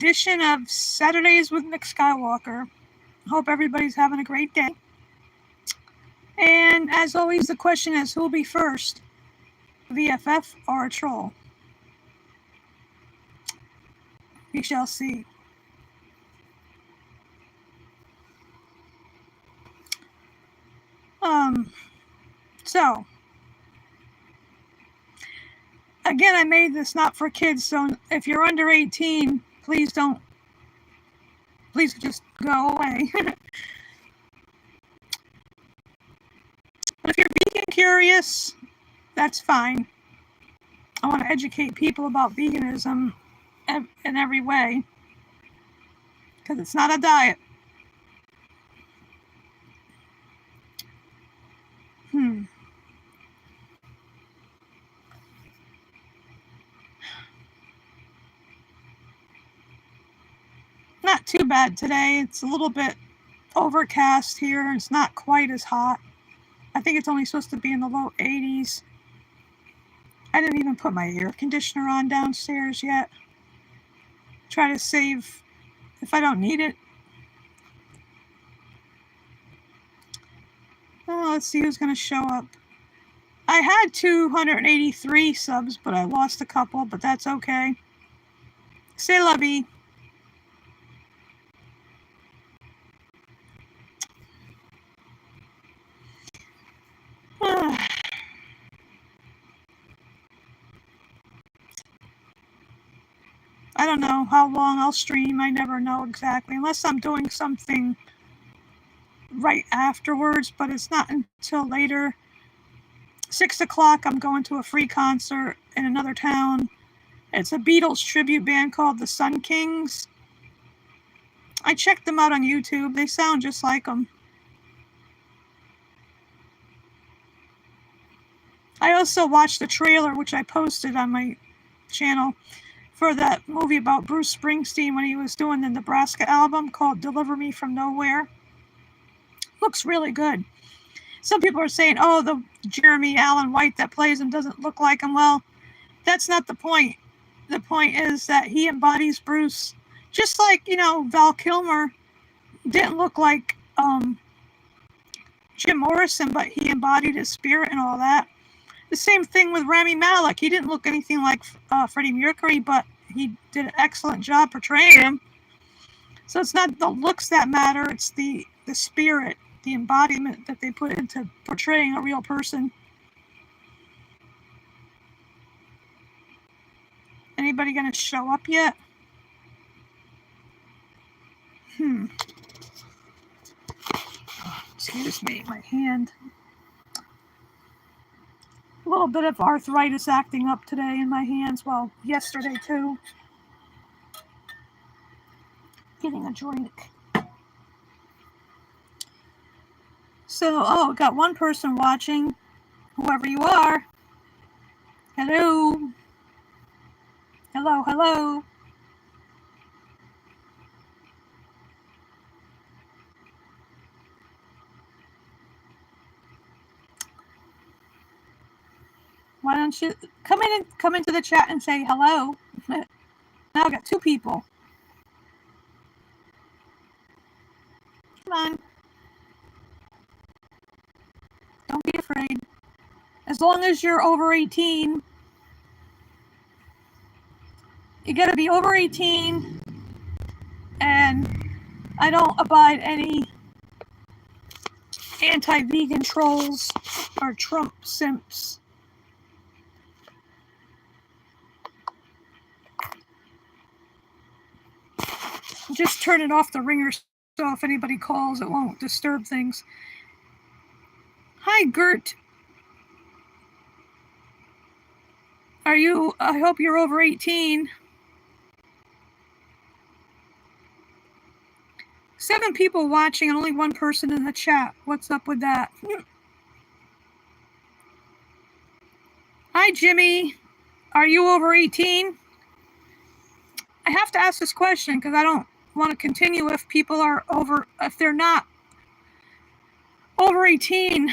edition of Saturdays with MacSkywalker. Hope everybody's having a great day. And as always, the question is, who will be first, VFF or a troll? We shall see. So, again, I made this not for kids, so if you're under 18, please just go away. But if you're vegan curious, that's fine. I want to educate people about veganism in every way, because it's not a diet. Not too bad today. It's a little bit overcast here. It's not quite as hot. I think it's only supposed to be in the low 80s. I didn't even put my air conditioner on downstairs yet. Try to save if I don't need it. Oh, let's see who's going to show up. I had 283 subs, but I lost a couple, but that's okay. C'est la vie. I don't know how long I'll stream. I never know exactly, unless I'm doing something right afterwards, but it's not until later. 6 o'clock, I'm going to a free concert in another town. It's a Beatles tribute band called the Sun Kings. I checked them out on YouTube. They sound just like them. I also watched the trailer, which I posted on my channel, for that movie about Bruce Springsteen when he was doing the Nebraska album called Deliver Me From Nowhere. Looks really good. Some people are saying, oh, the Jeremy Allen White that plays him doesn't look like him. Well, that's not the point. The point is that he embodies Bruce. Just like, Val Kilmer didn't look like Jim Morrison, but he embodied his spirit and all that. The same thing with Rami Malek. He didn't look anything like Freddie Mercury, but he did an excellent job portraying him. So it's not the looks that matter, it's the spirit, the embodiment that they put into portraying a real person. Anybody gonna show up yet? Excuse me, my hand. A little bit of arthritis acting up today in my hands. Well, yesterday too. Getting a drink. So, got one person watching. Whoever you are. Hello. Hello, hello. Why don't you come into the chat and say hello? Now I got 2 people. Come on. Don't be afraid. As long as you're over 18, you gotta be over 18, and I don't abide any anti-vegan trolls or Trump simps. Just turn it off the ringer so if anybody calls, it won't disturb things. Hi, Gert. I hope you're over 18. 7 people watching and only 1 person in the chat. What's up with that? Hi, Jimmy. Are you over 18? I have to ask this question because I don't want to continue if people are if they're not over 18,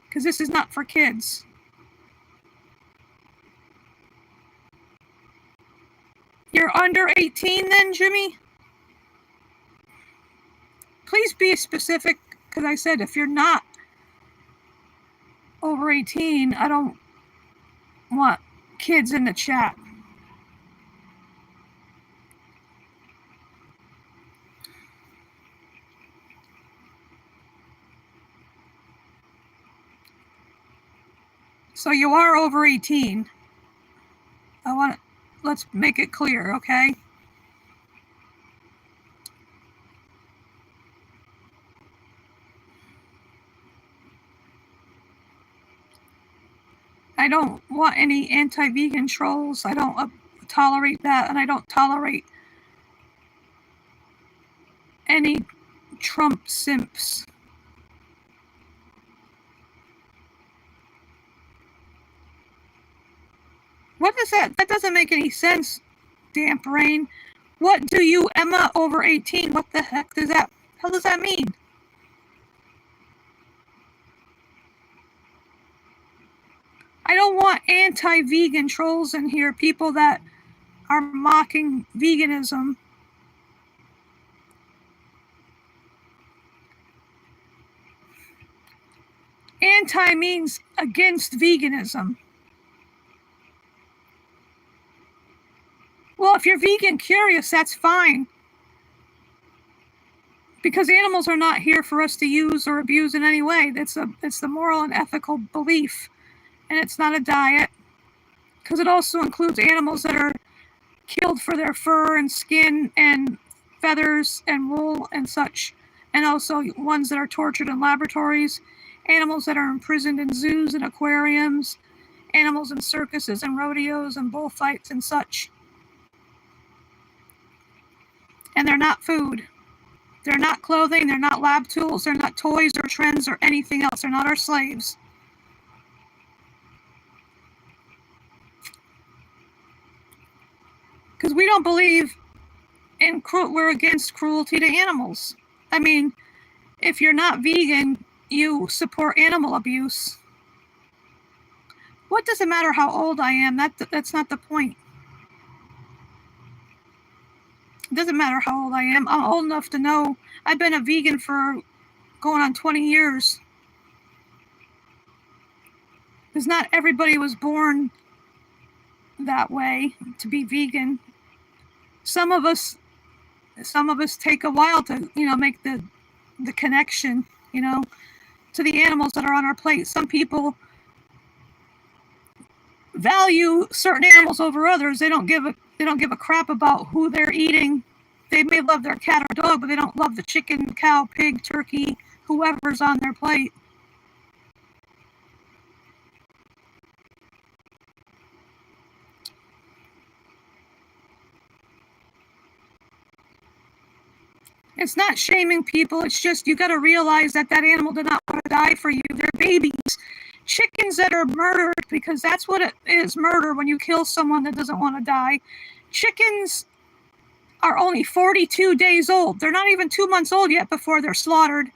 because this is not for kids. You're under 18 then, Jimmy? Please be specific, because I said if you're not over 18, I don't want kids in the chat. So you are over 18. Let's make it clear, okay? I don't want any anti-vegan trolls. I don't tolerate that, and I don't tolerate any Trump simps. What is that? That doesn't make any sense, damp brain. What do you, Emma, over 18? What the heck does that mean? I don't want anti-vegan trolls in here, people that are mocking veganism. Anti means against veganism. Well, if you're vegan curious, that's fine. Because animals are not here for us to use or abuse in any way. It's the moral and ethical belief. And it's not a diet. Because it also includes animals that are killed for their fur and skin and feathers and wool and such. And also ones that are tortured in laboratories. Animals that are imprisoned in zoos and aquariums. Animals in circuses and rodeos and bullfights and such. And they're not food. They're not clothing, they're not lab tools, they're not toys or trends or anything else. They're not our slaves. Because we don't believe in we're against cruelty to animals. I mean, if you're not vegan, you support animal abuse. What does it matter how old I am? That's not the point. It doesn't matter how old I am. I'm old enough to know I've been a vegan for going on 20 years. Because not everybody was born that way to be vegan. Some of us take a while to, make the connection, to the animals that are on our plate. Some people value certain animals over others. They don't give a crap about who they're eating. They may love their cat or dog, but they don't love the chicken, cow, pig, turkey, whoever's on their plate. It's not shaming people. It's just you got to realize that animal did not want to die for you. They're babies. Chickens that are murdered, because that's what it is, murder, when you kill someone that doesn't want to die. Chickens are only 42 days old. They're not even 2 months old yet before they're slaughtered.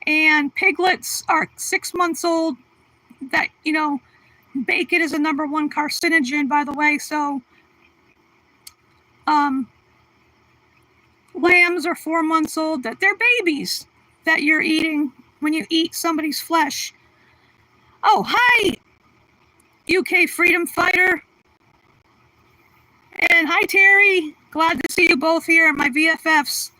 And piglets are 6 months old. That, bacon is a #1 carcinogen, by the way. So, lambs are 4 months old. That they're babies that you're eating when you eat somebody's flesh. Oh, hi, UK freedom fighter. And hi, Terry. Glad to see you both here, my VFFs.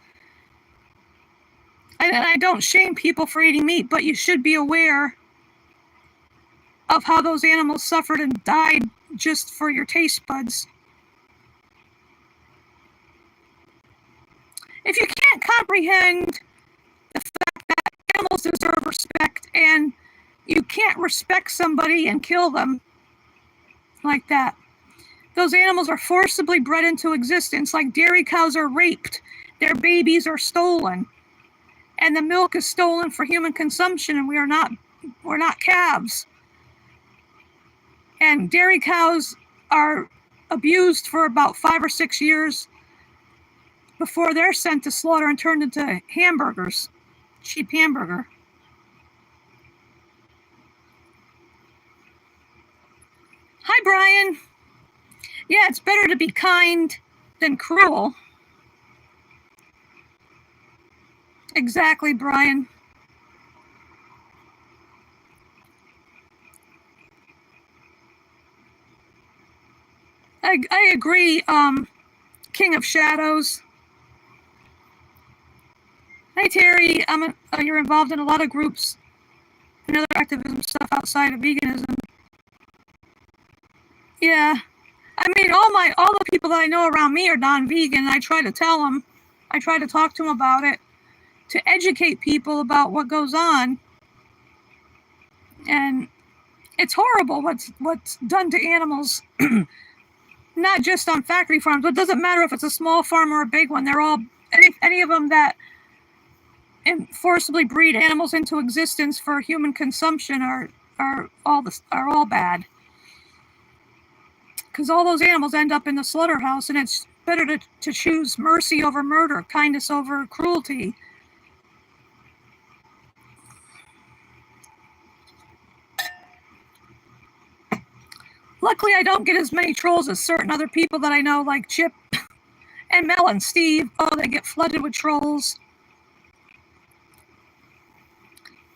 And I don't shame people for eating meat, but you should be aware of how those animals suffered and died just for your taste buds. If you can't comprehend the fact that animals deserve respect and you can't respect somebody and kill them like that. Those animals are forcibly bred into existence, like dairy cows are raped, their babies are stolen, and the milk is stolen for human consumption, and we're not calves. And dairy cows are abused for about 5 or 6 years before they're sent to slaughter and turned into hamburgers, cheap hamburger. Hi, Brian. Yeah, it's better to be kind than cruel. Exactly, Brian. I agree, King of Shadows. Hi, Terry. You're involved in a lot of groups and other activism stuff outside of veganism. Yeah. I mean, all the people that I know around me are non-vegan. I try to tell them. I try to talk to them about it, to educate people about what goes on. And it's horrible what's done to animals. Not just on factory farms. It doesn't matter if it's a small farm or a big one. They're all any of them that forcibly breed animals into existence for human consumption are all bad. Because all those animals end up in the slaughterhouse, and it's better to choose mercy over murder, kindness over cruelty. Luckily, I don't get as many trolls as certain other people that I know, like Chip and Mel and Steve. Oh, they get flooded with trolls.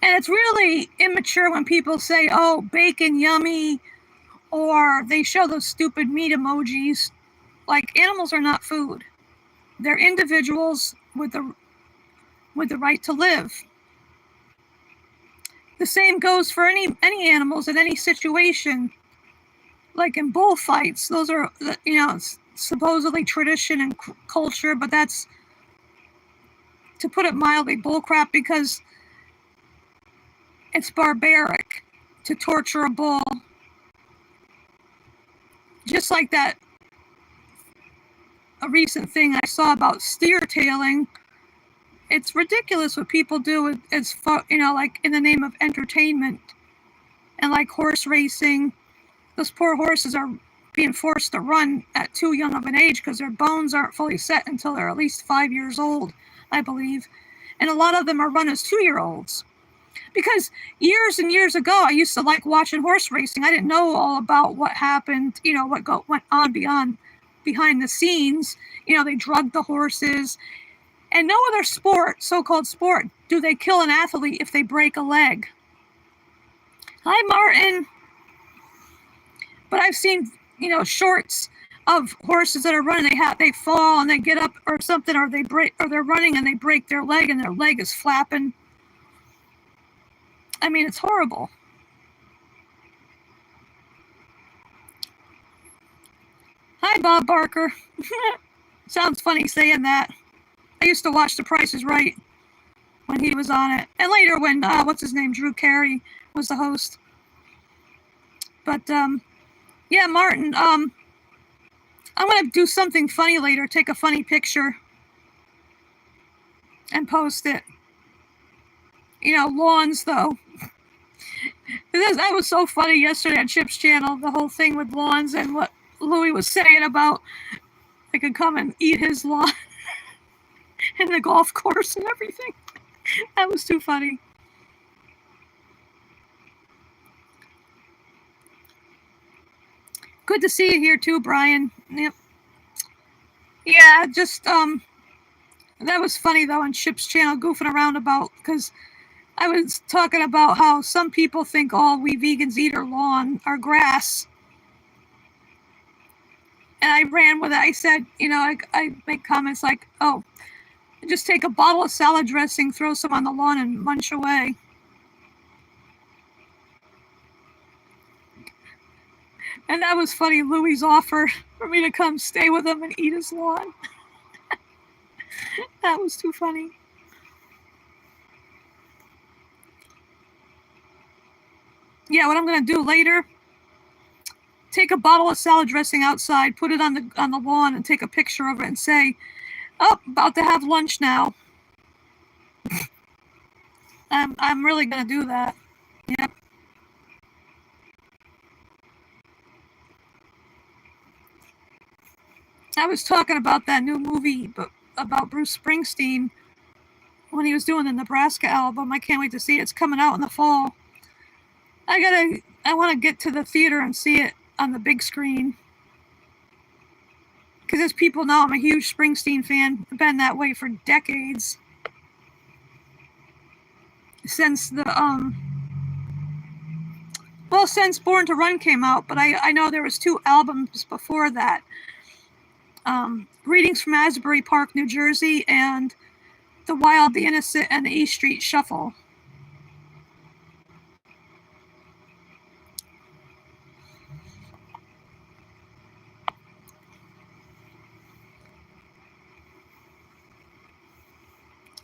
And it's really immature when people say, oh, bacon yummy, or they show those stupid meat emojis. Like, animals are not food. They're individuals with the right to live. The same goes for any animals in any situation. Like in bullfights, those are, supposedly tradition and culture, but that's, to put it mildly, bullcrap, because it's barbaric to torture a bull. Just like that, a recent thing I saw about steer tailing. It's ridiculous what people do as like in the name of entertainment, and like horse racing. Those poor horses are being forced to run at too young of an age because their bones aren't fully set until they're at least 5 years old, I believe. And a lot of them are run as 2-year-olds. Because years and years ago, I used to like watching horse racing. I didn't know all about what happened, what went on behind the scenes. They drugged the horses. And no other sport, so-called sport, do they kill an athlete if they break a leg. Hi, Martin. But I've seen, shorts of horses that are running. They fall and they get up or something, or they're running and they break their leg and their leg is flapping. I mean, it's horrible. Hi, Bob Barker. Sounds funny saying that. I used to watch The Price is Right when he was on it. And later when, what's his name, Drew Carey was the host. But, yeah, Martin, I'm going to do something funny later, take a funny picture and post it. Lawns, though. That was so funny yesterday on Chip's channel, the whole thing with lawns and what Louis was saying about I could come and eat his lawn and the golf course and everything. That was too funny. Good to see you here too, Brian. Yep. Yeah, just that was funny though on Chip's channel, goofing around about, because I was talking about how some people think all we vegans eat are lawn or grass. And I ran with it. I said, I make comments like, oh, just take a bottle of salad dressing, throw some on the lawn and munch away. And that was funny, Louis' offer for me to come stay with him and eat his lawn. That was too funny. Yeah, what I'm going to do later, take a bottle of salad dressing outside, put it on the lawn, and take a picture of it and say, oh, about to have lunch now. I'm really going to do that. Yep. I was talking about that new movie about Bruce Springsteen when he was doing the Nebraska album. I can't wait to see it. It's coming out in the fall. I want to get to the theater and see it on the big screen. Because as people know, I'm a huge Springsteen fan. I've been that way for decades. Since the, since Born to Run came out, but I know there was 2 albums before that. Greetings from Asbury Park, New Jersey, and The Wild, the Innocent, and the E Street Shuffle.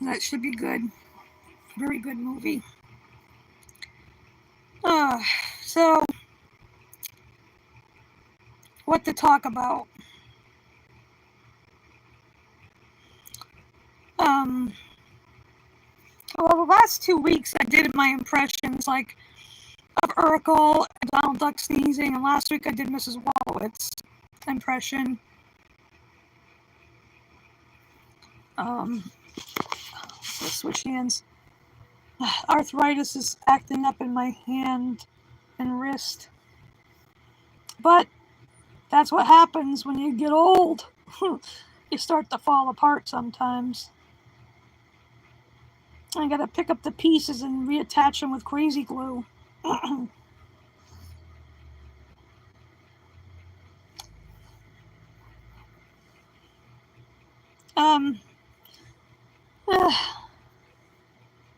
That should be good. Very good movie. So, what to talk about? Well, the last 2 weeks I did my impressions, like, of Urkel and Donald Duck sneezing, and last week I did Mrs. Wallowitz impression. Let's switch hands. Arthritis is acting up in my hand and wrist. But that's what happens when you get old. You start to fall apart sometimes. I gotta pick up the pieces and reattach them with crazy glue.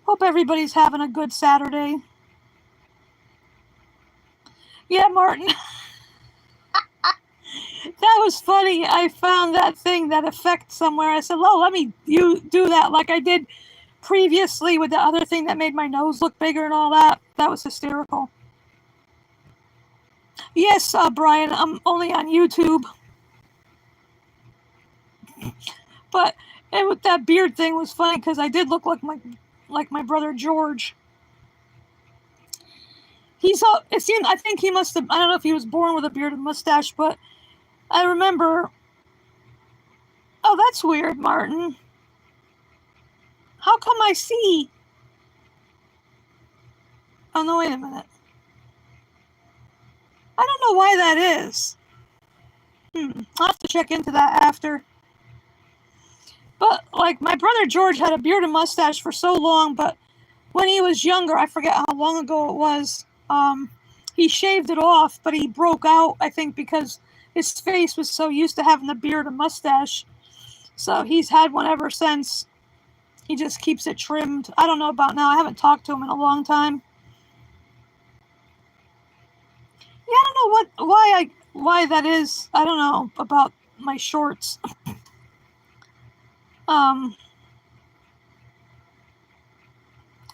Hope everybody's having a good Saturday. Yeah, Martin. That was funny. I found that thing, that effect somewhere. I said, "Oh, let me do that like I did previously with the other thing that made my nose look bigger and all that." That was hysterical. Yes, Brian, I'm only on YouTube. But and with that beard thing was funny because I did look like my brother George. It seemed, I think he must have, I don't know if he was born with a beard and mustache, but I remember. Oh, that's weird, Martin. How come I see? Oh, no, wait a minute. I don't know why that is. I'll have to check into that after. But, like, my brother George had a beard and mustache for so long, but when he was younger, I forget how long ago it was, he shaved it off, but he broke out, I think, because his face was so used to having the beard and mustache. So he's had one ever since. He just keeps it trimmed. I don't know about now. I haven't talked to him in a long time. Yeah, I don't know why that is. I don't know about my shorts. I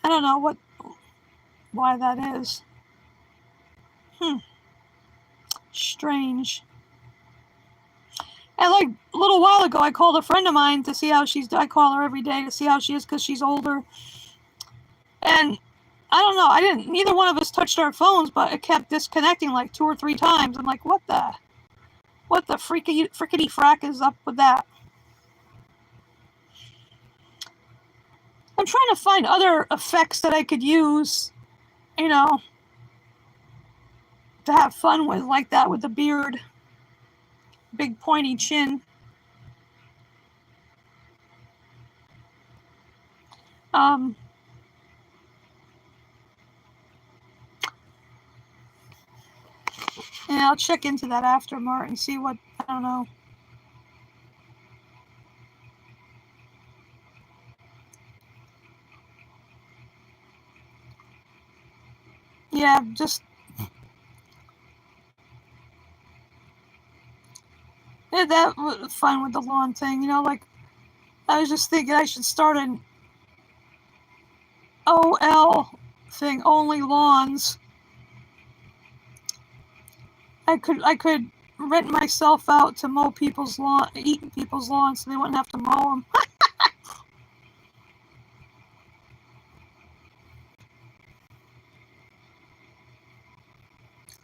don't know why that is. Strange. And like a little while ago, I called a friend of mine to see how I call her every day to see how she is because she's older. And I don't know. Neither one of us touched our phones, but it kept disconnecting like 2 or 3 times. I'm like, what the frickety frack is up with that? I'm trying to find other effects that I could use, to have fun with, like that with the beard. Big pointy chin. And I'll check into that after, Mark, and see what, I don't know. Yeah, just. Yeah, that was fun with the lawn thing, like, I was just thinking I should start an OL thing, only lawns. I could rent myself out to mow people's lawn, eat people's lawns, so they wouldn't have to mow them.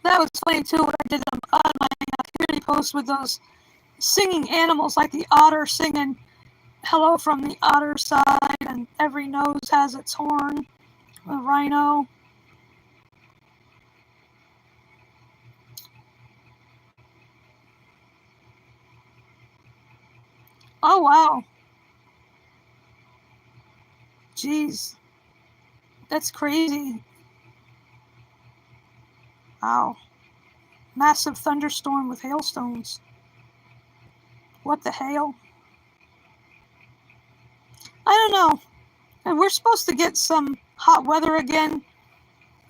That was funny too. What I did on my community post with those singing animals, like the otter singing "Hello from the Otter Side," and every nose has its horn. The rhino. Oh, wow. Jeez. That's crazy. Wow. Massive thunderstorm with hailstones. What the hail? I don't know. And we're supposed to get some hot weather again.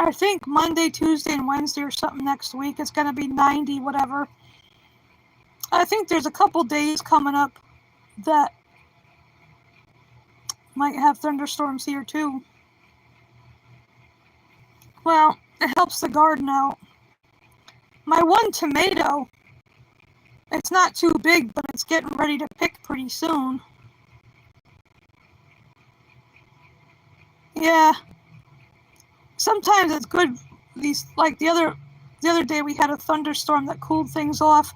I think Monday, Tuesday, and Wednesday or something next week. It's going to be 90, whatever. I think there's a couple days coming up that might have thunderstorms here too. Well, it helps the garden out. My one tomato, it's not too big, but it's getting ready to pick pretty soon. Yeah. Sometimes it's good. Like the other day we had a thunderstorm that cooled things off.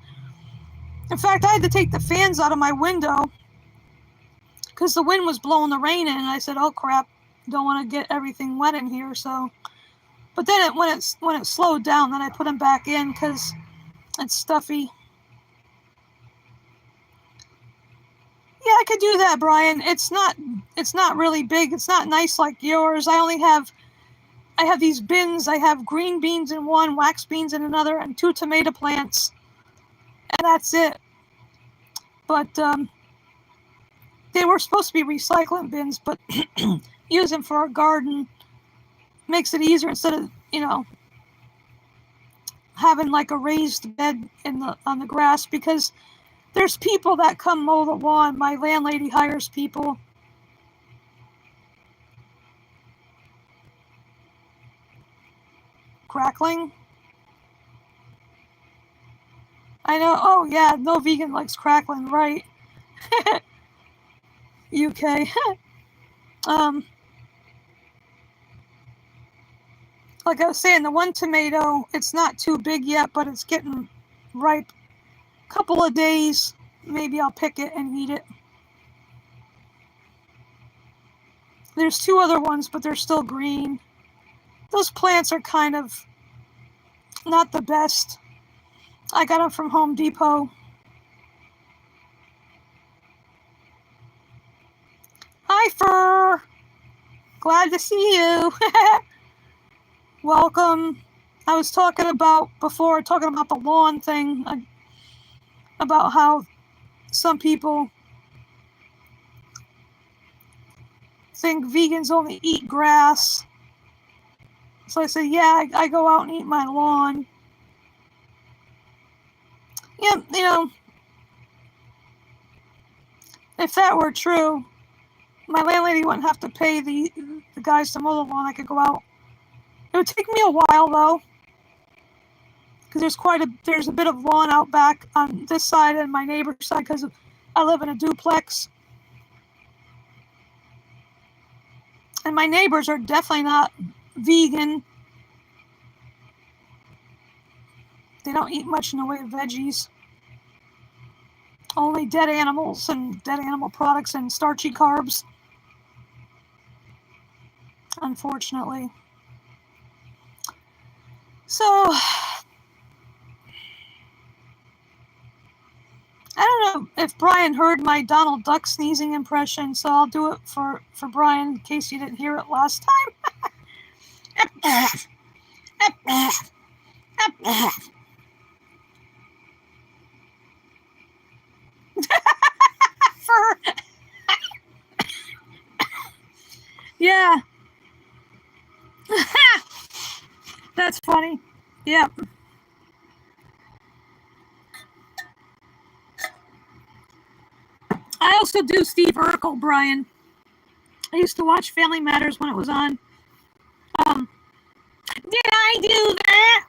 In fact, I had to take the fans out of my window because the wind was blowing the rain in, and I said, "Oh crap, don't want to get everything wet in here." So, but then when it slowed down, then I put them back in because it's stuffy. Yeah, I could do that, Brian. It's not really big. It's not nice like yours. I have these bins. I have green beans in one, wax beans in another, and 2 tomato plants, and that's it. But they were supposed to be recycling bins, but use them for a garden makes it easier instead of, having like a raised bed on the grass, because there's people that come mow the lawn. My landlady hires people. Crackling? I know. Oh yeah, no vegan likes crackling, right? UK. Like I was saying, the one tomato, it's not too big yet, but it's getting ripe. Couple of days, maybe I'll pick it and eat it. There's 2 other ones, but they're still green. Those plants are kind of not the best. I got them from Home Depot. Hi, Fur. Glad to see you. Welcome. I was talking about the lawn thing, about how some people think vegans only eat grass. So I said, yeah, I go out and eat my lawn. Yeah, if that were true, my landlady wouldn't have to pay the guys to mow the lawn. I could go out. It would take me a while though, because there's a bit of lawn out back on this side and my neighbor's side, because I live in a duplex. And my neighbors are definitely not vegan. They don't eat much in the way of veggies. Only dead animals and dead animal products and starchy carbs. Unfortunately. So, I don't know if Brian heard my Donald Duck sneezing impression, so I'll do it for Brian in case you didn't hear it last time. Yeah. That's funny. Yep. I also do Steve Urkel, Brian. I used to watch Family Matters when it was on. Did I do that?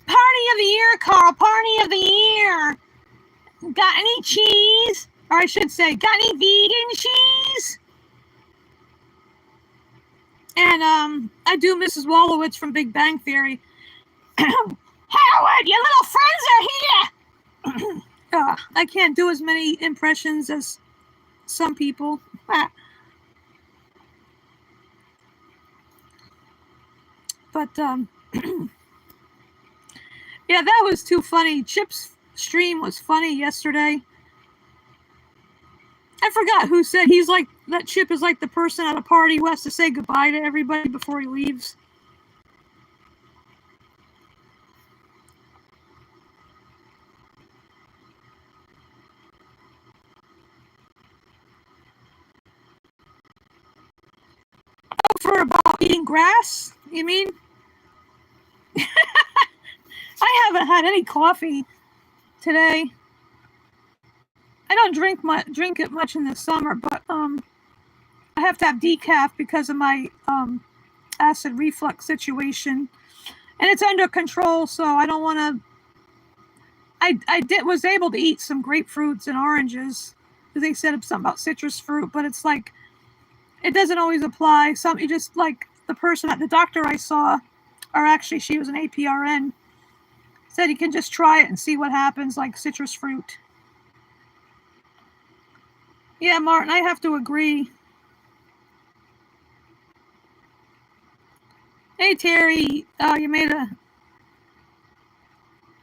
Party of the year, Carl. Party of the year. Got any cheese? Or I should say, got any vegan cheese? And I do Mrs. Wolowitz from Big Bang Theory. Howard, your little friends are here. I can't do as many impressions as some people. But yeah, that was too funny. Chip's stream was funny yesterday. I forgot who said he's like, that Chip is like the person at a party who has to say goodbye to everybody before he leaves. Oh, for about eating grass, you mean? I haven't had any coffee today. I don't drink it much in the summer, but I have to have decaf because of my acid reflux situation, and it's under control. So I don't want to. Was able to eat some grapefruits and oranges because they said something about citrus fruit, but it's like it doesn't always apply. You just like the person at the doctor I saw, or actually she was an APRN, said you can just try it and see what happens, like citrus fruit. Yeah, Martin, I have to agree. Hey, Terry, you made a...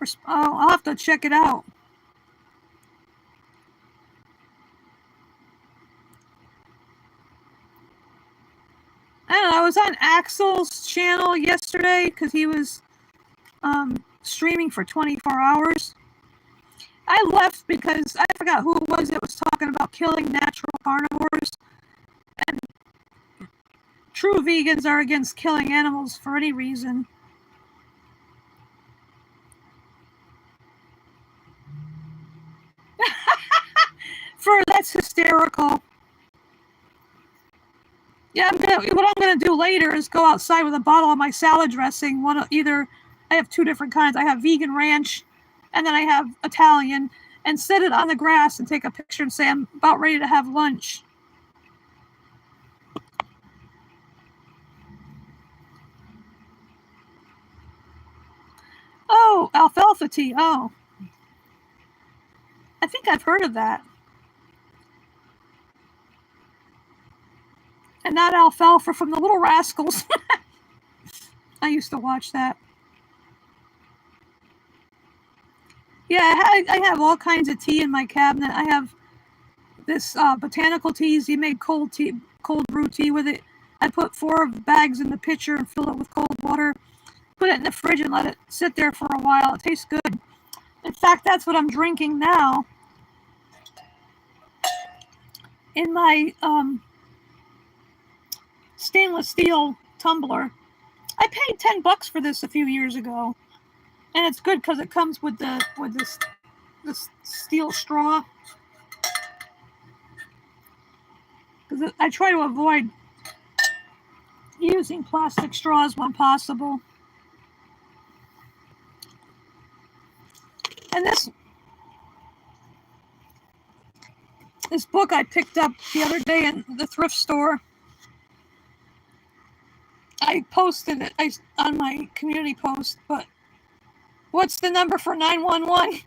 Oh, I'll have to check it out. I don't know, I was on Axel's channel yesterday because he was streaming for 24 hours. I left because I forgot who it was that was talking about killing natural carnivores. And true vegans are against killing animals for any reason. That's hysterical. Yeah, what I'm gonna do later is go outside with a bottle of my salad dressing. I have two different kinds. I have vegan ranch, and then I have Italian, and set it on the grass and take a picture and say I'm about ready to have lunch. Oh, alfalfa tea. Oh, I think I've heard of that. And not alfalfa from the Little Rascals. I used to watch that. Yeah, I have all kinds of tea in my cabinet. I have this botanical teas. You make cold brew tea with it. I put 4 bags in the pitcher and fill it with cold water. Put it in the fridge and let it sit there for a while. It tastes good. In fact, that's what I'm drinking now. In my stainless steel tumbler. I paid $10 for this a few years ago, and it's good because it comes with this steel straw. Because I try to avoid using plastic straws when possible. And this book I picked up the other day in the thrift store. I posted it on my community post, but what's the number for 911?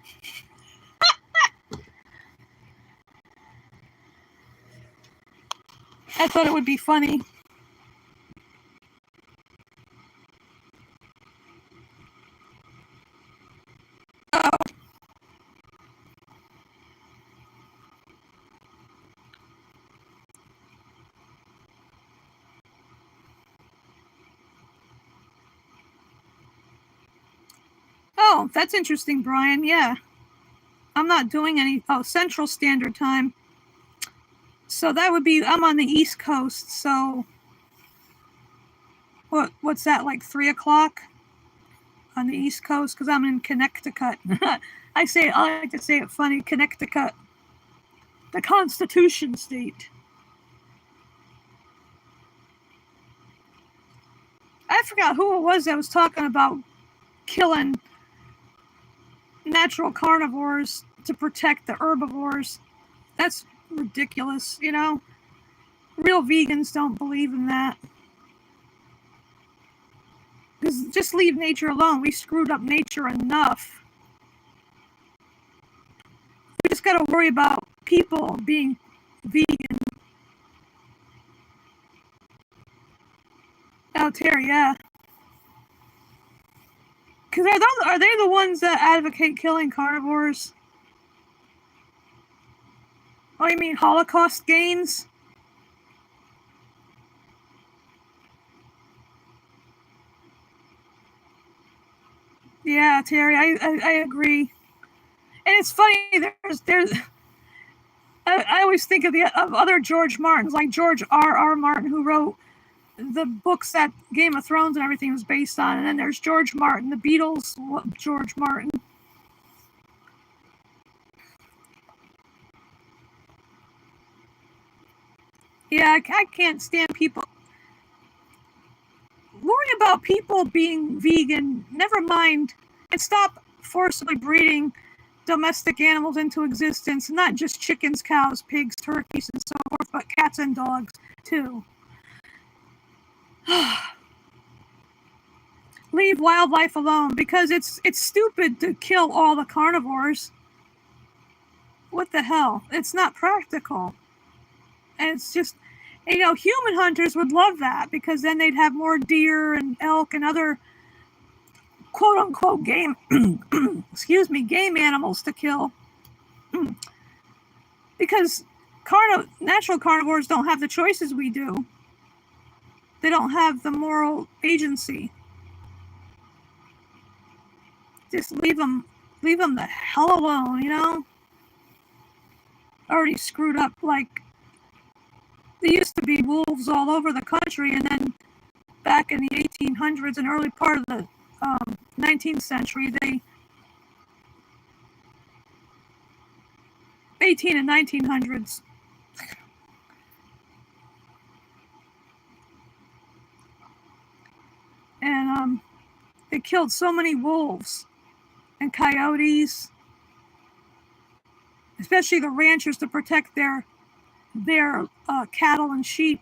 I thought it would be funny. Oh, that's interesting, Brian. Yeah. I'm not doing any... Oh, Central Standard Time. So that would be... I'm on the East Coast, so... What's that, like 3 o'clock? On the East Coast? Because I'm in Connecticut. I like to say it funny, Connecticut. The Constitution State. I forgot who it was that was talking about killing natural carnivores to protect the herbivores. That's ridiculous, you know? Real vegans don't believe in that. Because just leave nature alone. We screwed up nature enough. We just got to worry about people being vegan. Oh, Terry, yeah. Because are they the ones that advocate killing carnivores? Oh, you mean Holocaust gains? Yeah, Terry, I agree. And it's funny, there's I always think of other George Martins, like George R.R. Martin, who wrote the books that Game of Thrones and everything was based on. And then there's George Martin, the Beatles, George Martin. Yeah, I can't stand people worry about people being vegan. Never mind, and stop forcibly breeding domestic animals into existence, not just chickens, cows, pigs, turkeys, and so forth, but cats and dogs too. Leave wildlife alone, because it's stupid to kill all the carnivores. What the hell? It's not practical. And it's just, human hunters would love that, because then they'd have more deer and elk and other quote unquote game game animals to kill. Because natural carnivores don't have the choices we do. They don't have the moral agency. Just leave them the hell alone, Already screwed up. Like, there used to be wolves all over the country, and then back in the 1800s and early part of the 19th century, 18 and 1900s, and they killed so many wolves and coyotes, especially the ranchers, to protect their cattle and sheep.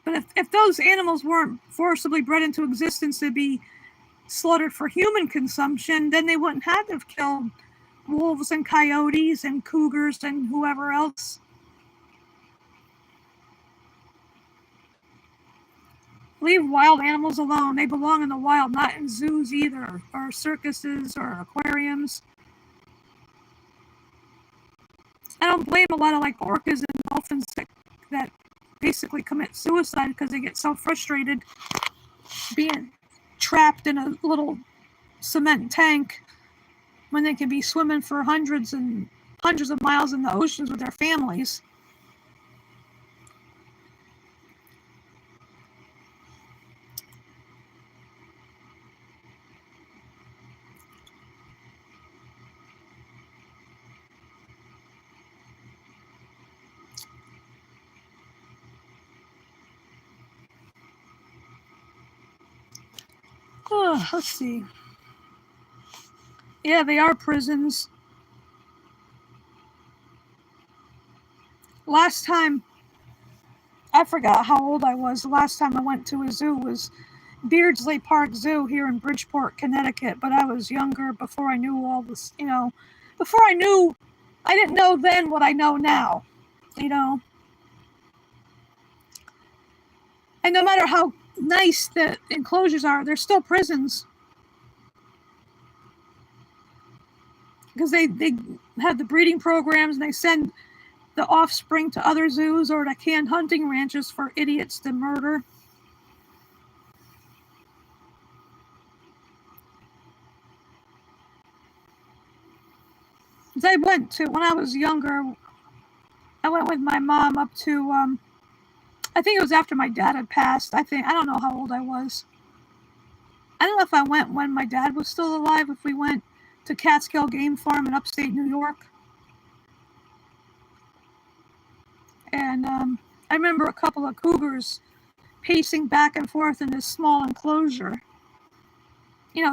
But if those animals weren't forcibly bred into existence to be slaughtered for human consumption, then they wouldn't have to have killed wolves and coyotes and cougars and whoever else. Leave wild animals alone. They belong in the wild, not in zoos either, or circuses or aquariums. I don't blame a lot of orcas and dolphins that basically commit suicide because they get so frustrated being trapped in a little cement tank when they can be swimming for hundreds and hundreds of miles in the oceans with their families. Oh, let's see. Yeah, they are prisons. Last time, I forgot how old I was. The last time I went to a zoo was Beardsley Park Zoo here in Bridgeport, Connecticut. But I was younger, before I knew all this, before I didn't know then what I know now, And no matter how nice the enclosures are, they're still prisons. Because they have the breeding programs, and they send the offspring to other zoos or to canned hunting ranches for idiots to murder. I went to, when I was younger, I went with my mom up to, I think it was after my dad had passed. I don't know how old I was. I don't know if I went when my dad was still alive, if we went to Catskill Game Farm in upstate New York. And I remember a couple of cougars pacing back and forth in this small enclosure.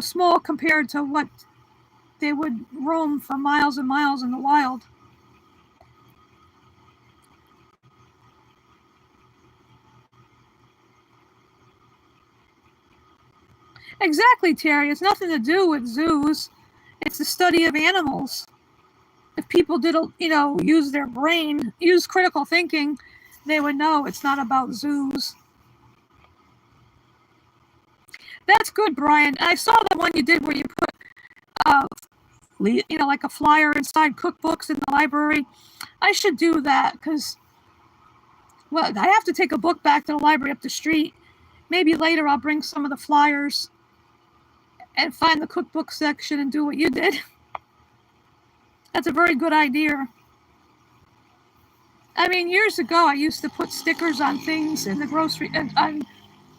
Small compared to what they would roam for miles and miles in the wild. Exactly, Terry. It's nothing to do with zoos. It's the study of animals. If people did, use their brain, use critical thinking, they would know it's not about zoos. That's good, Brian. I saw the one you did where you put like a flyer inside cookbooks in the library. I should do that because, well, I have to take a book back to the library up the street. Maybe later I'll bring some of the flyers and find the cookbook section and do what you did. That's a very good idea. I mean, years ago, I used to put stickers on things in the grocery, on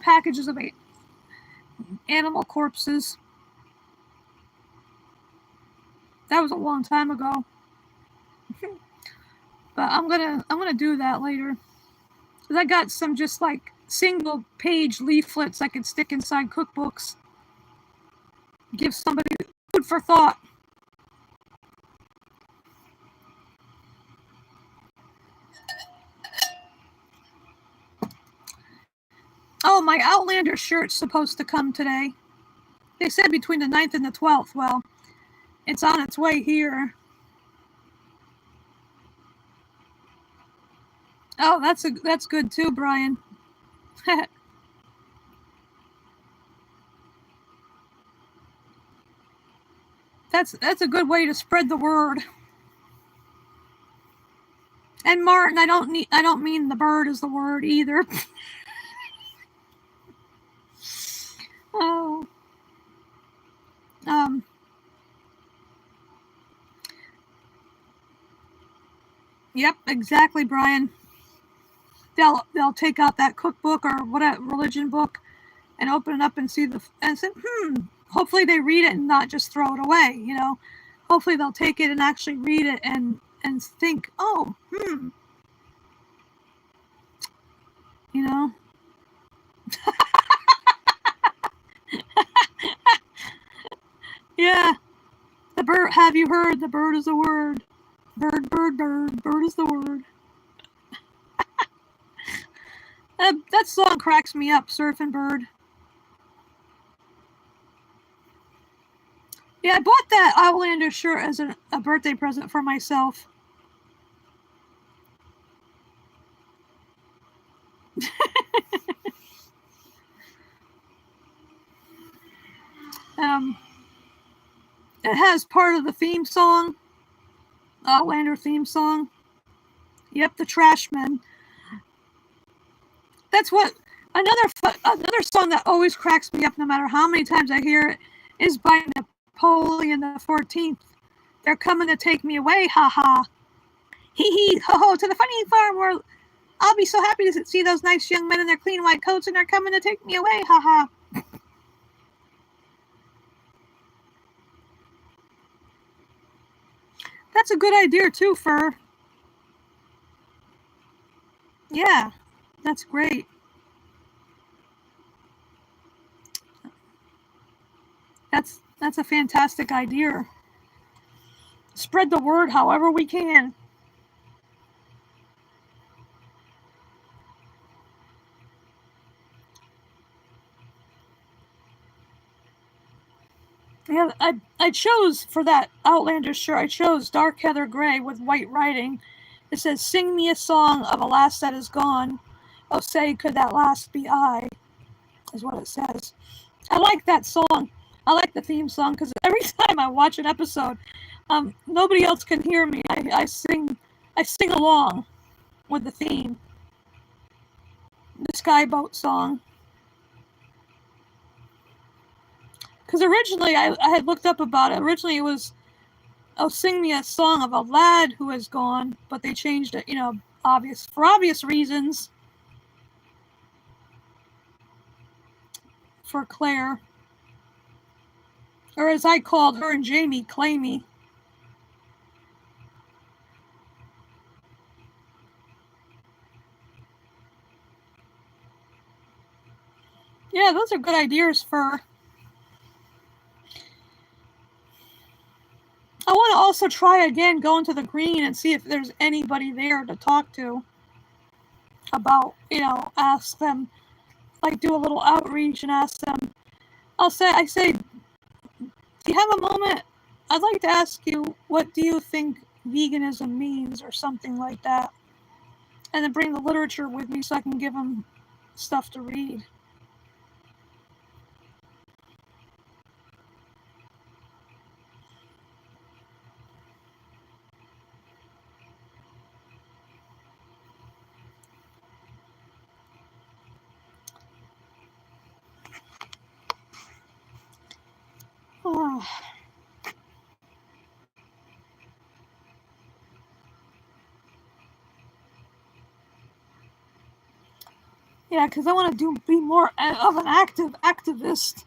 packages of animal corpses. That was a long time ago. But I'm gonna do that later. 'Cause I got some just like single page leaflets I could stick inside cookbooks. Give somebody food for thought. Oh, my Outlander shirt's supposed to come today. They said between the 9th and the 12th. Well, it's on its way here. Oh, that's good too, Brian. That's a good way to spread the word. And Martin, I don't mean the bird is the word either. Oh. Yep, exactly, Brian. They'll take out that cookbook or whatever religion book and open it up and see and say, hopefully they read it and not just throw it away, Hopefully they'll take it and actually read it and think, oh, Yeah. The bird, have you heard? The bird is a word. Bird, bird, bird. Bird is the word. That song cracks me up, Surfing Bird. Yeah, I bought that Outlander shirt as a birthday present for myself. It has part of the theme song, Outlander theme song. Yep, the Trashmen. That's what another song that always cracks me up, no matter how many times I hear it, is by Napoleon the 14th. They're coming to take me away, ha ha. Hee hee ho ho to the funny farm where I'll be so happy to see those nice young men in their clean white coats, and they're coming to take me away, ha ha. That's a good idea too, Fur. Yeah, that's great. That's a fantastic idea. Spread the word however we can. Yeah, I chose for that Outlander shirt, I chose dark heather gray with white writing. It says, "Sing me a song of a lass that is gone. Oh, say, could that lass be I?" Is what it says. I like that song. I like the theme song because every time I watch an episode, nobody else can hear me. I sing along with the theme. The Skyboat song. Because originally I had looked up about it. Originally it was, "Oh, sing me a song of a lad who has gone," but they changed it, for obvious reasons. For Claire. Or as I called her and Jamie, Clayme. Yeah, those are good ideas for... I want to also try again going to the green and see if there's anybody there to talk to about, ask them, like do a little outreach and ask them. I say, "Do you have a moment? I'd like to ask you, what do you think veganism means?" or something like that. And then bring the literature with me so I can give them stuff to read. Yeah, because I want to be more of an activist.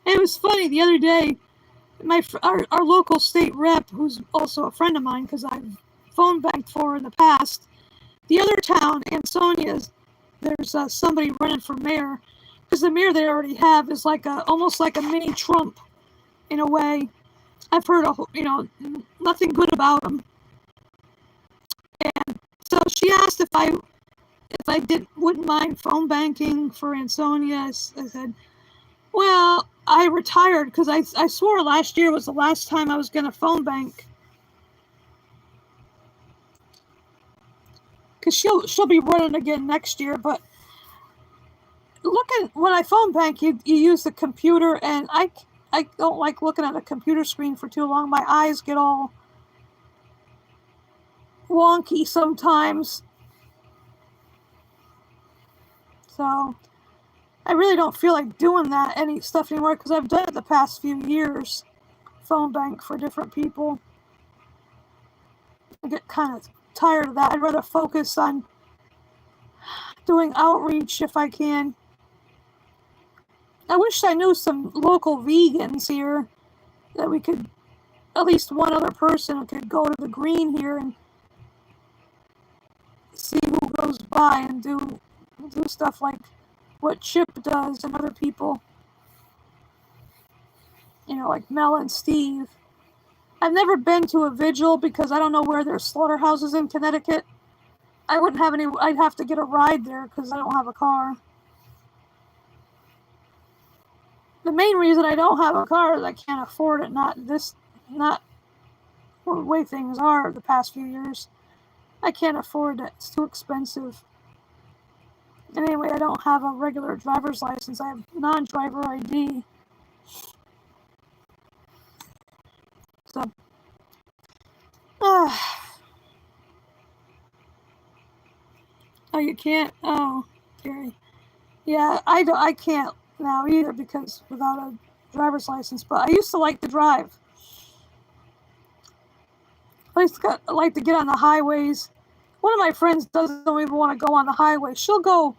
It was funny the other day. Our local state rep, who's also a friend of mine because I've phone banked for in the past. The other town, Ansonia's, there's somebody running for mayor because the mayor they already have is almost like a mini Trump in a way. I've heard nothing good about him. And so she asked if I wouldn't mind phone banking for Ansonia. I said, well, I retired because I swore last year was the last time I was going to phone bank. Because she'll be running again next year. But when I phone bank, you use the computer, and I don't like looking at a computer screen for too long. My eyes get all wonky sometimes. So I really don't feel like doing any stuff anymore because I've done it the past few years. Phone bank for different people. I get kind of tired of that. I'd rather focus on doing outreach if I can. I wish I knew some local vegans here that we could, at least one other person could go to the green here and see who goes by and do stuff like what Chip does and other people. Like Mel and Steve. I've never been to a vigil because I don't know where there's slaughterhouses in Connecticut. I wouldn't have any. I'd have to get a ride there because I don't have a car. The main reason I don't have a car is I can't afford it. Not the way things are the past few years. I can't afford it. It's too expensive. And anyway, I don't have a regular driver's license. I have non-driver ID. So, oh, you can't? Oh, Gary. Yeah, I can't now either because without a driver's license. But I used to like to drive. I like to get on the highways. One of my friends doesn't even want to go on the highway. She'll go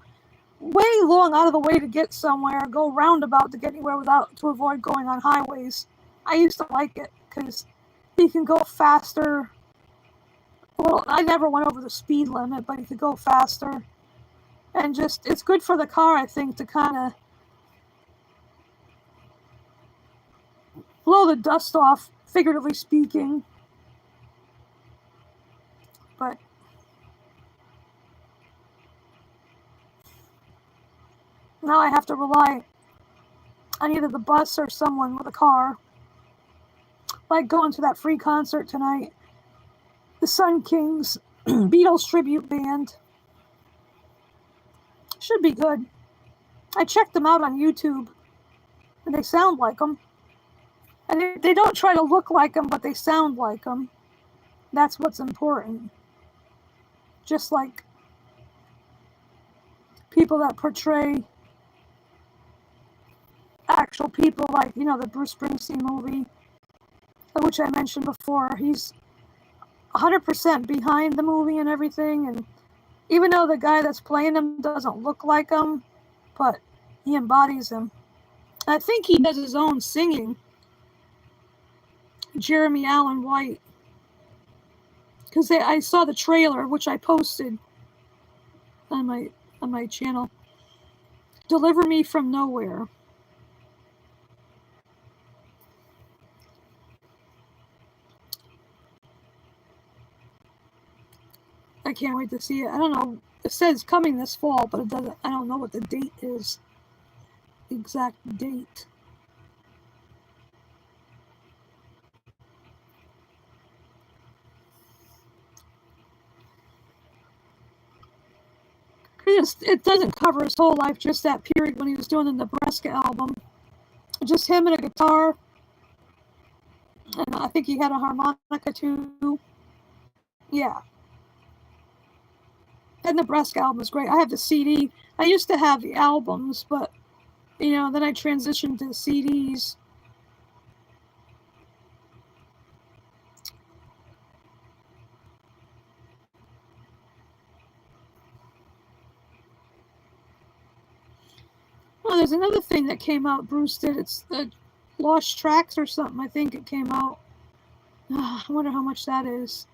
way long out of the way to get somewhere, go roundabout to get anywhere to avoid going on highways. I used to like it because you can go faster. Well, I never went over the speed limit, but you could go faster. And it's good for the car, I think, to kind of blow the dust off, figuratively speaking. But now I have to rely on either the bus or someone with a car. Like going to that free concert tonight. The Sun Kings Beatles tribute band. Should be good. I checked them out on YouTube. And they sound like them. And they don't try to look like them, but they sound like them. That's what's important. Just like people that portray actual people, like, the Bruce Springsteen movie, which I mentioned before. He's 100% behind the movie and everything, and even though the guy that's playing him doesn't look like him, but he embodies him. I think he does his own singing. Jeremy Allen White. Because I saw the trailer, which I posted on my channel. Deliver Me from Nowhere. I can't wait to see it. I don't know. It says coming this fall, but it doesn't. I don't know what the date is. The exact date. It doesn't cover his whole life, just that period when he was doing the Nebraska album. Just him and a guitar. And I think he had a harmonica too. Yeah. That Nebraska album is great. I have the CD. I used to have the albums, but, then I transitioned to CDs. there's another thing that came out Bruce did. It's the Lost Tracks or something. I think it came out. I wonder how much that is.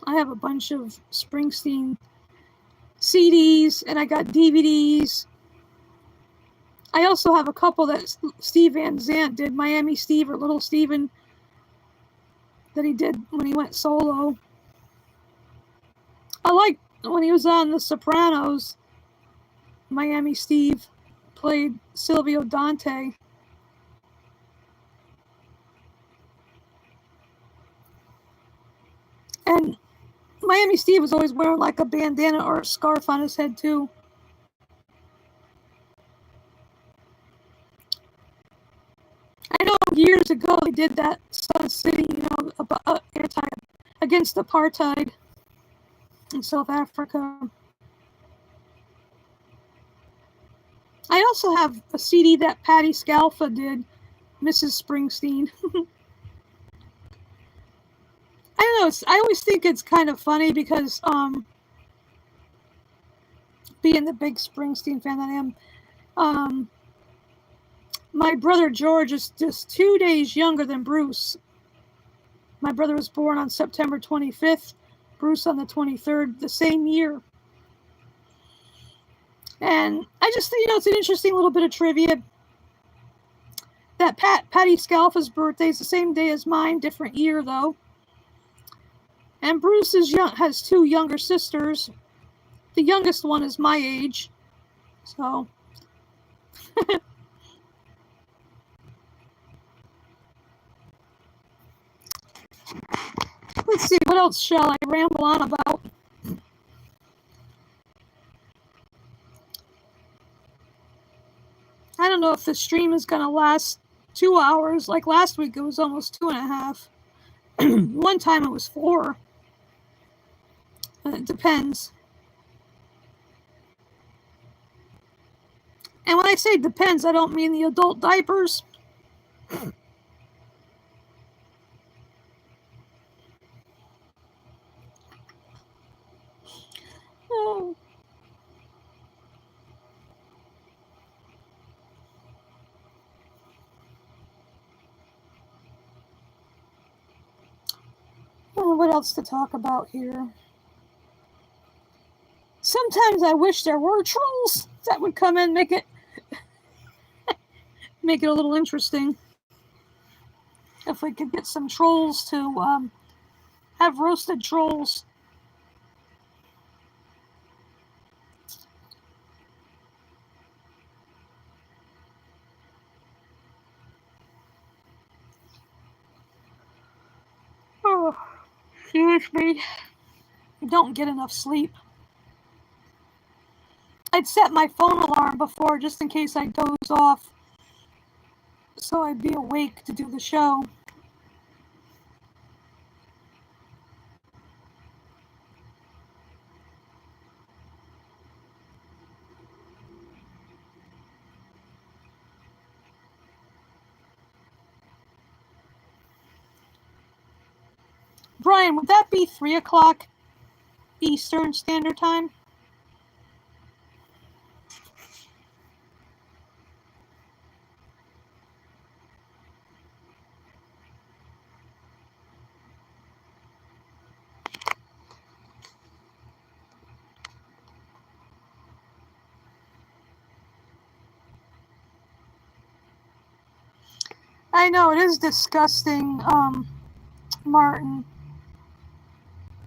I have a bunch of Springsteen CDs, and I got DVDs. I also have a couple that Steve Van Zandt did, Miami Steve or Little Steven, that he did when he went solo. I like when he was on The Sopranos, Miami Steve played Silvio Dante. And Miami Steve was always wearing like a bandana or a scarf on his head too. I know years ago they did that Sun City, about against apartheid in South Africa. I also have a CD that Patty Scalfa did, Mrs. Springsteen. I don't know. I always think it's kind of funny because, being the big Springsteen fan that I am, my brother George is just 2 days younger than Bruce. My brother was born on September 25th, Bruce on the 23rd, the same year. And I just think, it's an interesting little bit of trivia. That Patty Scalfa's birthday is the same day as mine, different year though. And Bruce has two younger sisters. The youngest one is my age. So. Let's see, what else shall I ramble on about? I don't know if the stream is going to last 2 hours. Like last week, it was almost 2.5. One time it was 4. It depends. And when I say depends, I don't mean the adult diapers. Oh. What else to talk about here? Sometimes I wish there were trolls that would come in and make it a little interesting. If we could get some trolls to have roasted trolls. Oh, excuse me. I don't get enough sleep. I'd set my phone alarm before just in case I doze off, so I'd be awake to do the show. Brian, would that be 3 o'clock Eastern Standard Time? I know, it is disgusting, Martin.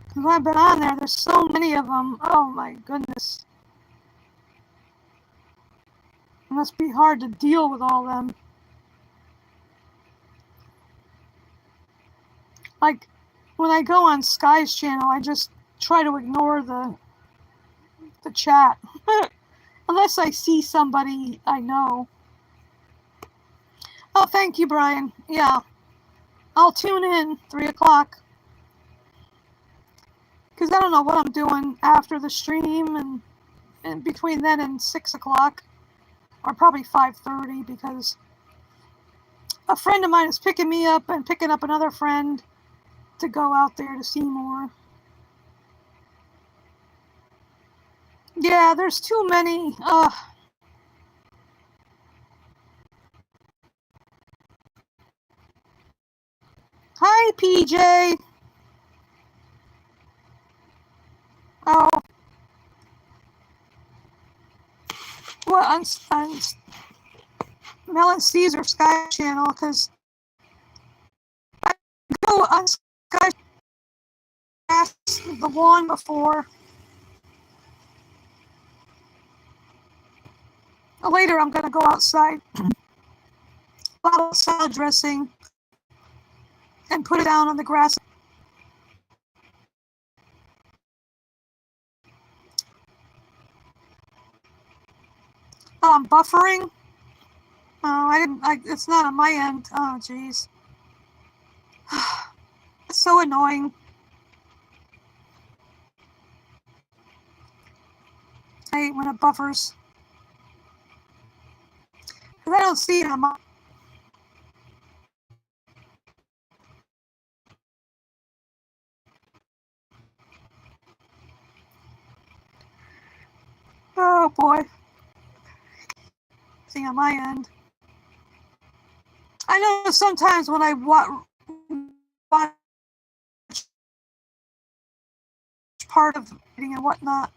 Because I've been on there, there's so many of them. Oh my goodness. It must be hard to deal with all them. Like, when I go on Sky's channel, I just try to ignore the chat. Unless I see somebody I know. Oh, thank you, Brian. Yeah. I'll tune in 3 o'clock. Because I don't know what I'm doing after the stream and between then and 6 o'clock. Or probably 5:30, because a friend of mine is picking me up and picking up another friend to go out there to see more. Yeah, there's too many. Hi, PJ. Oh, what on Mel and Caesar Sky Channel? Because I go on Sky past the lawn before. Later, I'm gonna go outside, bottle salad dressing, and put it down on the grass. Oh, I'm buffering. Oh, I didn't. It's not on my end. Oh, jeez. It's so annoying. I hate when it buffers. Because I don't see it on my. Oh boy. See on my end. I know sometimes when I watch part of eating and whatnot,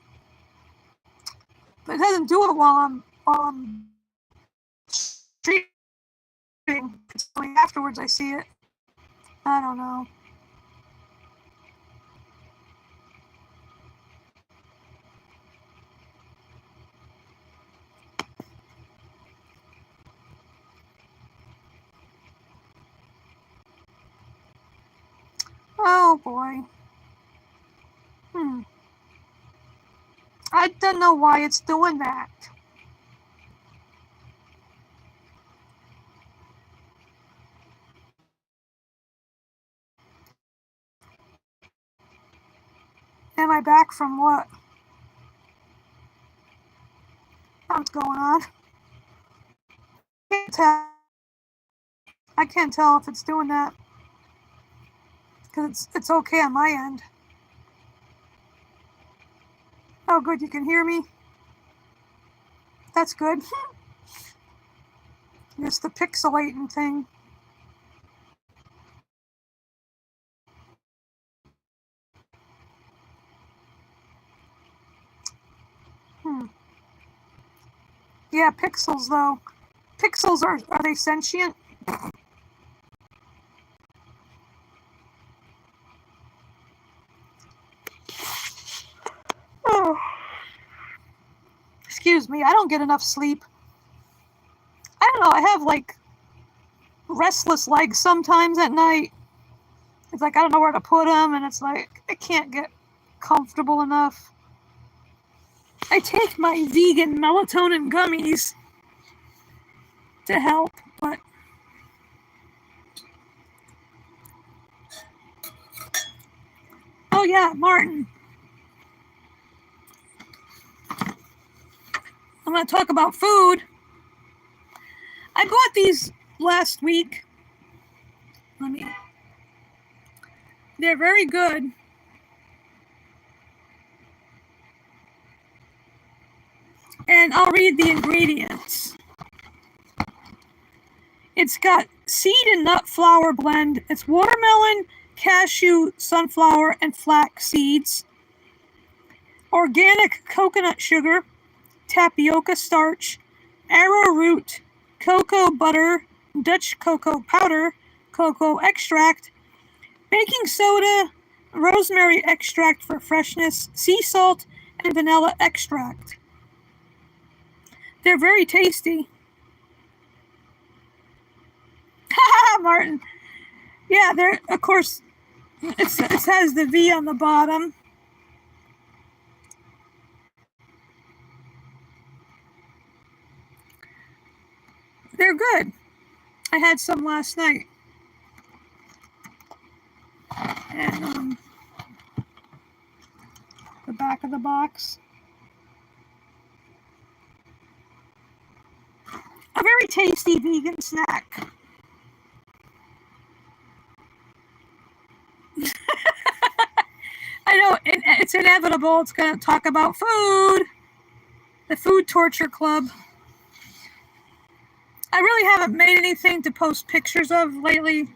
but it doesn't do it while I'm streaming. It's only afterwards I see it. I don't know. Oh boy. I don't know why it's doing that. Am I back from what? What's going on? I can't tell if it's doing that because it's okay on my end. Oh, good, you can hear me. That's good. It's the pixelating thing. Yeah, pixels though. Pixels are they sentient? Oh, excuse me. I don't get enough sleep. I don't know. I have like restless legs sometimes at night. It's like I don't know where to put them, and it's like I can't get comfortable enough. I take my vegan melatonin gummies to help, but oh yeah, Martin. I'm going to talk about food. I bought these last week. They're very good. And I'll read the ingredients. It's got seed and nut flour blend. It's watermelon, cashew, sunflower, and flax seeds. Organic coconut sugar, tapioca starch, arrowroot, cocoa butter, Dutch cocoa powder, cocoa extract, baking soda, rosemary extract for freshness, sea salt, and vanilla extract. They're very tasty. Haha, Martin. Yeah, they're, of course, it has the V on the bottom. They're good. I had some last night. And the back of the box. A very tasty vegan snack. I know it's inevitable. It's going to talk about food. the Food Torture Club. I really haven't made anything to post pictures of lately.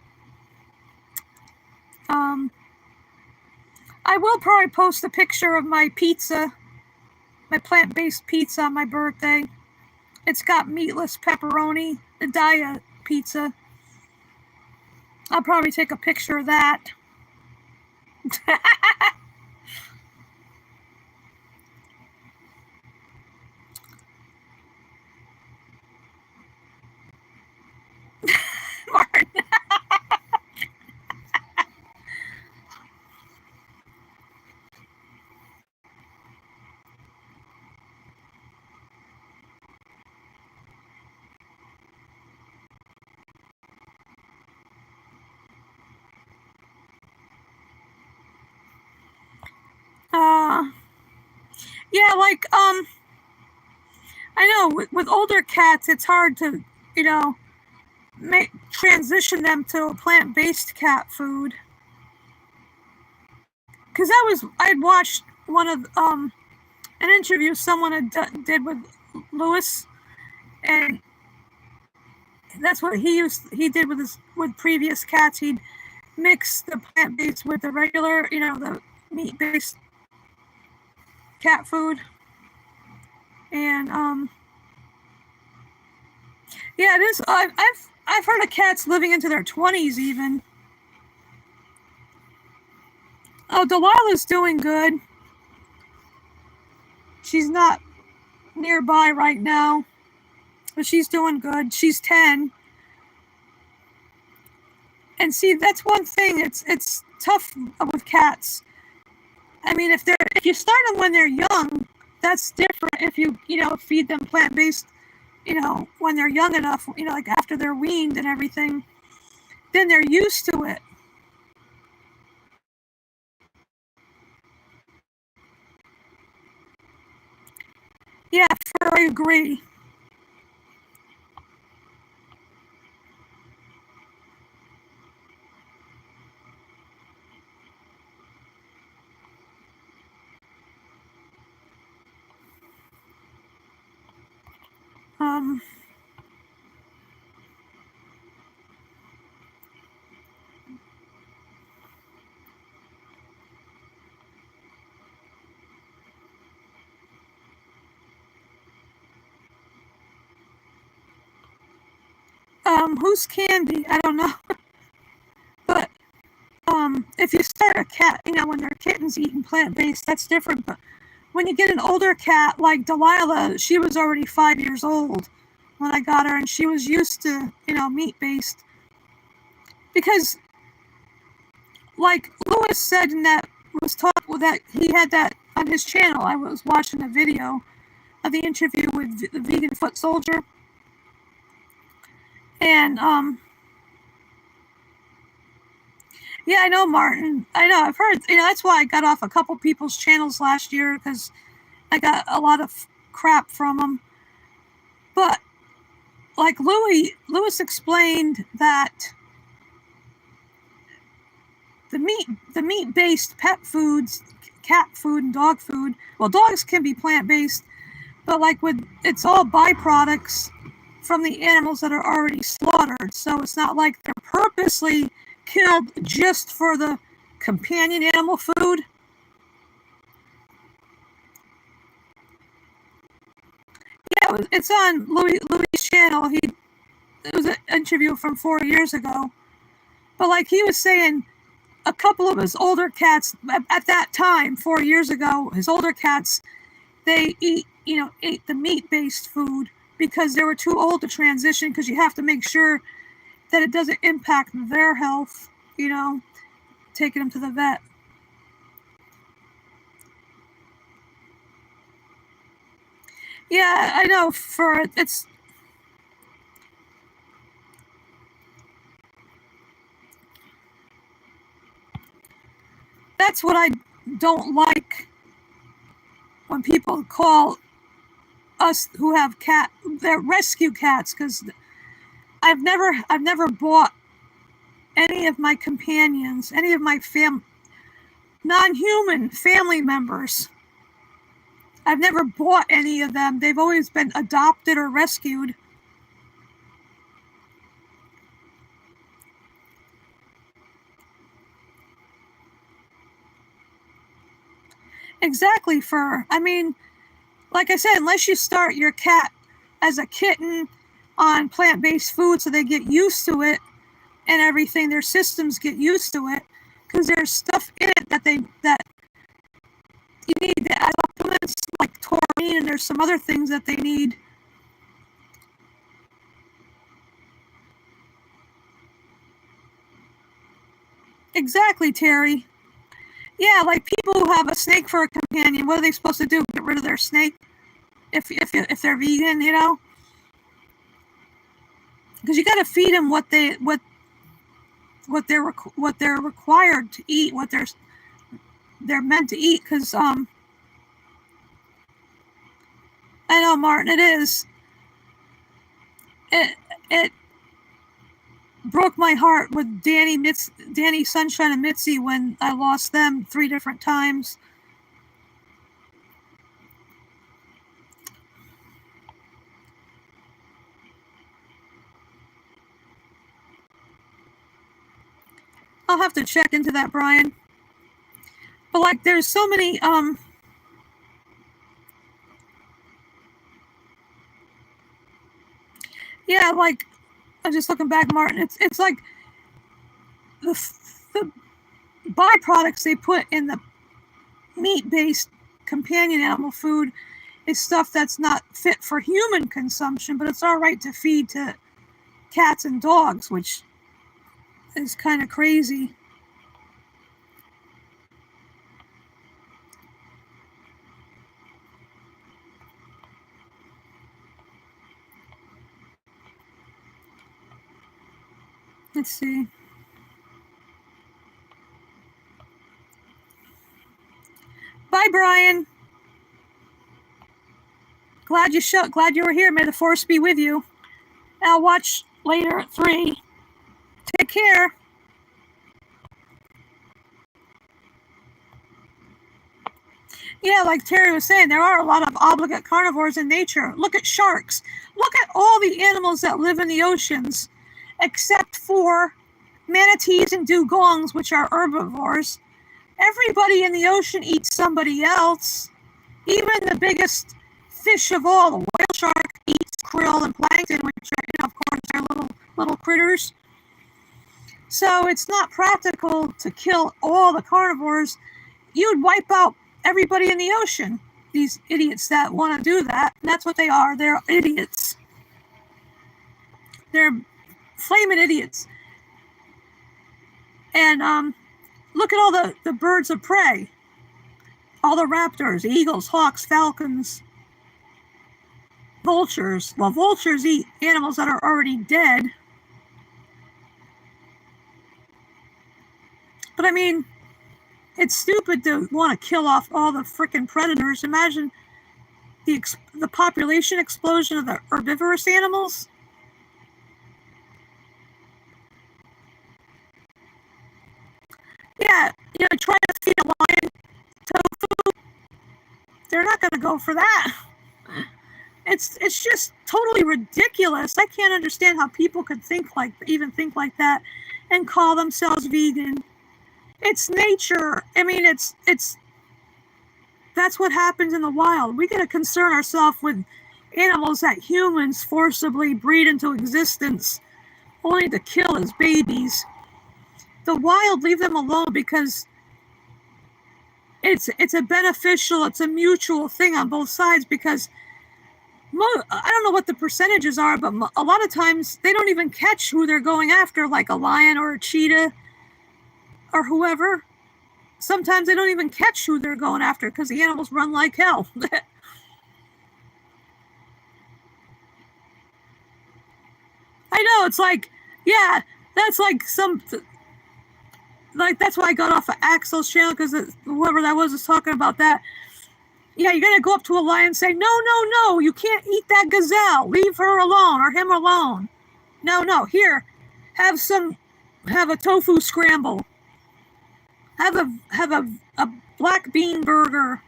I will probably post a picture of my pizza, my plant-based pizza on my birthday. It's got meatless pepperoni, the diet pizza. I'll probably take a picture of that. Martin. Yeah, like, I know with older cats, it's hard to, transition them to a plant-based cat food. Because I'd watched one of, an interview someone did with Lewis, and that's what he did with previous cats. He'd mix the plant-based with the regular, the meat-based cat food. And yeah, it is. I've heard of cats living into their 20s even. Oh, Delilah's doing good. She's not nearby right now, but she's doing good. She's 10. And see, that's one thing. It's tough with cats. I mean, if you start them when they're young, that's different. If you feed them plant-based, when they're young enough, like after they're weaned and everything, then they're used to it. Yeah, I agree. Who's Candy? I don't know. But if you start a cat, when they're kittens eating plant-based, that's different. But when you get an older cat like Delilah, she was already 5 years old when I got her, and she was used to, meat-based. Because, like Lewis said in that that he had that on his channel. I was watching a video of the interview with the vegan foot soldier. And yeah, I know, Martin. I know. I've heard. That's why I got off a couple people's channels last year, because I got a lot of crap from them. But like Lewis explained that the meat-based pet foods, cat food and dog food. Well, dogs can be plant-based, but like it's all byproducts from the animals that are already slaughtered. So it's not like they're purposely killed just for the companion animal food. Yeah, it's on Louis' channel. It was an interview from 4 years ago. But like he was saying, a couple of his older cats at that time, 4 years ago, his older cats, they ate the meat-based food because they were too old to transition, because you have to make sure that it doesn't impact their health, taking them to the vet. Yeah, I know. That's what I don't like when people call us who have they're rescue cats, because I've never bought any of my companions, any of my non-human family members. I've never bought any of them. They've always been adopted or rescued. Exactly, fur. I mean, like I said, unless you start your cat as a kitten on plant-based food so they get used to it and everything, their systems get used to it, because there's stuff in it that you need to add supplements like taurine, and there's some other things that they need. Exactly, Terry. Yeah, like people who have a snake for a companion, what are they supposed to do? Get rid of their snake if they're vegan, you know? Because you got to feed them what they're required to eat, what they're meant to eat. Because I know, Martin, it is. It broke my heart with Danny, Sunshine, and Mitzi when I lost them 3 different times. I'll have to check into that, Brian. But like, there's so many yeah, like, I'm just looking back, Martin. It's like the byproducts they put in the meat-based companion animal food is stuff that's not fit for human consumption, but it's all right to feed to cats and dogs, which is kind of crazy. Let's see. Bye, Brian. Glad you were here. May the force be with you. I'll watch later at 3. Take care. Yeah, like Terry was saying, there are a lot of obligate carnivores in nature. Look at sharks. Look at all the animals that live in the oceans, except for manatees and dugongs, which are herbivores. Everybody in the ocean eats somebody else. Even the biggest fish of all, the whale shark, eats krill and plankton, which are, of course, are little critters. So it's not practical to kill all the carnivores. You'd wipe out everybody in the ocean. These idiots that want to do that. And that's what they are. They're idiots. They're flaming idiots. And look at all the birds of prey. All the raptors, eagles, hawks, falcons, vultures. Well, vultures eat animals that are already dead. But I mean, it's stupid to want to kill off all the frickin' predators. Imagine the population explosion of the herbivorous animals. Yeah, try to feed a lion tofu. They're not going to go for that. It's just totally ridiculous. I can't understand how people could even think like that and call themselves vegan. It's nature. I mean, it's that's what happens in the wild. We got to concern ourselves with animals that humans forcibly breed into existence only to kill as babies. The wild, leave them alone, because it's a beneficial, it's a mutual thing on both sides, because I don't know what the percentages are, but a lot of times they don't even catch who they're going after, like a lion or a cheetah or whoever. Sometimes they don't even catch who they're going after because the animals run like hell. I know, it's like, yeah, that's like that's why I got off of Axel's channel, because whoever that was talking about that. Yeah, you gotta go up to a lion and say, no, you can't eat that gazelle. Leave her alone, or him alone. No, here, have a tofu scramble. Have a black bean burger.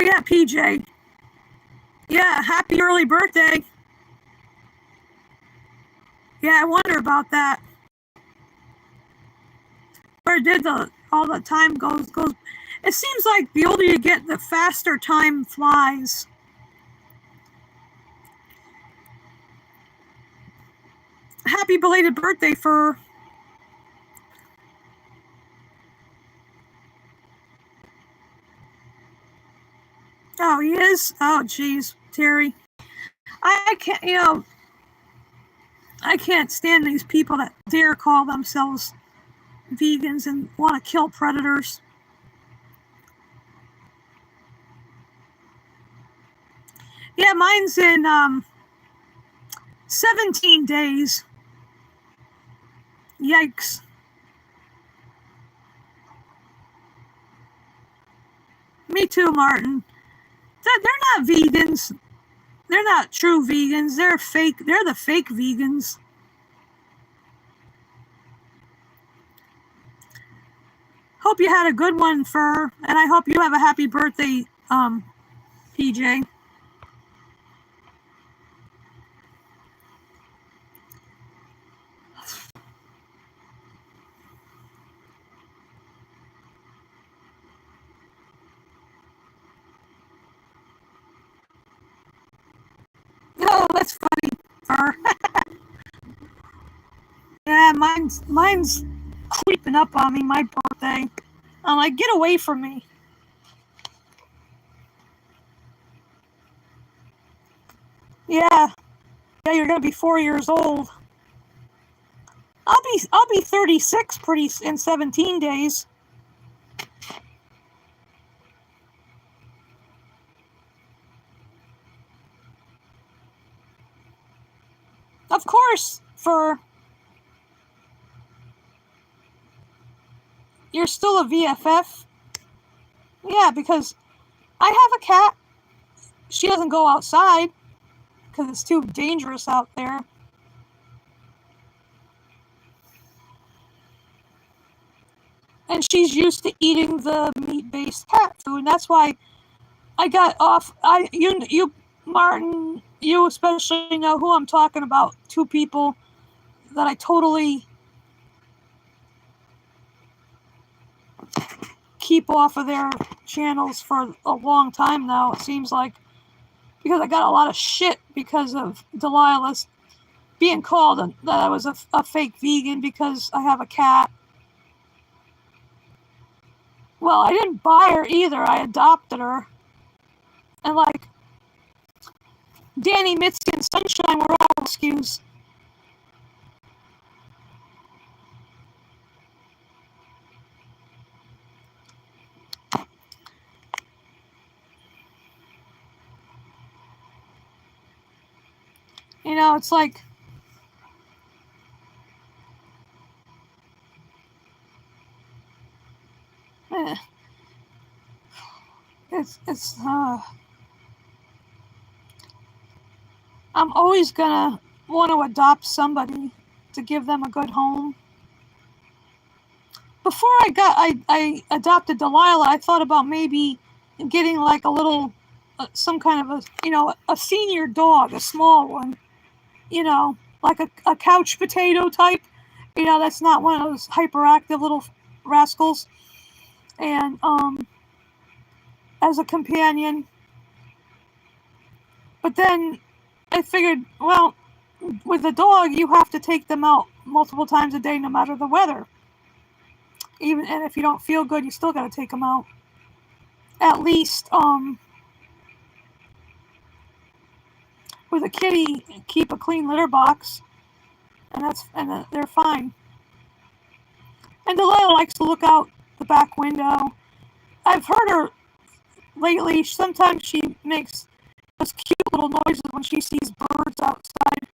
Oh yeah, PJ. Yeah, happy early birthday. Yeah, I wonder about that. Where did all the time goes? It seems like the older you get, the faster time flies. Happy belated birthday, Fur. Oh, he is? Oh, geez, Terry. I can't, I can't stand these people that dare call themselves vegans and want to kill predators. Yeah, mine's in 17 days. Yikes. Me too, Martin. They're not vegans. They're not true vegans. They're fake. They're the fake vegans. Hope you had a good one, Fur, and I hope you have a happy birthday, PJ. Oh, that's funny, Fur. Yeah, mine's creeping up on me. My birthday. I'm like, get away from me. Yeah, yeah, you're gonna be 4 years old. I'll be 36 in 17 days. Of course, you're still a VFF. Yeah, because I have a cat. She doesn't go outside because it's too dangerous out there. And she's used to eating the meat-based cat food, and that's why I got off. You, Martin, you especially know who I'm talking about. Two people that I totally keep off of their channels for a long time now. It seems like because I got a lot of shit because of Delilah's being called that I was a fake vegan because I have a cat. Well, I didn't buy her either. I adopted her. And like Danny, Mitzi, and Sunshine were all rescues. It's like eh, it's I'm always gonna want to adopt somebody to give them a good home. Before I adopted Delilah, I thought about maybe getting like a little some kind of a senior dog, a small one, like a couch potato type. That's not one of those hyperactive little rascals. And as a companion. But then I figured, well, with a dog, you have to take them out multiple times a day, no matter the weather. And if you don't feel good, you still got to take them out. At least, with a kitty, keep a clean litter box, and they're fine. And Delilah likes to look out the back window. I've heard her lately. Sometimes she makes those cute little noises when she sees birds outside.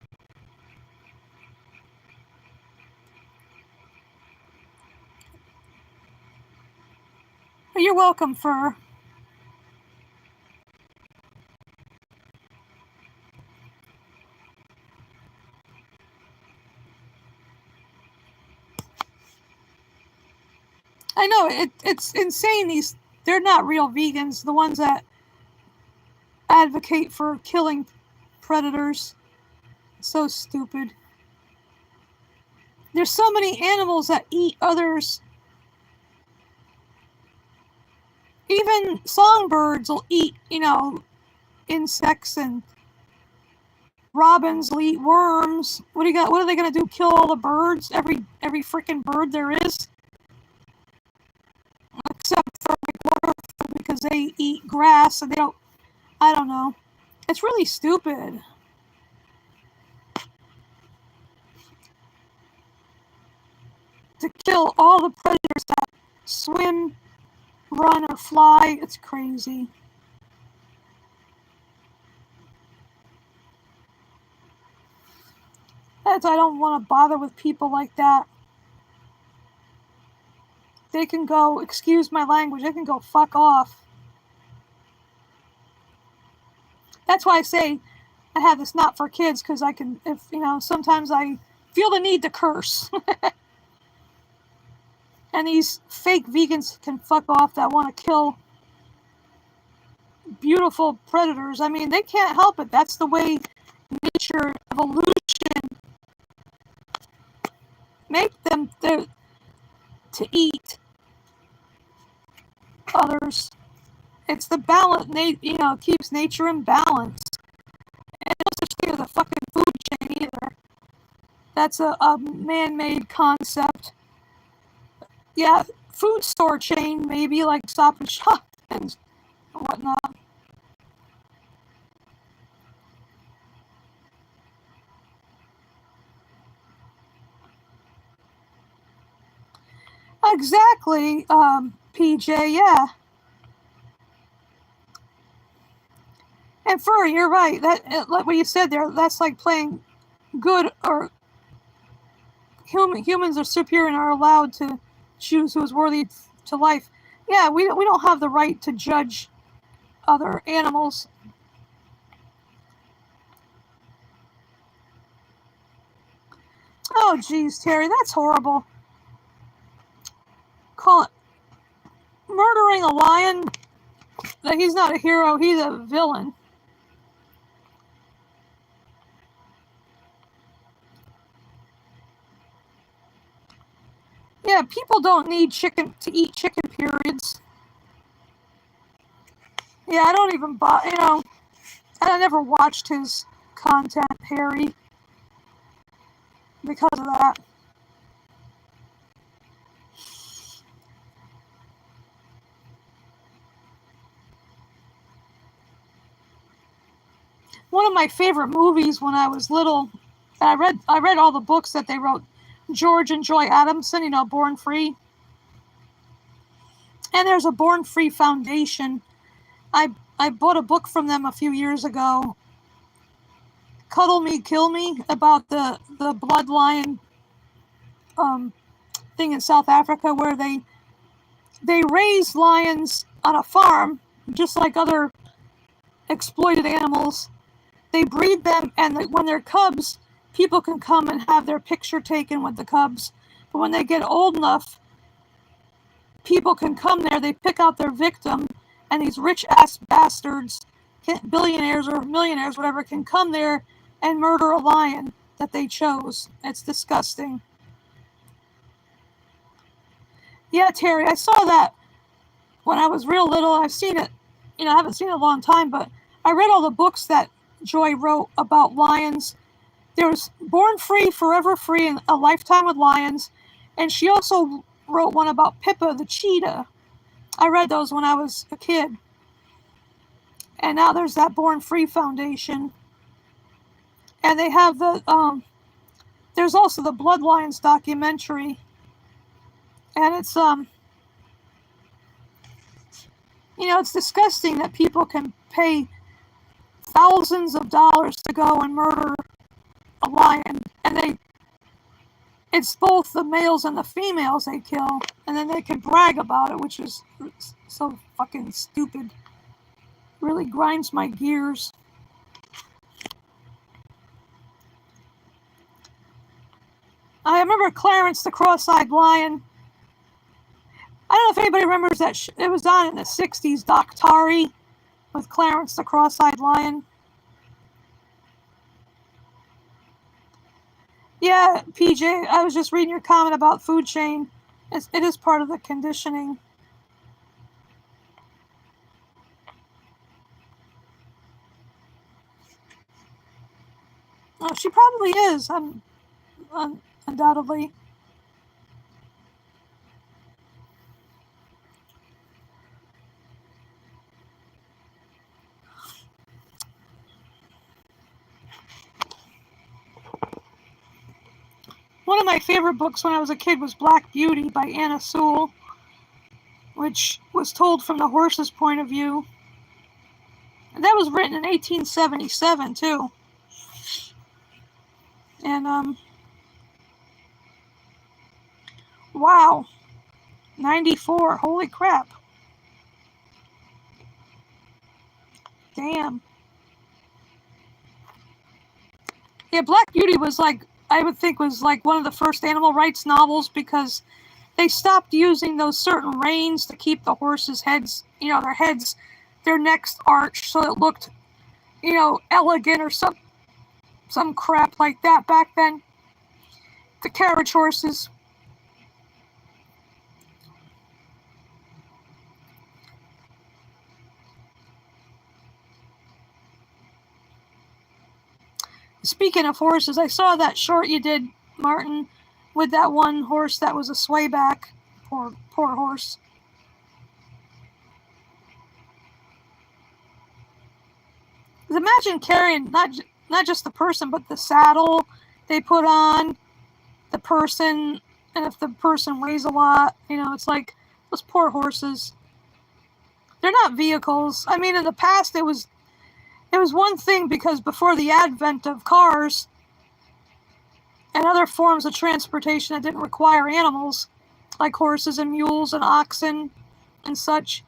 But you're welcome, Fur. I know it's insane. They're not real vegans. The ones that advocate for killing predators. So stupid. There's so many animals that eat others. Even songbirds will eat, insects, and robins will eat worms. What are they gonna do? Kill all the birds? Every freaking bird there is? Except for waterfowl, because they eat grass and they don't. I don't know. It's really stupid. To kill all the predators that swim, run, or fly, it's crazy. I don't want to bother with people like that. They can go, excuse my language, they can go fuck off. That's why I say I have this not for kids, because I can, sometimes I feel the need to curse. And these fake vegans can fuck off that want to kill beautiful predators. I mean, they can't help it. That's the way nature, evolution, make them to eat others. It's the balance, keeps nature in balance. And no such thing as a fucking food chain either. That's a man-made concept. Yeah, food store chain, maybe, like Stop and Shop and whatnot. Exactly, PJ, yeah. And furry, you're right. That, like what you said there, that's like playing good, or humans are superior and are allowed to choose who's worthy to life. Yeah, we don't have the right to judge other animals. Oh, geez, Terry, that's horrible. Murdering a lion, he's not a hero, he's a villain. Yeah, people don't need chicken to eat chicken, periods. Yeah, I don't even I never watched his content, Harry, because of that. One of my favorite movies when I was little, I read all the books that they wrote, George and Joy Adamson, Born Free. And there's a Born Free Foundation. I bought a book from them a few years ago, Cuddle Me, Kill Me, about the blood lion thing in South Africa, where they raise lions on a farm, just like other exploited animals. They breed them, and when they're cubs, people can come and have their picture taken with the cubs. But when they get old enough, people can come there, they pick out their victim, and these rich-ass bastards, billionaires or millionaires, whatever, can come there and murder a lion that they chose. It's disgusting. Yeah, Terry, I saw that when I was real little. I've seen it, I haven't seen it in a long time, but I read all the books that Joy wrote about lions. There was Born Free, Forever Free, and A Lifetime with Lions. And she also wrote one about Pippa the cheetah. I read those when I was a kid. And now there's that Born Free Foundation. And they have there's also the Blood Lions documentary. And it's, it's disgusting that people can pay thousands of dollars to go and murder a lion, and it's both the males and the females they kill, and then they can brag about it, which is so fucking stupid. Really grinds my gears. I remember Clarence the Cross-Eyed Lion. I don't know if anybody remembers that. It was on in the 60s, Doc Tari. with Clarence the Cross-Eyed Lion. Yeah, PJ, I was just reading your comment about food chain. It is part of the conditioning. Oh, she probably is, undoubtedly. One of my favorite books when I was a kid was Black Beauty by Anna Sewell, which was told from the horse's point of view. And that was written in 1877, too. And, wow, 94, holy crap. Damn. Yeah, Black Beauty was I would think was one of the first animal rights novels because they stopped using those certain reins to keep the horses' heads, their necks arched so it looked, elegant or some crap like that back then. The carriage horses. Speaking of horses, I saw that short you did, Martin, with that one horse that was a swayback. Poor horse. Imagine carrying not just the person, but the saddle they put on the person, and if the person weighs a lot, it's like those poor horses. They're not vehicles. I mean, in the past, it was one thing because before the advent of cars and other forms of transportation that didn't require animals, like horses and mules and oxen and such.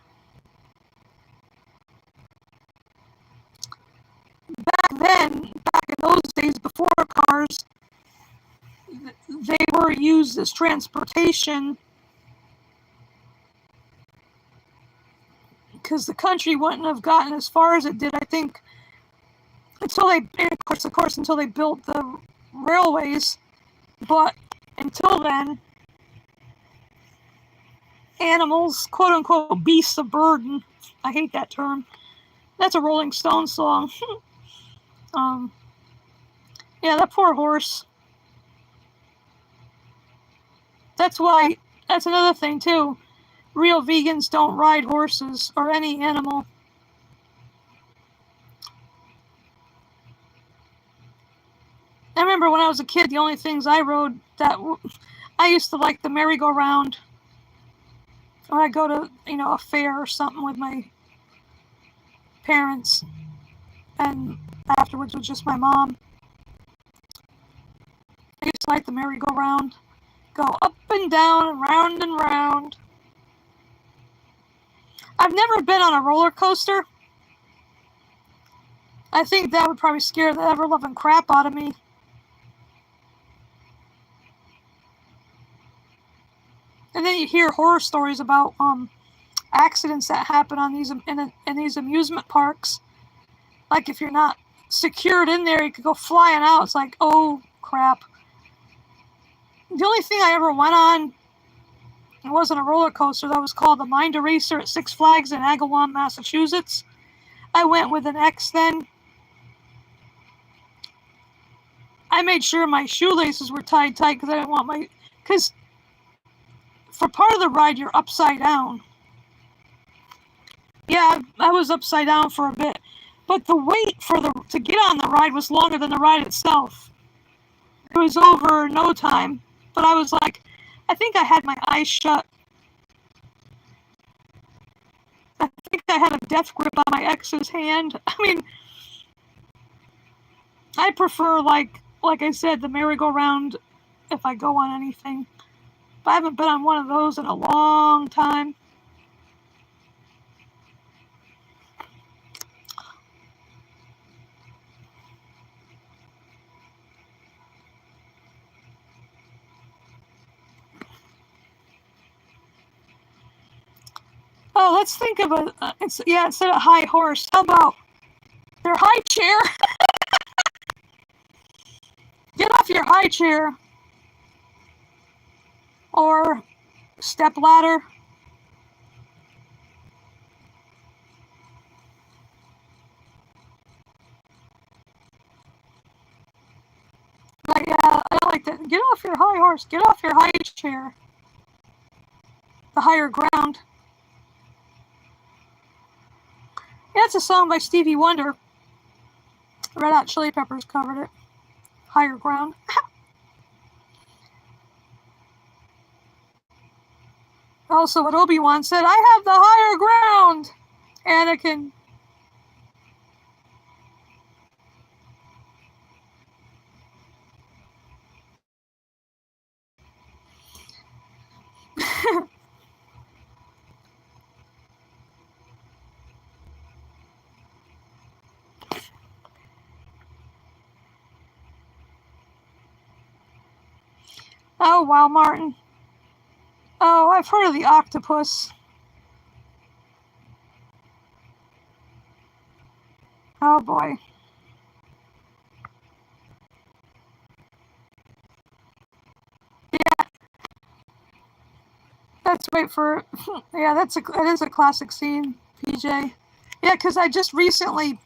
Back in those days before cars, they were used as transportation because the country wouldn't have gotten as far as it did, I think, until they built the railways. But until then, animals, quote unquote, beasts of burden. I hate that term. That's a Rolling Stones song. Yeah, that poor horse. That's another thing too. Real vegans don't ride horses or any animal. I remember when I was a kid, the only things I rode I used to like the merry-go-round. When I go to, a fair or something with my parents, and afterwards with just my mom. I used to like the merry-go-round. Go up and down and round and round. I've never been on a roller coaster. I think that would probably scare the ever-loving crap out of me. And then you hear horror stories about accidents that happen on in these amusement parks. Like if you're not secured in there, you could go flying out. It's like, oh crap. The only thing I ever went on, it wasn't a roller coaster, that was called the Mind Eraser at Six Flags in Agawam, Massachusetts. I went with an ex then. I made sure my shoelaces were tied tight because I didn't want because for part of the ride, you're upside down. Yeah, I was upside down for a bit. But the wait to get on the ride was longer than the ride itself. It was over in no time. But I was like, I think I had my eyes shut. I think I had a death grip on my ex's hand. I mean, I prefer, like I said, the merry-go-round if I go on anything. But I haven't been on one of those in a long time. Oh, let's think of instead of high horse, how about their high chair? Get off your high chair. Or step ladder. I like that. Get off your high horse. Get off your high chair. The higher ground. Yeah, it's a song by Stevie Wonder. Red Hot Chili Peppers covered it. Higher ground. Also, what Obi-Wan said, I have the higher ground, Anakin. Oh, wow, Martin. Oh, I've heard of the octopus. Oh, boy. Yeah. Let's wait for... Yeah, that is a classic scene, PJ. Yeah, because I just recently,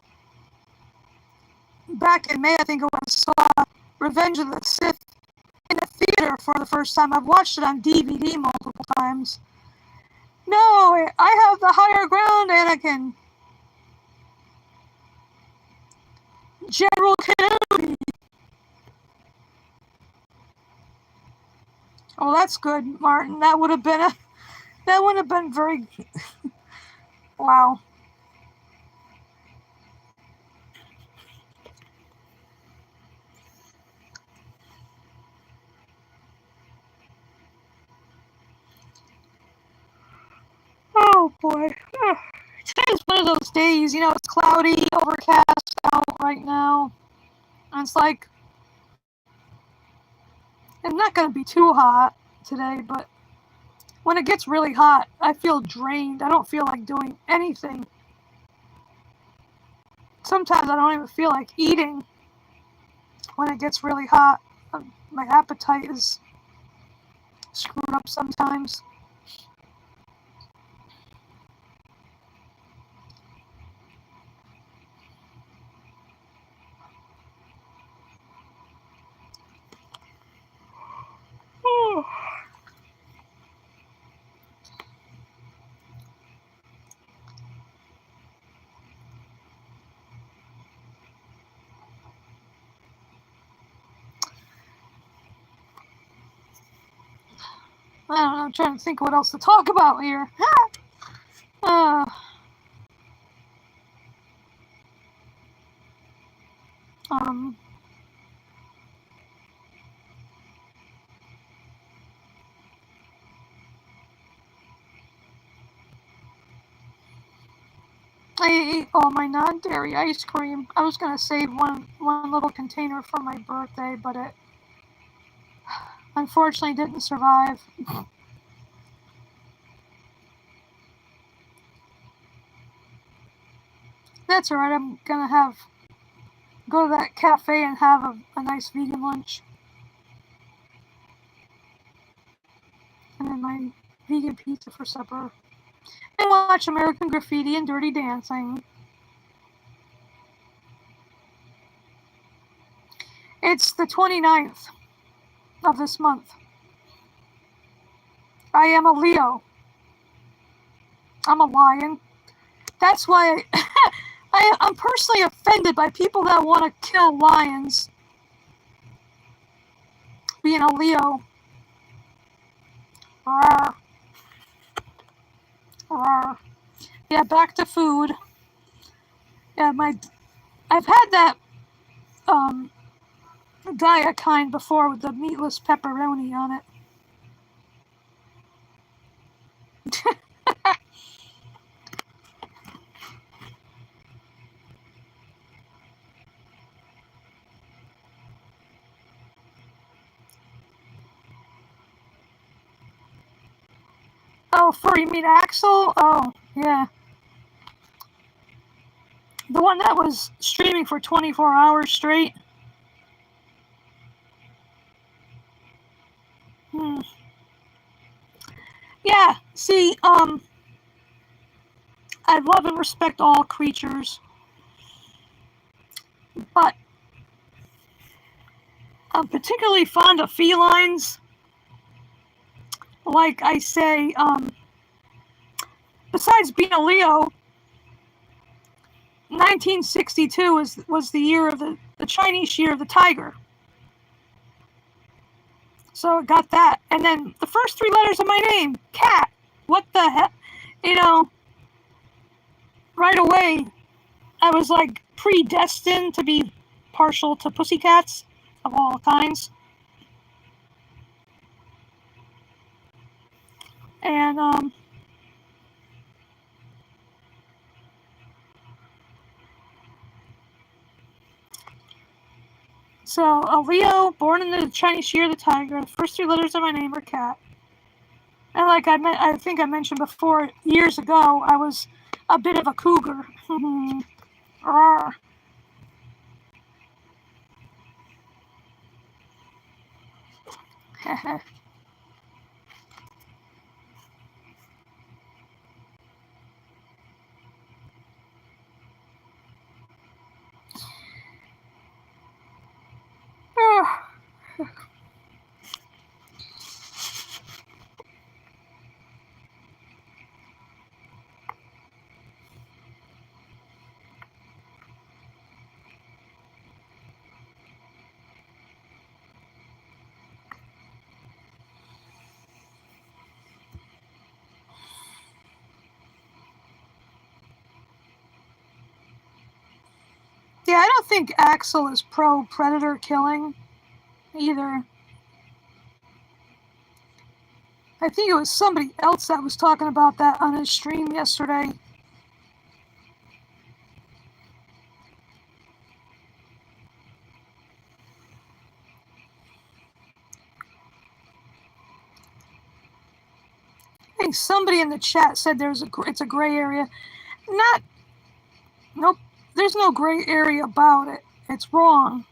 back in May, I think it was, saw Revenge of the Sith in the theater for the first time. I've watched it on DVD multiple times. No, I have the higher ground, Anakin. General Kenobi. Oh, that's good, Martin. That would have been very... Wow. Oh, boy. Today's one of those days, it's cloudy, overcast out right now. And it's like, it's not going to be too hot today, but when it gets really hot, I feel drained. I don't feel like doing anything. Sometimes I don't even feel like eating when it gets really hot. My appetite is screwed up sometimes. I don't know, I'm trying to think what else to talk about here. Um, I ate all my non-dairy ice cream. I was going to save one little container for my birthday, but it unfortunately didn't survive. That's alright, I'm going to go to that cafe and have a nice vegan lunch. And then my vegan pizza for supper. And watch American Graffiti and Dirty Dancing. It's the 29th of this month. I am a Leo. I'm a lion. That's why I'm personally offended by people that want to kill lions. Being a Leo. Rawr. Rawr. Yeah, back to food. Yeah, I've had that diet kind before with the meatless pepperoni on it. Oh, you mean Axel? Oh, Yeah. The one that was streaming for 24 hours straight. Yeah, see, I love and respect all creatures, but I'm particularly fond of felines. Like I say, besides being a Leo, 1962 was the year of the Chinese year of the tiger. So it got that. And then the first three letters of my name, Cat. What the heck? You know, right away, I was like predestined to be partial to pussycats of all kinds. And so a Leo, born in the Chinese year of the tiger. The first three letters of my name are Cat. And like I think I mentioned before, years ago, I was a bit of a cougar. Rawr. Yeah, I don't think Axel is pro predator killing either. I think it was somebody else that was talking about that on his stream yesterday. I think somebody in the chat said it's a gray area. Nope. There's no gray area about it. It's wrong.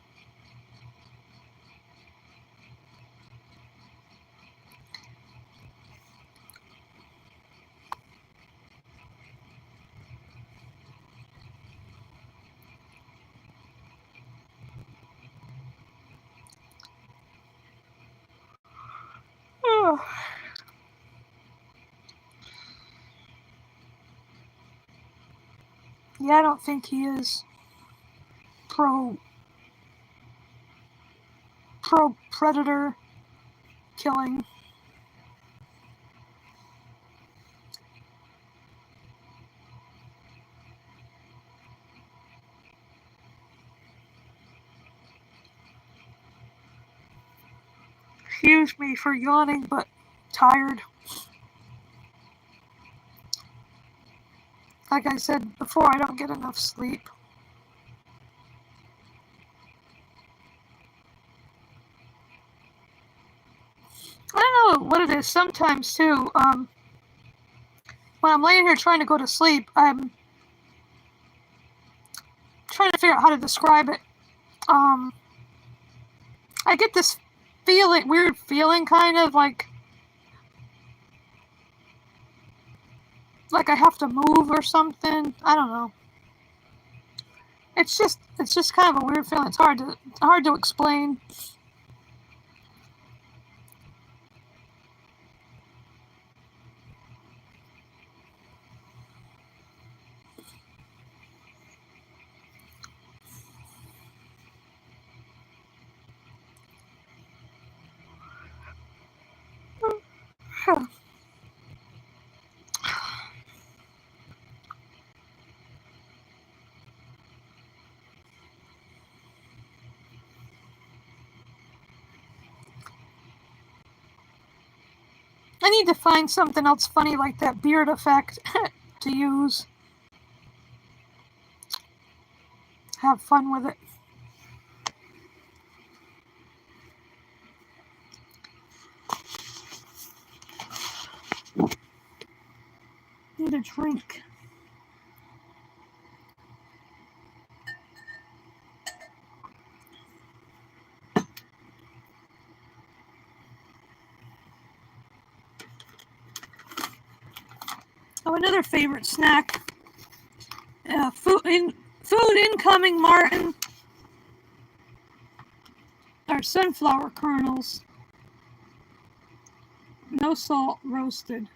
Ugh. Yeah, I don't think he is pro predator killing. Excuse me for yawning, but tired. Like I said before, I don't get enough sleep. I don't know what it is. Sometimes too, when I'm laying here trying to go to sleep, I'm trying to figure out how to describe it. I get this weird feeling, kind of like I have to move or something. I don't know. It's just kind of a weird feeling. It's hard to explain. I need to find something else funny like that beard effect to use. Have fun with it. need a drink. Oh, another favorite snack. Food incoming, Martin. Are sunflower kernels. No salt, roasted.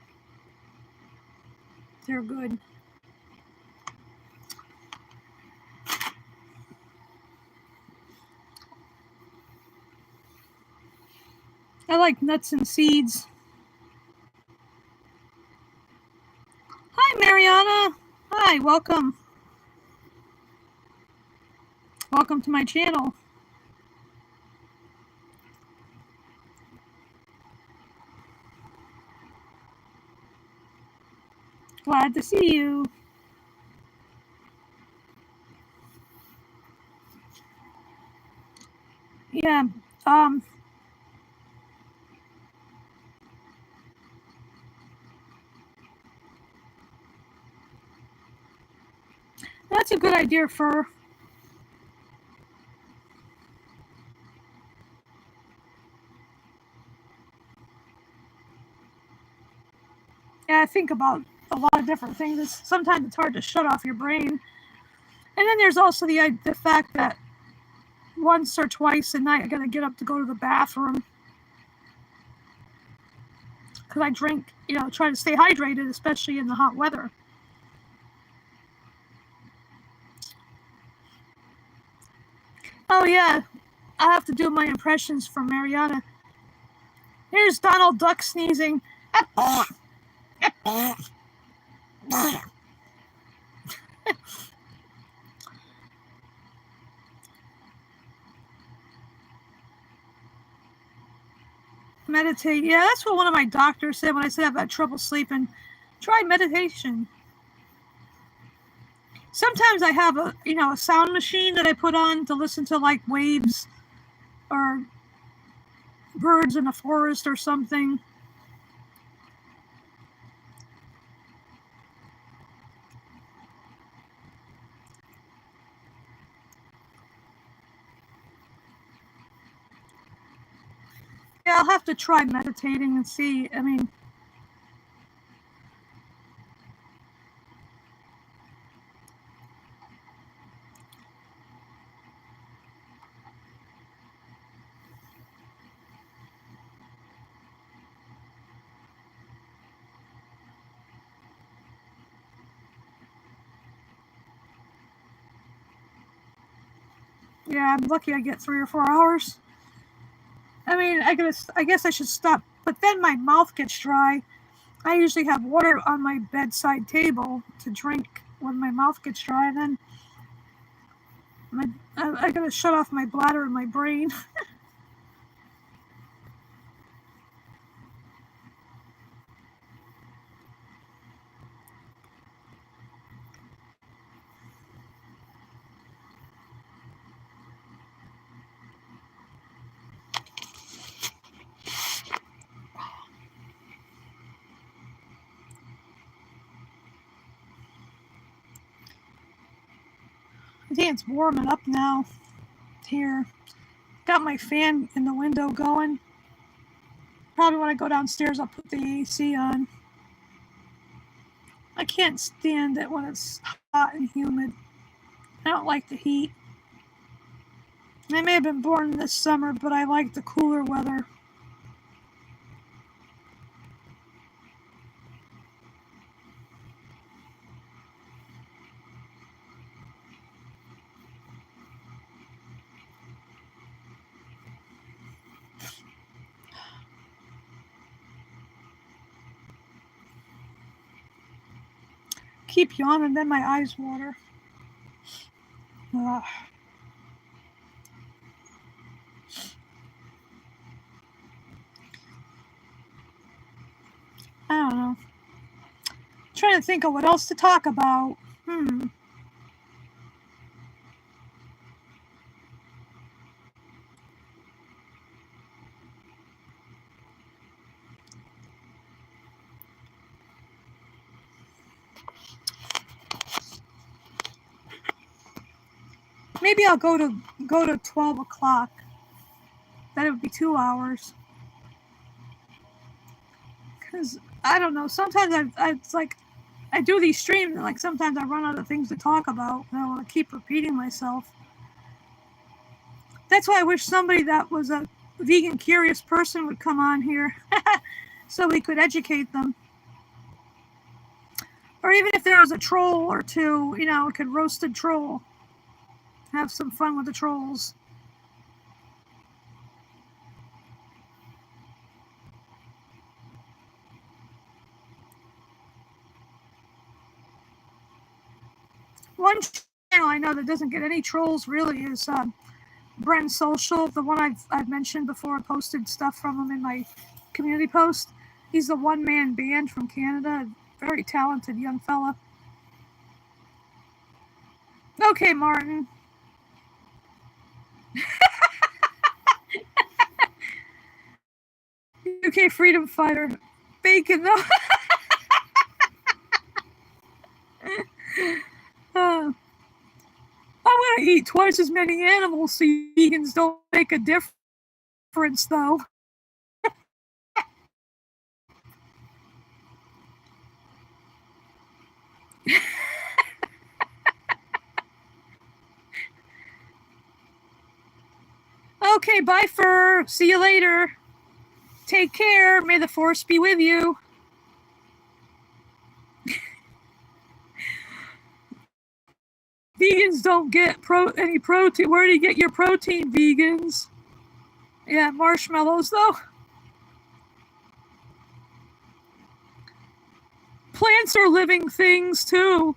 They're good. I like nuts and seeds. Hi, Mariana. Hi, welcome. Welcome to my channel. Glad to see you. Yeah, that's a good idea for... Yeah, I think about a lot of different things. Sometimes it's hard to shut off your brain. And then there's also the fact that once or twice a night I gotta get up to go to the bathroom. Because I drink, try to stay hydrated, especially in the hot weather. Oh yeah, I have to do my impressions for Mariana. Here's Donald Duck sneezing. Meditate. Yeah, that's what one of my doctors said when I said I've had trouble sleeping. Try meditation. Sometimes I have a sound machine that I put on to listen to like waves or birds in a forest or something. Yeah, I'll have to try meditating and see. I mean, yeah, I'm lucky I get 3 or 4 hours. I mean, I guess I should stop. But then my mouth gets dry. I usually have water on my bedside table to drink when my mouth gets dry, and then I gotta shut off my bladder and my brain. I think it's warming up now here. Got my fan in the window going. Probably when I go downstairs, I'll put the AC on. I can't stand it when it's hot and humid. I don't like the heat. I may have been born this summer, but I like the cooler weather. Keep yawning, then my eyes water. Ugh. I don't know. I'm trying to think of what else to talk about. Maybe I'll go to 12 o'clock. That would be 2 hours. Because I don't know. Sometimes it's like I do these streams and like sometimes I run out of things to talk about and I want to keep repeating myself. That's why I wish somebody that was a vegan curious person would come on here so we could educate them. Or even if there was a troll or two, you know, we could roast a troll. Have some fun with the trolls. One channel I know that doesn't get any trolls really is Bren Social, the one I've mentioned before. I posted stuff from him in my community post. He's a one-man band from Canada. Very talented young fella. Okay, Martin. UK freedom fighter. Bacon, though. I'm going to eat twice as many animals so vegans don't make a difference, though. Okay, bye, Fur. See you later. Take care. May the force be with you. Vegans don't get any protein. Where do you get your protein, vegans? Yeah, marshmallows, though. Plants are living things, too.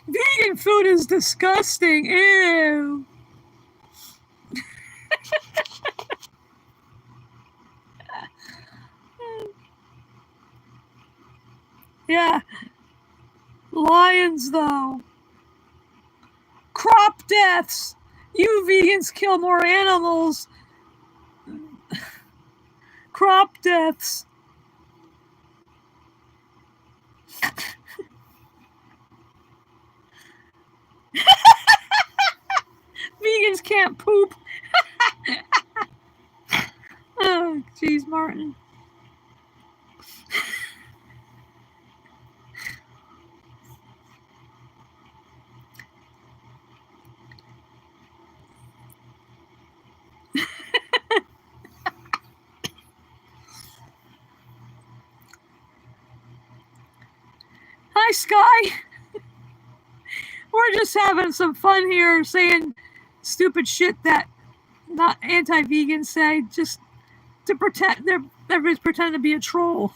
Vegan food is disgusting. Ew. Yeah. Lions, though. Crop deaths. You vegans kill more animals. Crop deaths. Vegans can't poop. Oh, jeez, Martin. Hi, Sky. We're just having some fun here saying stupid shit that not anti-vegans say just to pretend everybody's pretending to be a troll.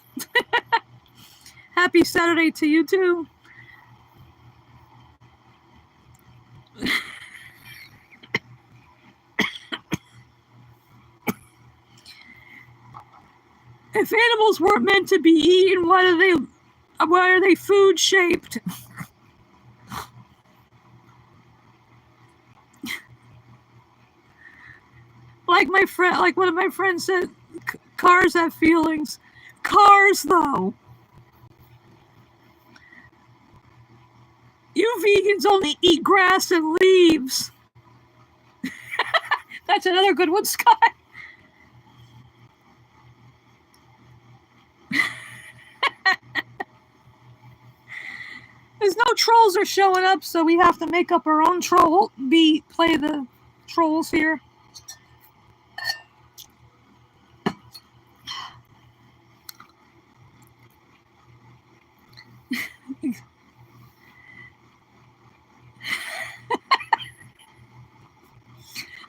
Happy Saturday to you too. If animals weren't meant to be eaten, why are they food shaped? Like one of my friends said, cars have feelings. Cars, though. You vegans only eat grass and leaves. That's another good one, Sky. There's no trolls are showing up, so we have to make up our own troll beat. Play the trolls here.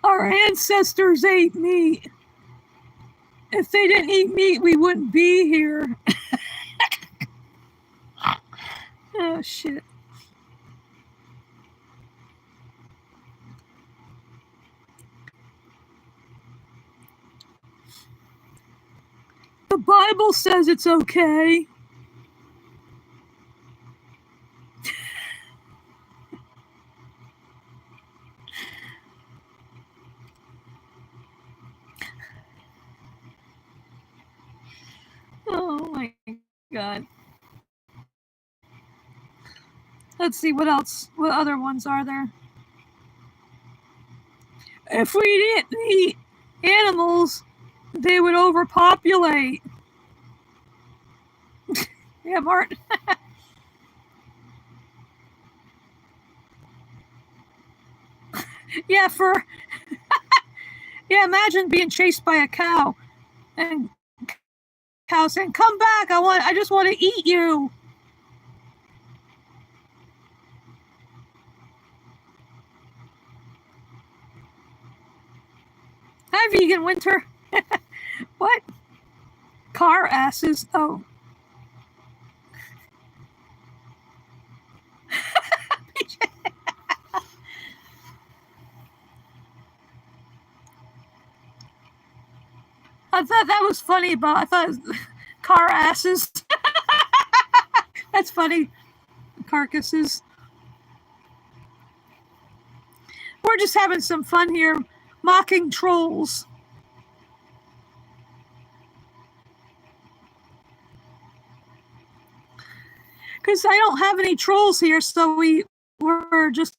Our ancestors ate meat. If they didn't eat meat, we wouldn't be here. Oh, shit. The Bible says it's okay. God. Let's see, what else? What other ones are there? If we didn't eat animals, they would overpopulate. Yeah, Martin. Yeah, imagine being chased by a cow and cow saying, "Come back, I just want to eat you." Hi, Vegan Winter. What? Car asses? Oh. I thought that was funny, but I thought it was car asses. That's funny. Carcasses. We're just having some fun here, mocking trolls. Because I don't have any trolls here, so we're just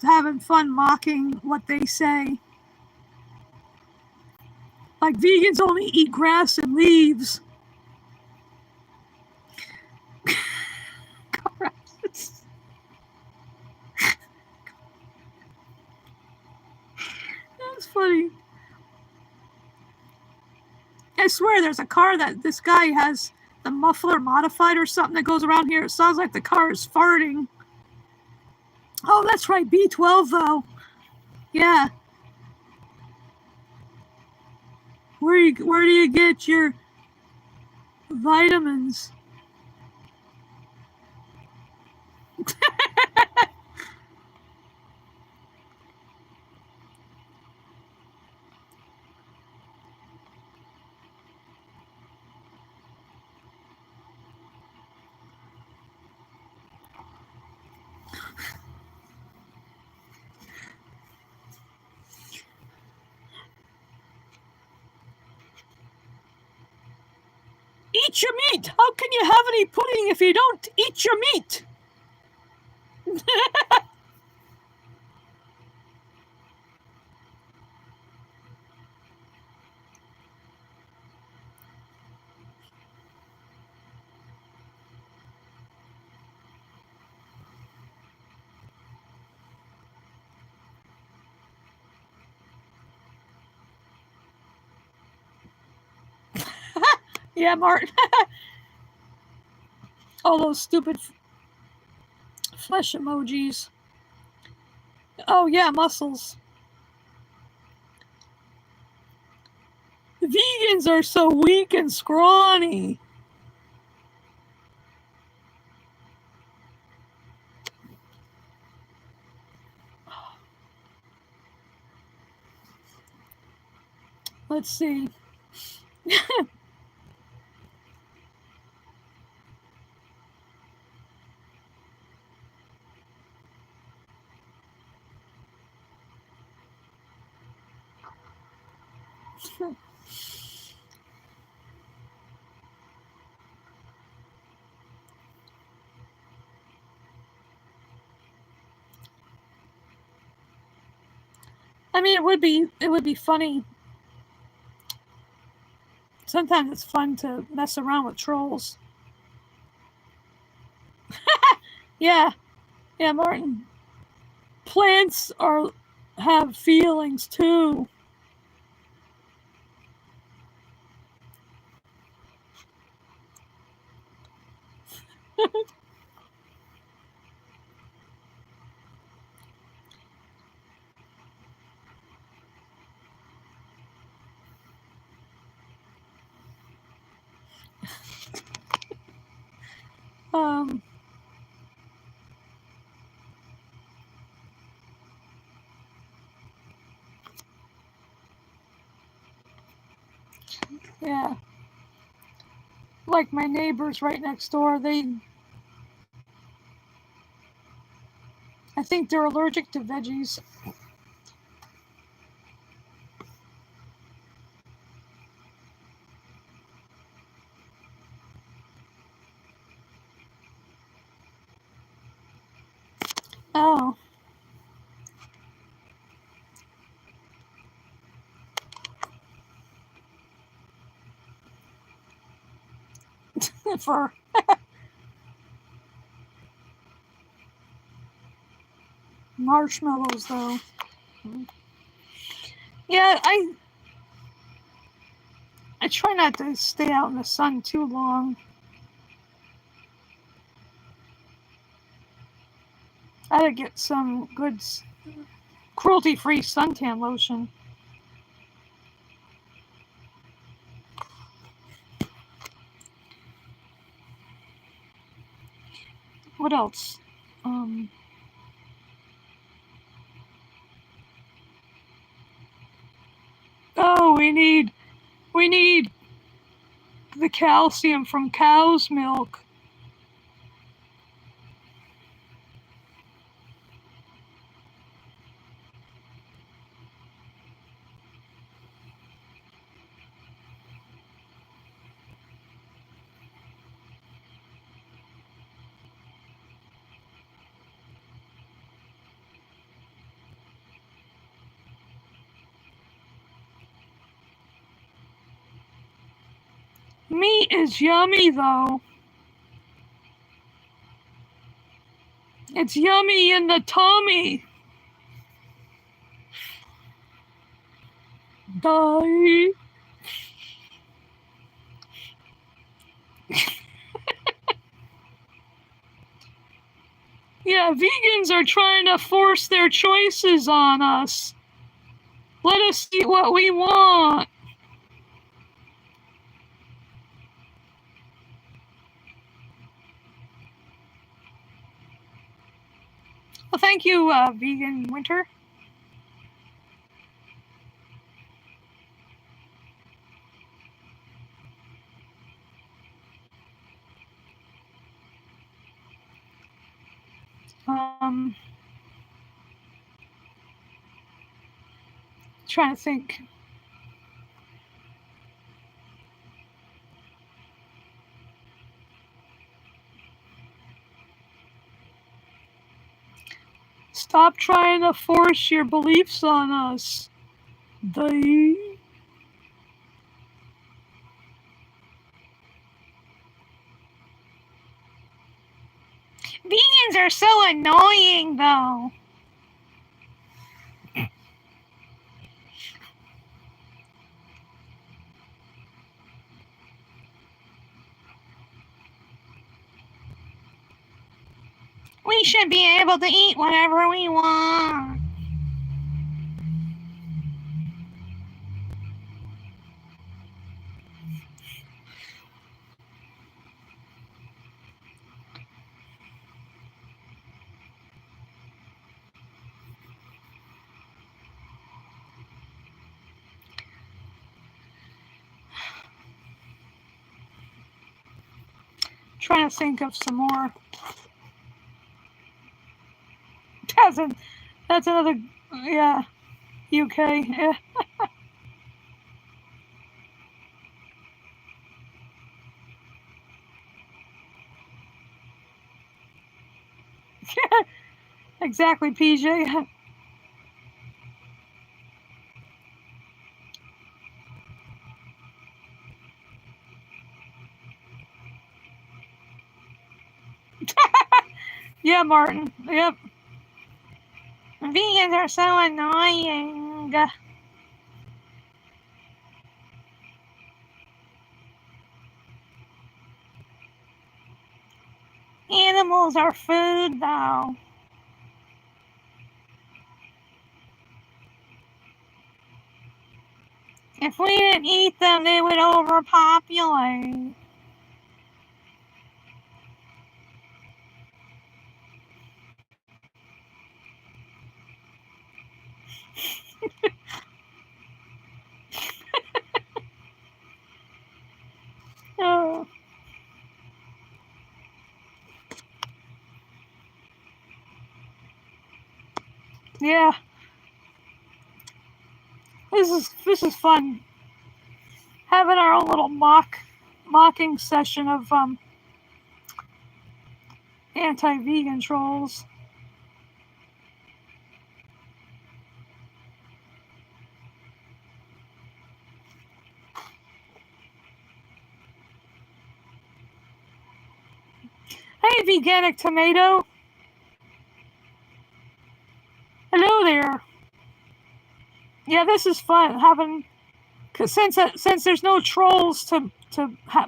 having fun mocking what they say. Like vegans only eat grass and leaves. That's funny. I swear there's a car that this guy has the muffler modified or something that goes around here. It sounds like the car is farting. Oh, that's right, B12 though. Yeah. Where do you get your vitamins? Eat your meat! How can you have any pudding if you don't eat your meat? Yeah, Martin. All those stupid flesh emojis. Oh, yeah, muscles. Vegans are so weak and scrawny. Let's see. I mean, it would be funny. Sometimes it's fun to mess around with trolls. Yeah, Martin. Plants have feelings too. Yeah. Like my neighbors right next door, I think they're allergic to veggies. Oh. For marshmallows, though. Yeah, I try not to stay out in the sun too long. I gotta get some good cruelty-free suntan lotion. What else? Oh, we need the calcium from cow's milk. Meat is yummy, though. It's yummy in the tummy. Die. Yeah, vegans are trying to force their choices on us. Let us eat what we want. Well, thank you, Vegan Winter. Trying to think. Stop trying to force your beliefs on us. Die. Vegans are so annoying, though. We should be able to eat whatever we want. Trying to think of some more. That's another, yeah, UK. Yeah. Exactly, PJ. Yeah, Martin. Yep. Vegans are so annoying. Animals are food, though. If we didn't eat them, they would overpopulate. Oh. Yeah. This is fun. Having our own little mocking session of anti-vegan trolls. Veganic Tomato. Hello there. Yeah, this is fun having, cause since there's no trolls to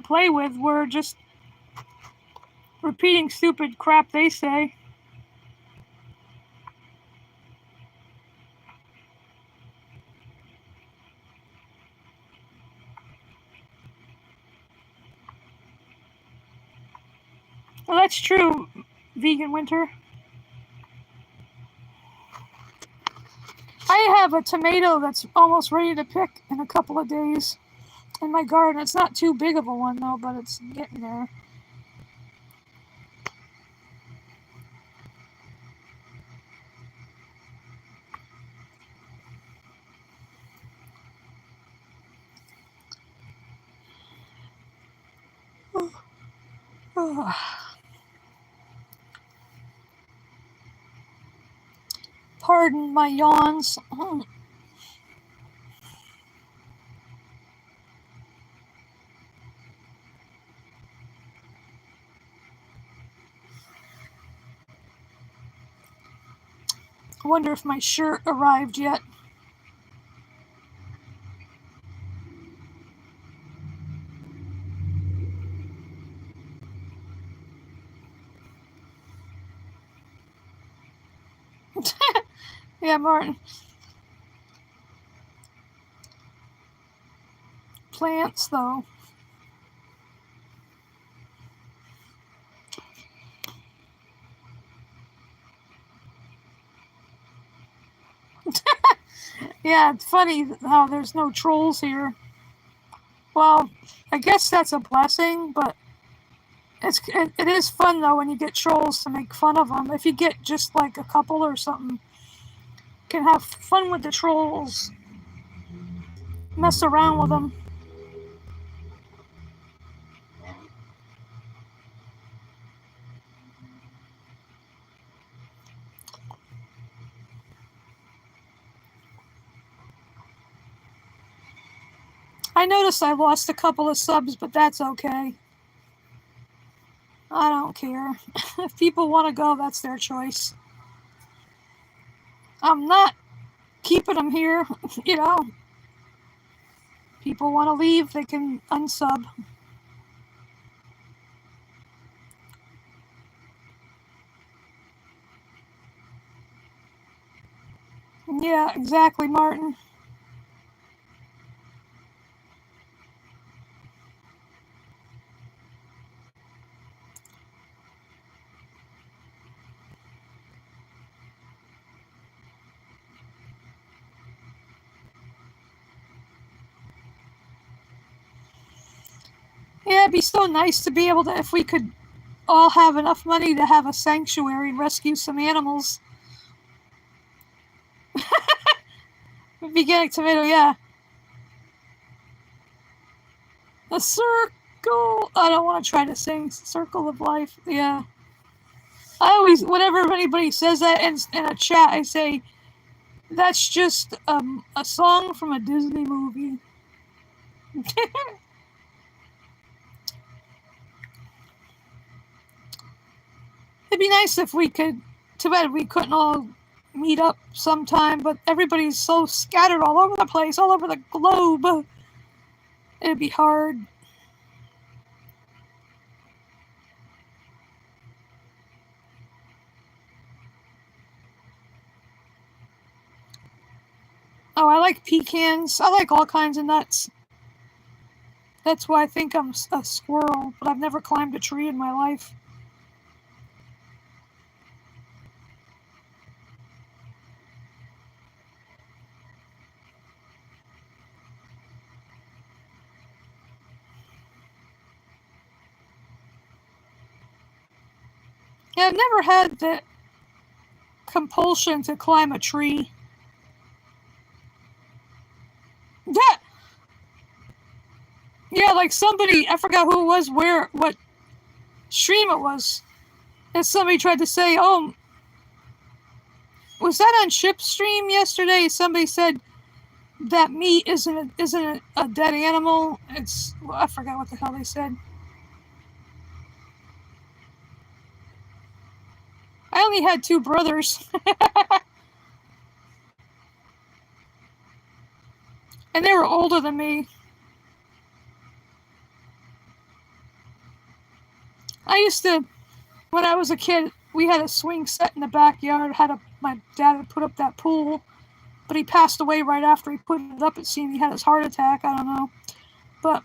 play with, we're just repeating stupid crap they say. Well, that's true, Vegan Winter. I have a tomato that's almost ready to pick in a couple of days in my garden. It's not too big of a one, though, but it's getting there. Pardon my yawns. I wonder if my shirt arrived yet. Yeah, Martin. Plants, though. Yeah, it's funny how there's no trolls here. Well, I guess that's a blessing, but it is fun, though, when you get trolls to make fun of them. If you get just like a couple or something, you can have fun with the trolls. Mess around with them. I noticed I lost a couple of subs, but that's okay. I don't care. If people want to go, that's their choice. I'm not keeping them here, you know. People want to leave, they can unsub. Yeah, exactly, Martin. Yeah, it'd be so nice to be able to, if we could all have enough money to have a sanctuary and rescue some animals. Veganic Tomato, yeah. A circle. I don't want to try to sing Circle of Life. Yeah. I always, whenever anybody says that in a chat, I say, that's just a song from a Disney movie. It'd be nice if we could. Too bad we couldn't all meet up sometime, but everybody's so scattered all over the place, all over the globe. It'd be hard. Oh, I like pecans. I like all kinds of nuts. That's why I think I'm a squirrel, but I've never climbed a tree in my life. Yeah, I've never had the compulsion to climb a tree. Yeah, yeah, like somebody, I forgot who it was, what stream it was, and somebody tried to say, oh, was that on Ship's stream yesterday? Somebody said that meat isn't a dead animal. It's, well, I forgot what the hell they said. I only had 2 brothers. And they were older than me. I used to, when I was a kid, we had a swing set in the backyard. My dad had put up that pool, but he passed away right after he put it up. It seemed he had his heart attack. I don't know. But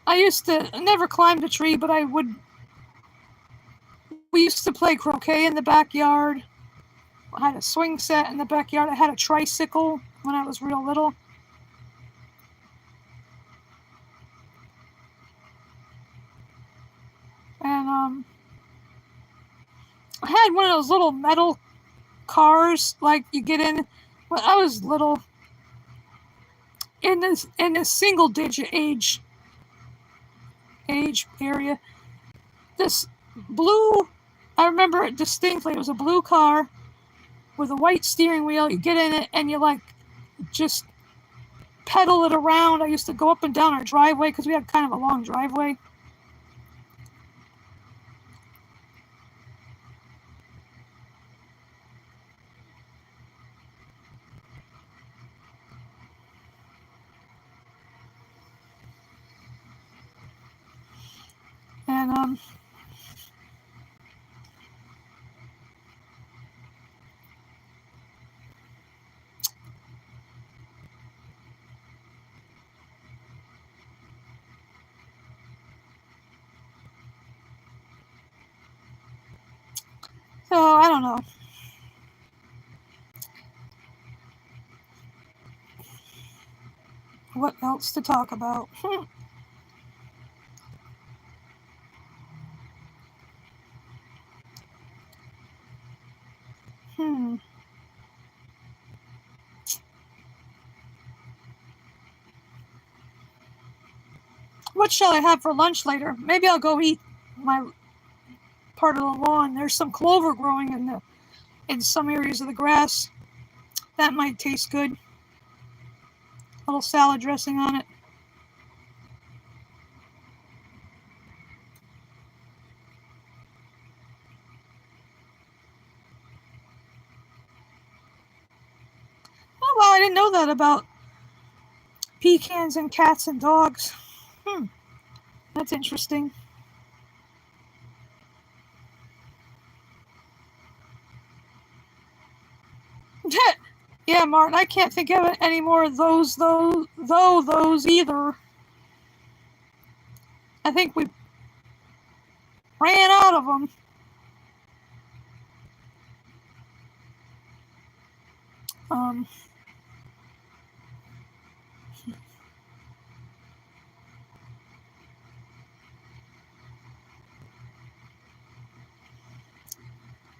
I used to never climbed a tree, but we used to play croquet in the backyard. I had a swing set in the backyard. I had a tricycle when I was real little. And I had one of those little metal cars like you get in when I was little, in this single digit age area. This blue, I remember it distinctly. It was a blue car with a white steering wheel. You get in it and you like just pedal it around. I used to go up and down our driveway because we had kind of a long driveway. And so I don't know. What else to talk about? What shall I have for lunch later? Maybe I'll go eat my part of the lawn. There's some clover growing in some areas of the grass. That might taste good. A little salad dressing on it. Oh, well, I didn't know that about pecans and cats and dogs. That's interesting. Yeah, Martin, I can't think of any more of those either. I think we ran out of them.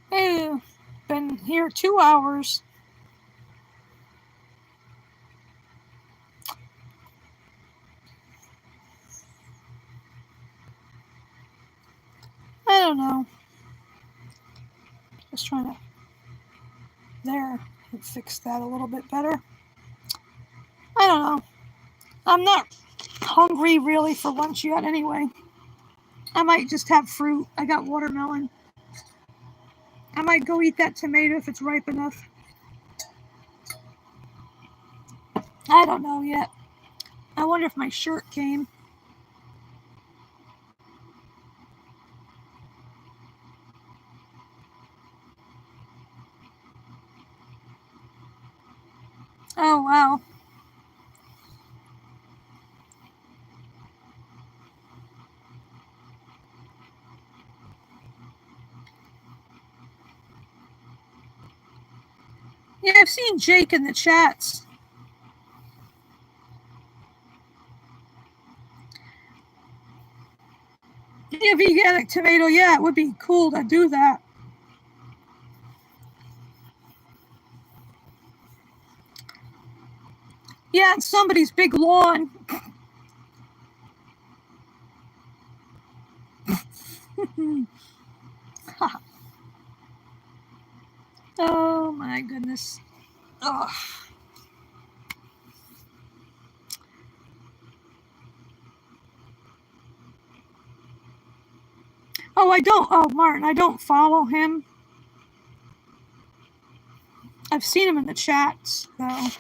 Hey, been here 2 hours. I don't know. Just trying to. There, fix that a little bit better. I don't know. I'm not hungry really for lunch yet anyway. I might just have fruit. I got watermelon. I might go eat that tomato if it's ripe enough. I don't know yet. I wonder if my shirt came. Oh, wow. Yeah, I've seen Jake in the chats. Yeah, veganic tomato, yeah, it would be cool to do that. Yeah, it's somebody's big lawn. Oh my goodness. Ugh. Oh, I don't. Oh, Martin, I don't follow him. I've seen them in the chats, though. I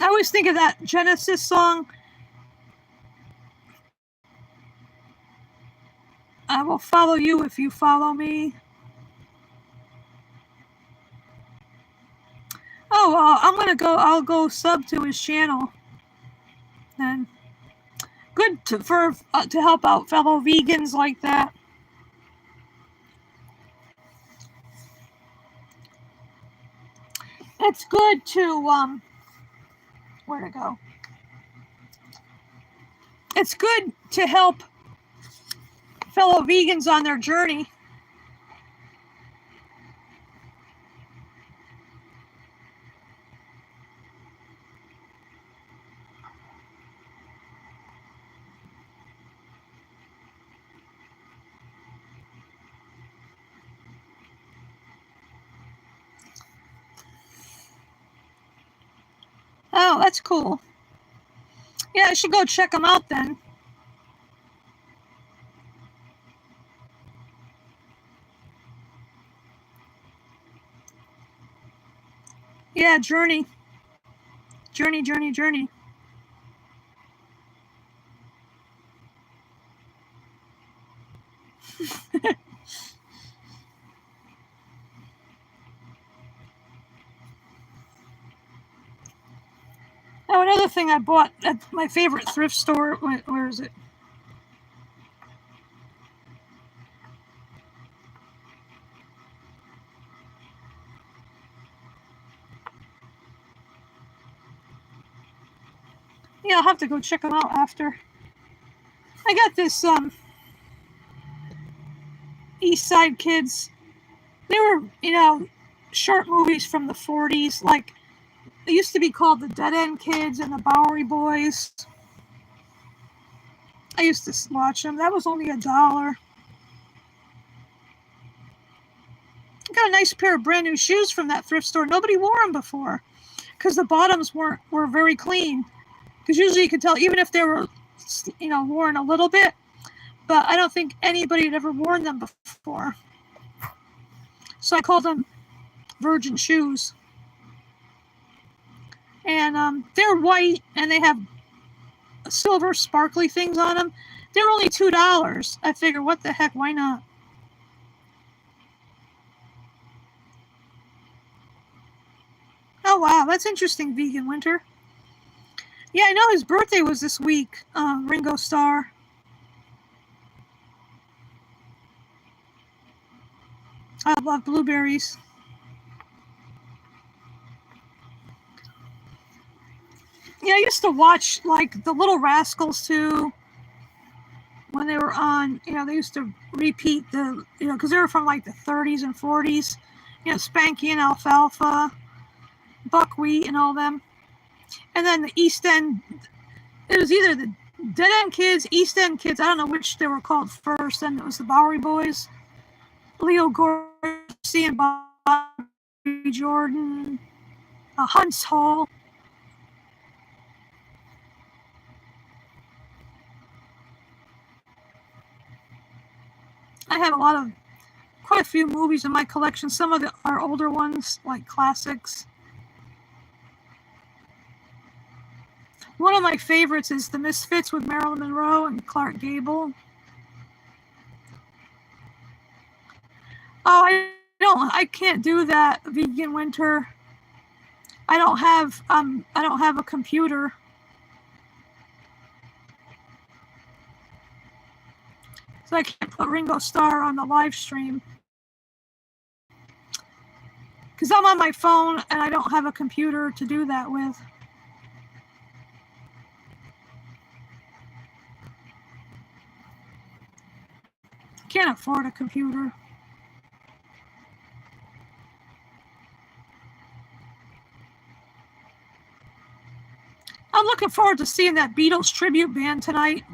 always think of that Genesis song. I will follow you if you follow me. Oh, I'll go sub to his channel. Then good to help out fellow vegans like that. It's good to where to go. It's good to help fellow vegans on their journey. Oh, that's cool. Yeah, I should go check them out then. Yeah, journey. Journey. Oh, another thing I bought at my favorite thrift store. Where is it? Yeah, I'll have to go check them out after. I got this East Side Kids. They were, short movies from the 40s. Like, they used to be called the Dead End Kids and the Bowery Boys. I used to watch them. That was only $1. I got a nice pair of brand new shoes from that thrift store. Nobody wore them before because the bottoms were very clean. Because usually you could tell, even if they were, worn a little bit, but I don't think anybody had ever worn them before. So I called them virgin shoes. And they're white, and they have silver sparkly things on them. They're only $2. I figure, what the heck, why not? Oh, wow, that's interesting, Vegan Winter. Yeah, I know his birthday was this week, Ringo Starr. I love blueberries. Yeah, I used to watch, like, the Little Rascals, too. When they were on, they used to repeat because they were from, like, the 30s and 40s. Spanky and Alfalfa, Buckwheat and all them. And then the East End, it was either the Dead End Kids, East End Kids, I don't know which they were called first, and it was the Bowery Boys. Leo Gorcey and Bobby Jordan, Hunts Hall. I have quite a few movies in my collection. Some of them are older ones, like classics. One of my favorites is The Misfits with Marilyn Monroe and Clark Gable. Oh, I can't do that, Vegan Winter. I don't have a computer. So I can't put Ringo Starr on the live stream. Because I'm on my phone and I don't have a computer to do that with. Can't afford a computer. I'm looking forward to seeing that Beatles tribute band tonight.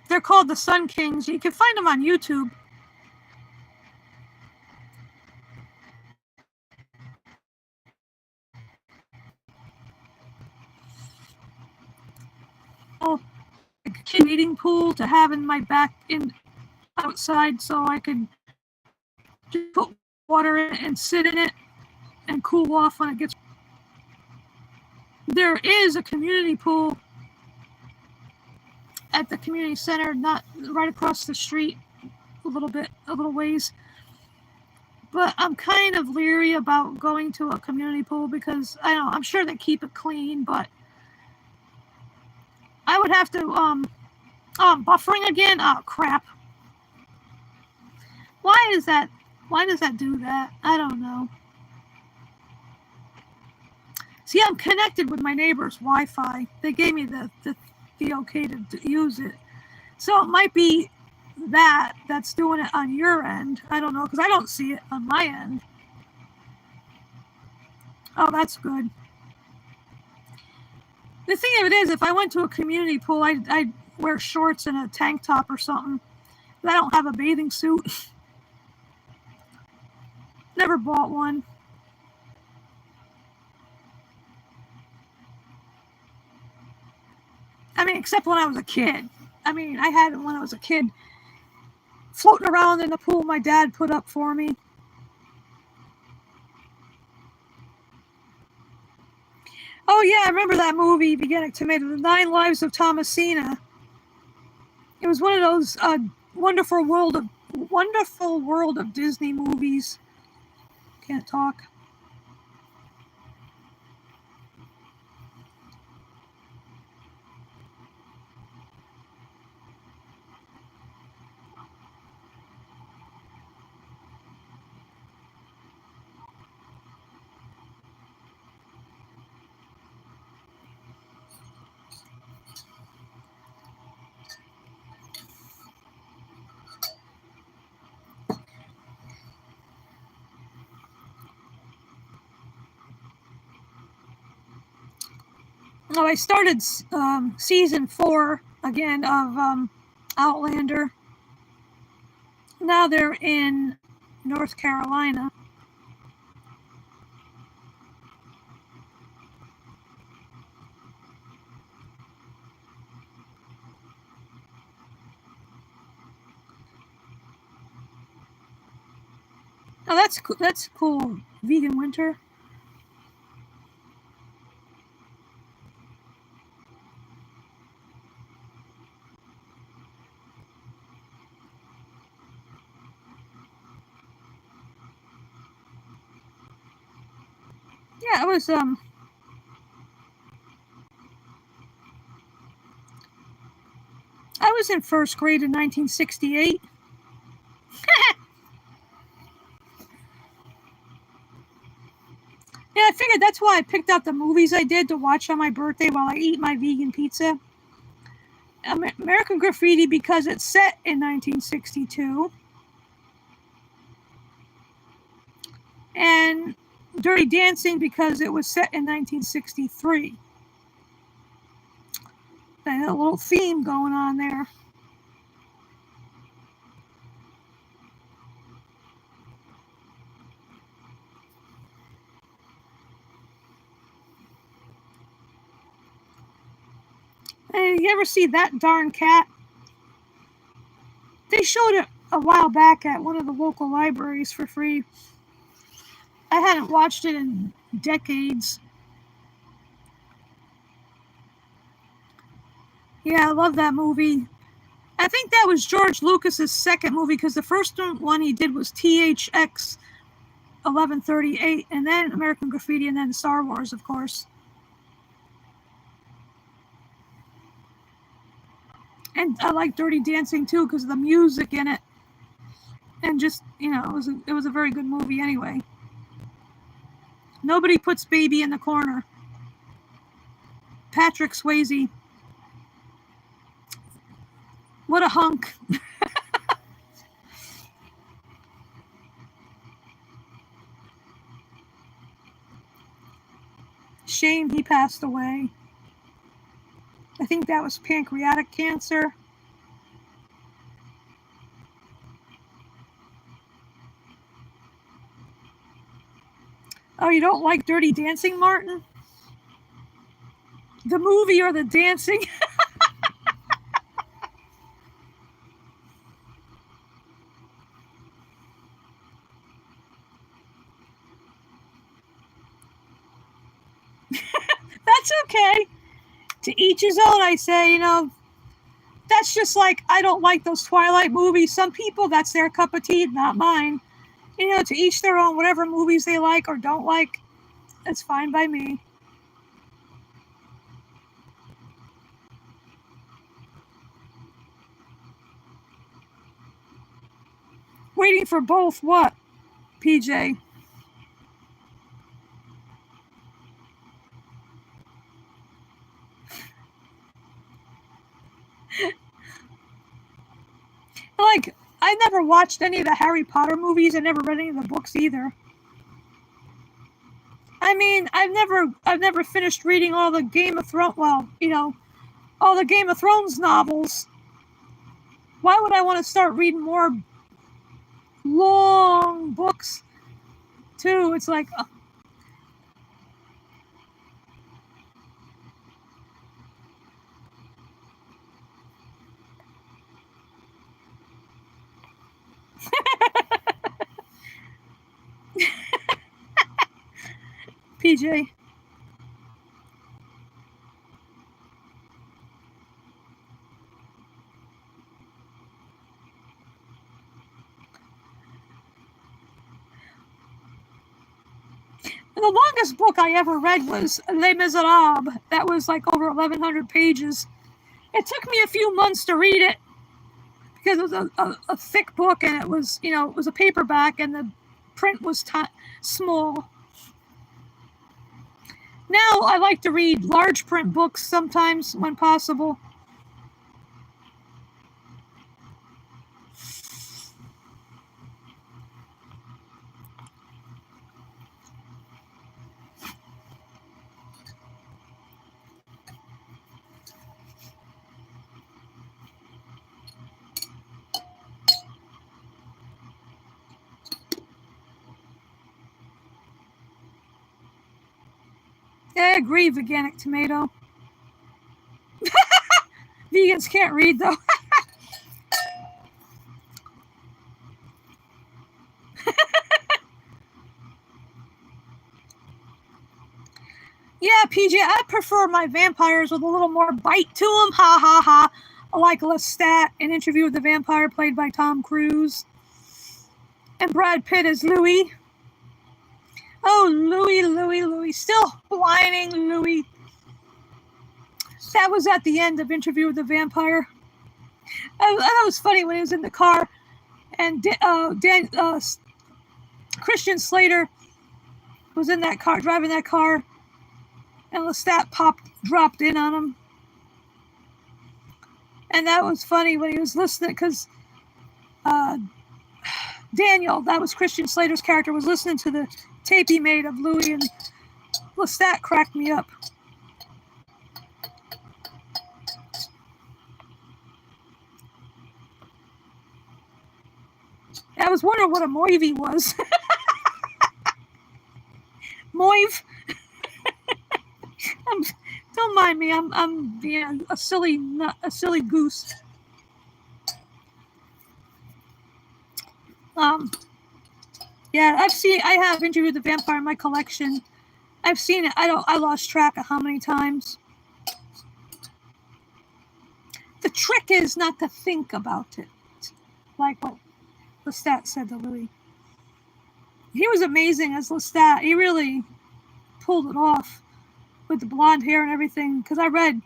They're called the Sun Kings. You can find them on YouTube. Oh, a kid eating pool to have in my back outside so I could Just put water in it and sit in it and cool off when it gets. There is a community pool at the community center, not right across the street, a little ways. But I'm kind of leery about going to a community pool because I'm sure they keep it clean, but I would have to buffering again. Oh crap! Why is that? Why does that do that? I don't know. See, I'm connected with my neighbor's Wi-Fi. They gave me the okay to use it, so it might be that's doing it on your end. I don't know because I don't see it on my end. Oh, that's good. The thing of it is, if I went to a community pool, I'd wear shorts and a tank top or something. But I don't have a bathing suit. Never bought one. I mean, except when I was a kid. I mean, I had it when I was a kid, floating around in the pool my dad put up for me. Oh yeah, I remember that movie, Beginning Tomato, The 9 Lives of Thomasina. It was one of those wonderful world of Disney movies. Can't talk. Oh, I started season 4 again of Outlander. Now they're in North Carolina. Oh, that's cool. Vegan winter. Yeah, it was I was in first grade in 1968. Yeah, I figured that's why I picked out the movies I did to watch on my birthday while I eat my vegan pizza. American Graffiti because it's set in 1962. And Dirty Dancing because it was set in 1963. They had a little theme going on there. Hey, you ever see That Darn Cat? They showed it a while back at one of the local libraries for free. I hadn't watched it in decades. Yeah, I love that movie. I think that was George Lucas's second movie because the first one he did was THX 1138, and then American Graffiti, and then Star Wars, of course. And I like Dirty Dancing too because of the music in it, and just it was a very good movie anyway. Nobody puts baby in the corner. Patrick Swayze. What a hunk. Shame he passed away. I think that was pancreatic cancer. Oh, you don't like Dirty Dancing, Martin? The movie or the dancing? It's okay. To each his own, I say, that's just like, I don't like those Twilight movies. Some people, that's their cup of tea, not mine. To each their own, whatever movies they like or don't like, it's fine by me. Waiting for both what, PJ? Like, I never watched any of the Harry Potter movies. I never read any of the books either. I mean, I've never finished reading all the Game of Thrones. Well, all the Game of Thrones novels. Why would I want to start reading more long books? Too, it's like. PJ. The longest book I ever read was Les Miserables. That was like over 1,100 pages. It took me a few months to read it because it was a thick book, and it was a paperback, and the print was small. Now I like to read large print books sometimes when possible. I agree, Veganic Tomato. Vegans can't read, though. Yeah, PJ, I prefer my vampires with a little more bite to them. Ha ha ha. Like Lestat in Interview with the Vampire, played by Tom Cruise. And Brad Pitt as Louis. Oh, Louis. Still whining, Louis. That was at the end of Interview with the Vampire. That was funny when he was in the car, and Christian Slater was in that car, driving that car, and Lestat dropped in on him. And that was funny when he was listening, because Daniel, that was Christian Slater's character, was listening to the tape he made of Louis, and Lestat cracked me up. I was wondering what a moivy was. Moive. Don't mind me. I'm being a silly goose. Yeah, I have Interview with the Vampire in my collection. I've seen it. I lost track of how many times. The trick is not to think about it, like what Lestat said to Louis. He was amazing as Lestat. He really pulled it off with the blonde hair and everything. Because I read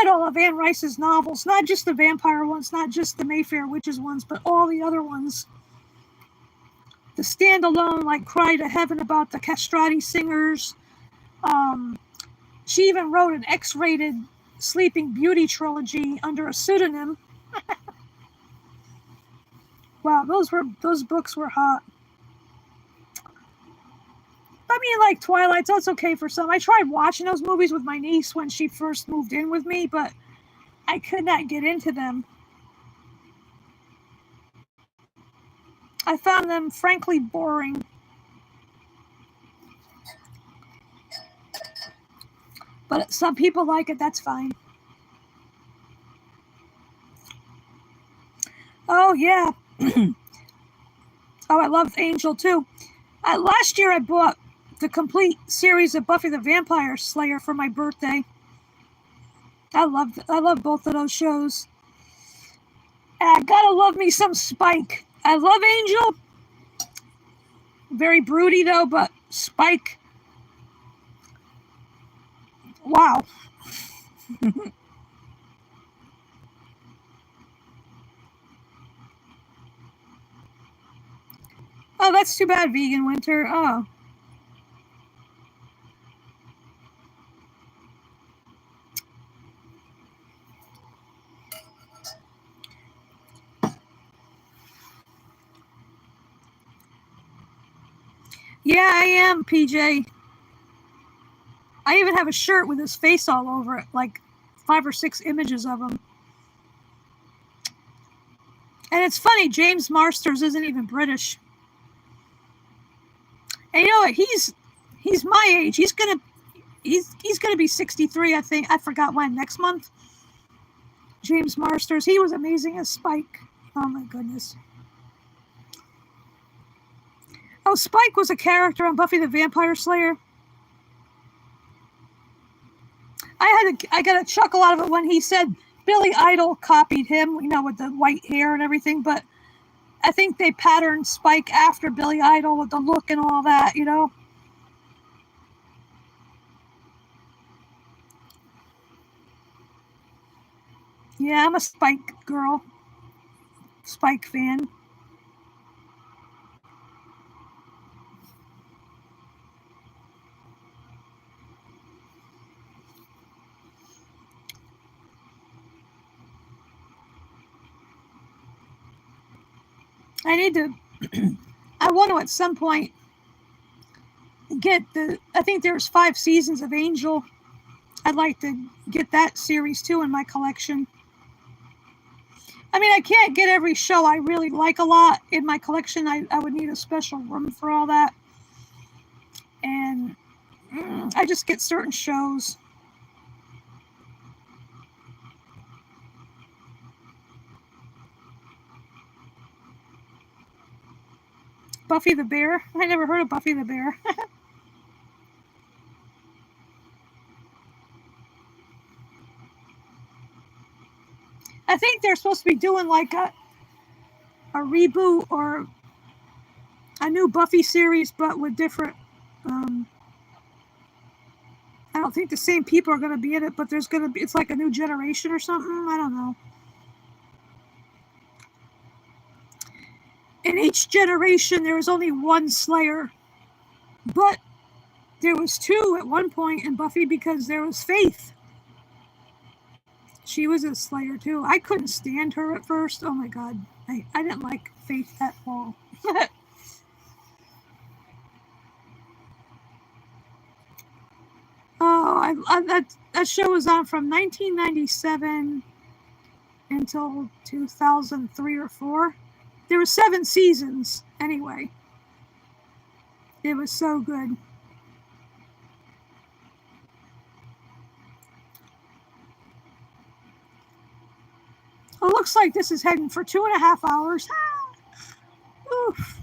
all of Anne Rice's novels, not just the vampire ones, not just the Mayfair Witches ones, but all the other ones. The standalone, like Cry to Heaven about the castrati singers. She even wrote an X-rated Sleeping Beauty trilogy under a pseudonym. Wow, those books were hot. I mean, like Twilight, that's okay for some. I tried watching those movies with my niece when she first moved in with me, but I could not get into them. I found them frankly boring. But some people like it, that's fine. Oh, yeah. Oh, I love Angel, too. Last year I bought the complete series of Buffy the Vampire Slayer for my birthday. I love both of those shows. And I gotta love me some Spike. I love Angel. Very broody though, but Spike. Wow. Oh, that's too bad, Vegan Winter. Oh. Yeah, I am, PJ. I even have a shirt with his face all over it, like 5 or 6 images of him. And it's funny, James Marsters isn't even British. And you know what? He's my age. He's gonna be 63, I think. I forgot when, next month. James Marsters, he was amazing as Spike. Oh my goodness. Oh, Spike was a character on Buffy the Vampire Slayer. I got a chuckle out of it when he said Billy Idol copied him, you know, with the white hair and everything, but I think they patterned Spike after Billy Idol with the look and all that, you know. Yeah, I'm a Spike girl. Spike fan. I need to I want to at some point get I think there's 5 seasons of Angel. I'd like to get that series too in my collection. I mean, I can't get every show I really like a lot in my collection. I would need a special room for all that. And I just get certain shows. Buffy the Bear? I never heard of Buffy the Bear. I think they're supposed to be doing like a reboot or a new Buffy series, but with different. I don't think the same people are going to be in it, but there's going to be. It's like a new generation or something. I don't know. In each generation, there was only one Slayer, but there was 2 at one point in Buffy because there was Faith. She was a Slayer too. I couldn't stand her at first. Oh my god, I didn't like Faith at all. Oh, that show was on from 1997 until 2003 or 4. There were 7 seasons anyway. It was so good. It looks like this is heading for 2.5 hours. Oof.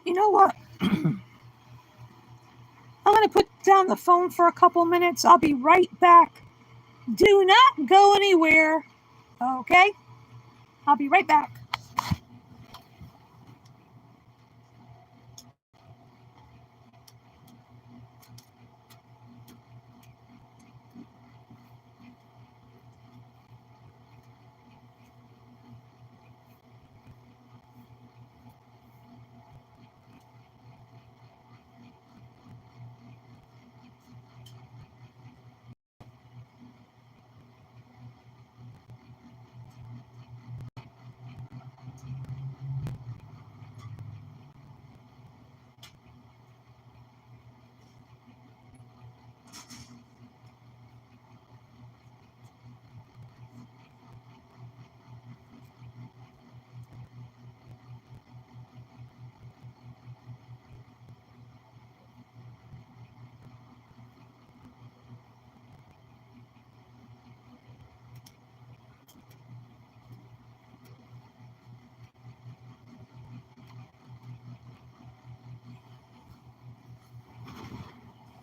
You know what? I'm going to put down the phone for a couple minutes. I'll be right back. Do not go anywhere. Okay? I'll be right back.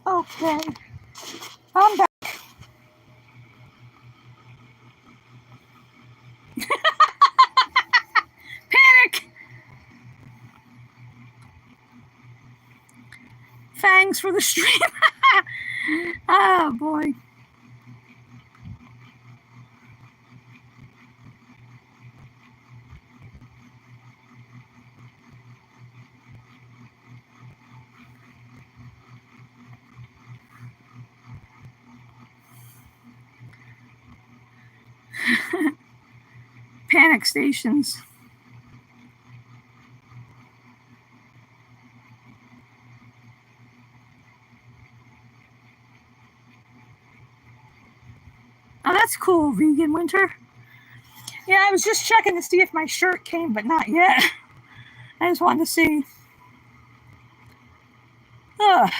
Okay. I'm back. Panic! Thanks for the stream. Oh, boy. Panic stations. Oh, that's cool, Vegan Winter. Yeah, I was just checking to see if my shirt came, but not yet. I just wanted to see. Ugh.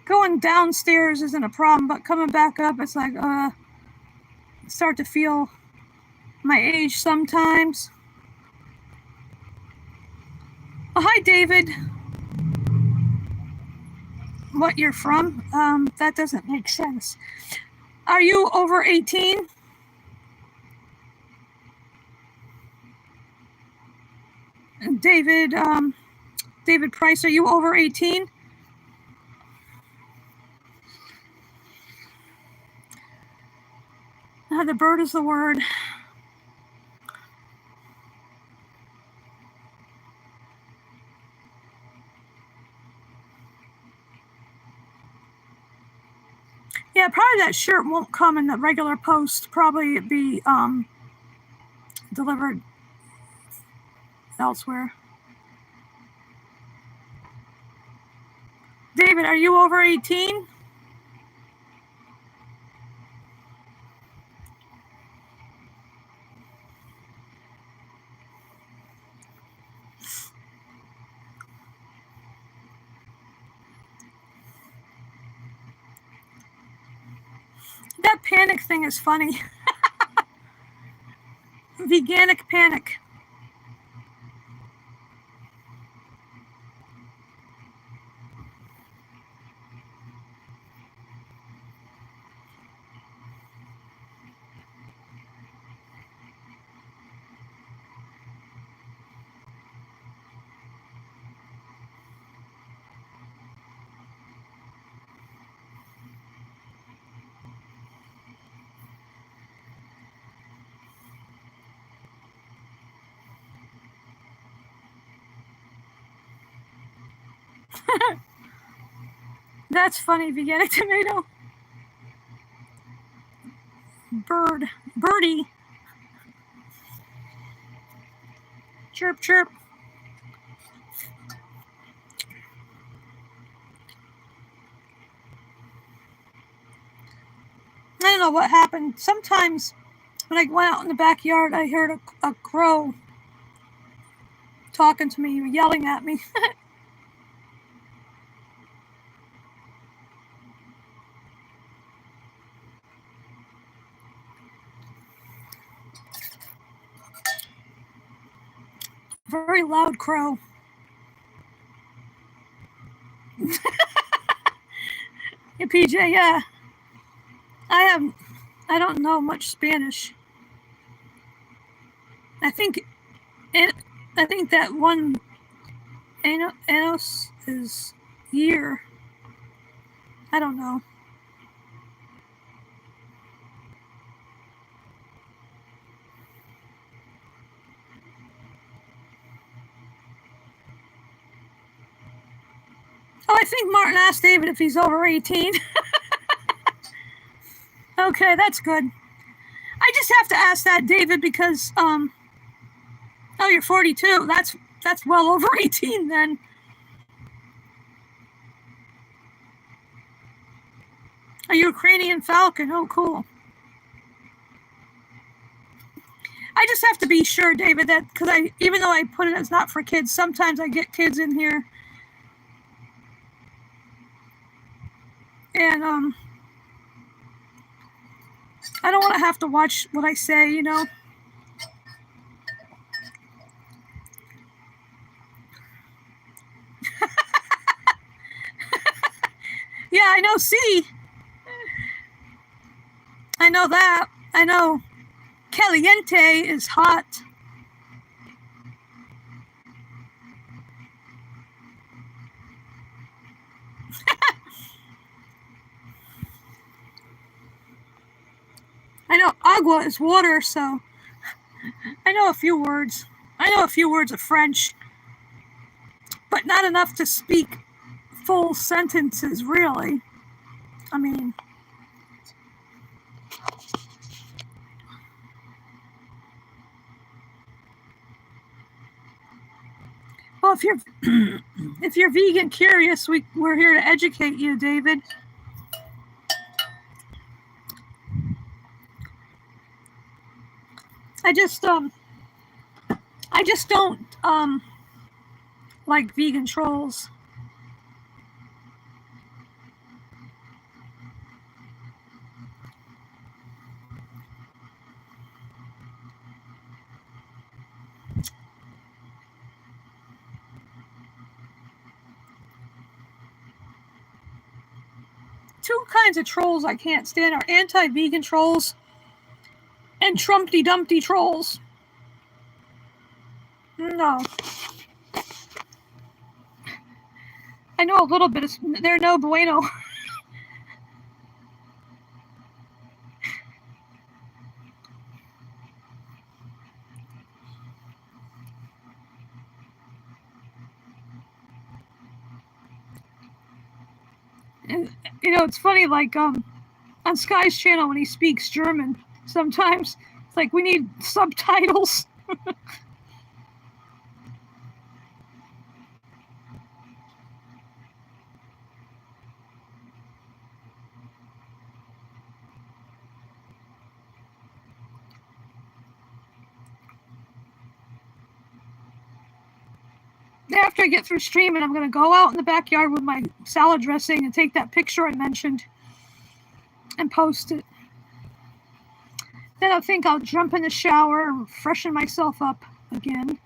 Going downstairs isn't a problem, but coming back up, it's like, start to feel my age sometimes. Oh, hi, David. What you're from? That doesn't make sense. Are you over 18? David, David Price, are you over 18? The bird is the word. Yeah, probably that shirt won't come in the regular post. Probably it'd be delivered elsewhere. David, are you over 18? That panic thing is funny. Veganic panic. That's funny, veganic tomato. Birdie. Chirp, chirp. I don't know what happened. Sometimes when I went out in the backyard, I heard a crow talking to me, yelling at me. Very loud crow. Yeah, PJ, yeah. I don't know much Spanish. I think that one anos is year. I don't know. Oh, I think Martin asked David if he's over 18. Okay, that's good. I just have to ask that, David, because oh, you're 42. That's well over 18 then. A Ukrainian falcon. Oh, cool. I just have to be sure, David, that because even though I put it as not for kids, sometimes I get kids in here, and I don't want to have to watch what I say, you know. I know C. I know that. I know caliente is hot. I know agua is water, so I know a few words. I know a few words of French, but not enough to speak full sentences, really. I mean, well, if you're if you're vegan curious, we're here to educate you, David. I just don't like vegan trolls. Two kinds of trolls I can't stand are anti-vegan trolls and Trumpty Dumpty trolls. No. I know a little bit. They're no bueno. And, you know, it's funny, like, on Sky's channel when he speaks German, sometimes it's like we need subtitles. After I get through streaming, I'm going to go out in the backyard with my salad dressing and take that picture I mentioned and post it. Then I think I'll jump in the shower and freshen myself up again.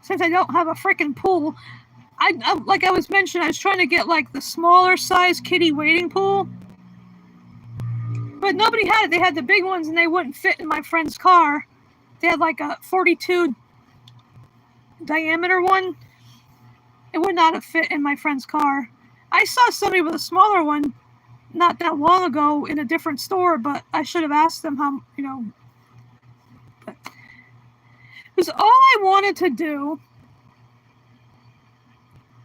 Since I don't have a freaking pool, like I was mentioning, I was trying to get like the smaller size kiddie wading pool. But nobody had it. They had the big ones and they wouldn't fit in my friend's car. They had like a 42 diameter one. It would not have fit in my friend's car. I saw somebody with a smaller one not that long ago in a different store, but I should have asked them how, you know. Because all I wanted to do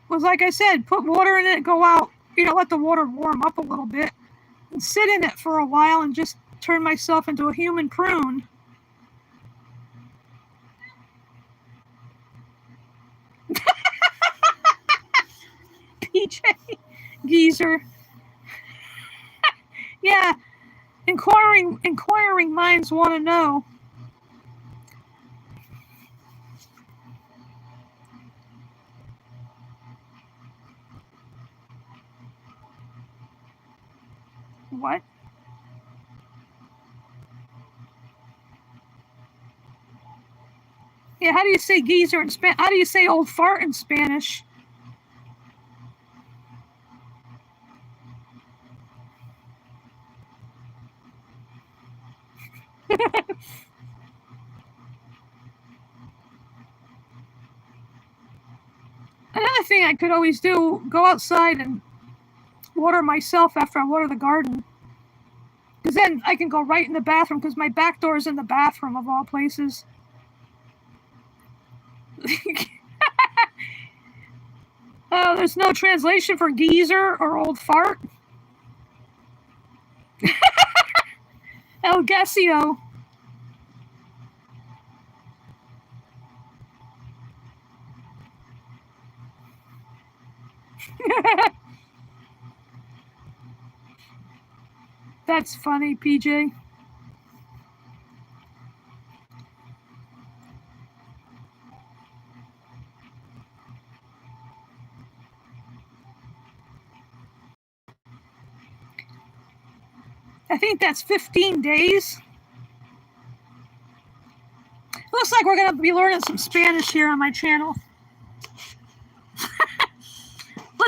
was, like I said, put water in it, go out, you know, let the water warm up a little bit, and sit in it for a while and just turn myself into a human prune. PJ Geezer. Yeah, inquiring minds want to know. What? Yeah, how do you say geezer in Spanish? How do you say old fart in Spanish? Another thing I could always do, go outside and water myself after I water the garden. Because then I can go right in the bathroom, because my back door is in the bathroom of all places. There's no translation for geezer or old fart. El Gasio. That's funny, PJ. I think that's 15 days. Looks like we're going to be learning some Spanish here on my channel.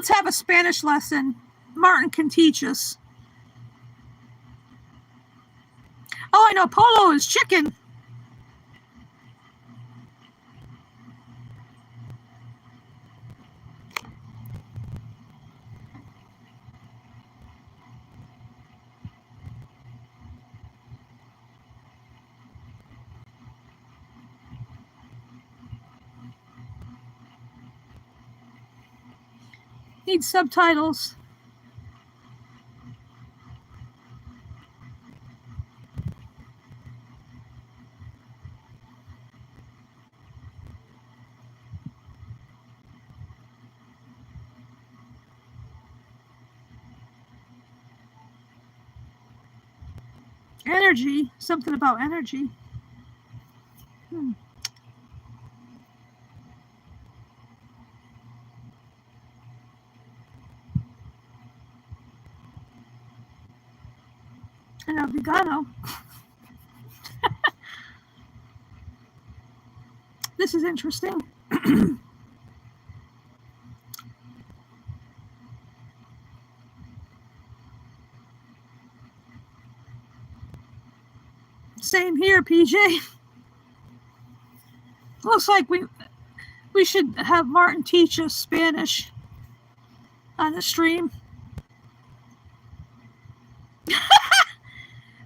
Let's have a Spanish lesson. Martin can teach us. Oh, I know. Polo is chicken. Need subtitles. Energy. Something about energy. I know, vegano. This is interesting. Same here, PJ. Looks like we should have Martin teach us Spanish on the stream.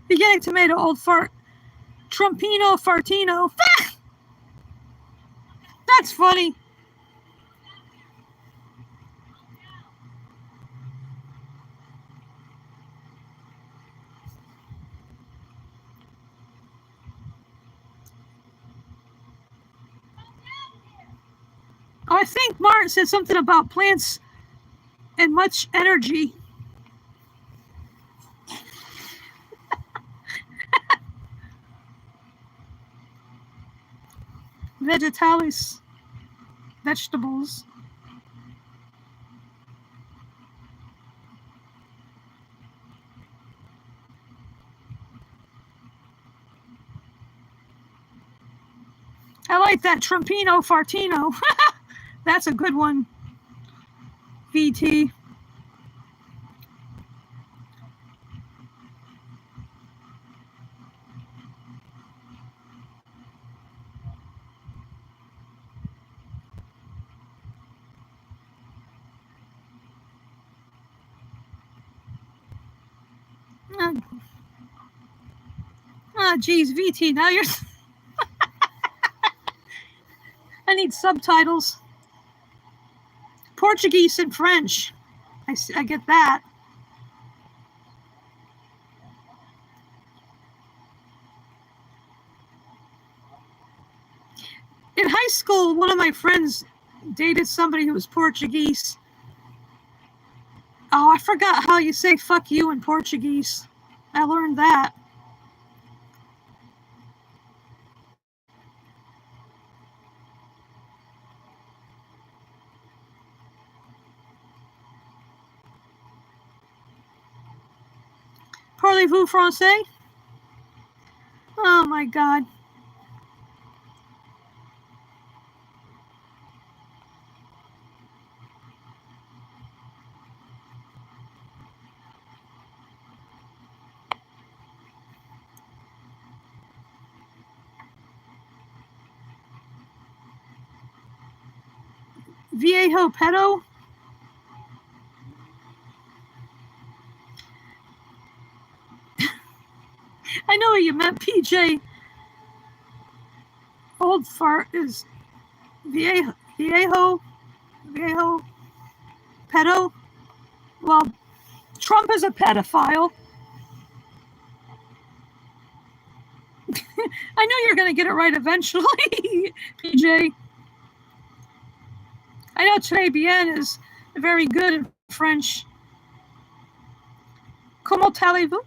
Beginning tomato, old fart. Trumpino fartino. That's funny. Oh, I think Martin said something about plants and much energy. Vegetales. Vegetables. I like that Trumpino fartino. That's a good one. VT. Geez, VT, now you're... I need subtitles. Portuguese and French. I get that. In high school, one of my friends dated somebody who was Portuguese. Oh, I forgot how you say fuck you in Portuguese. I learned that. Parlez-vous français? Oh my God. Viejo pedo? I know what you meant, PJ. Old fart is viejo pedo. Well, Trump is a pedophile. I know you're going to get it right eventually, PJ. I know très bien is very good in French. Comment allez-vous?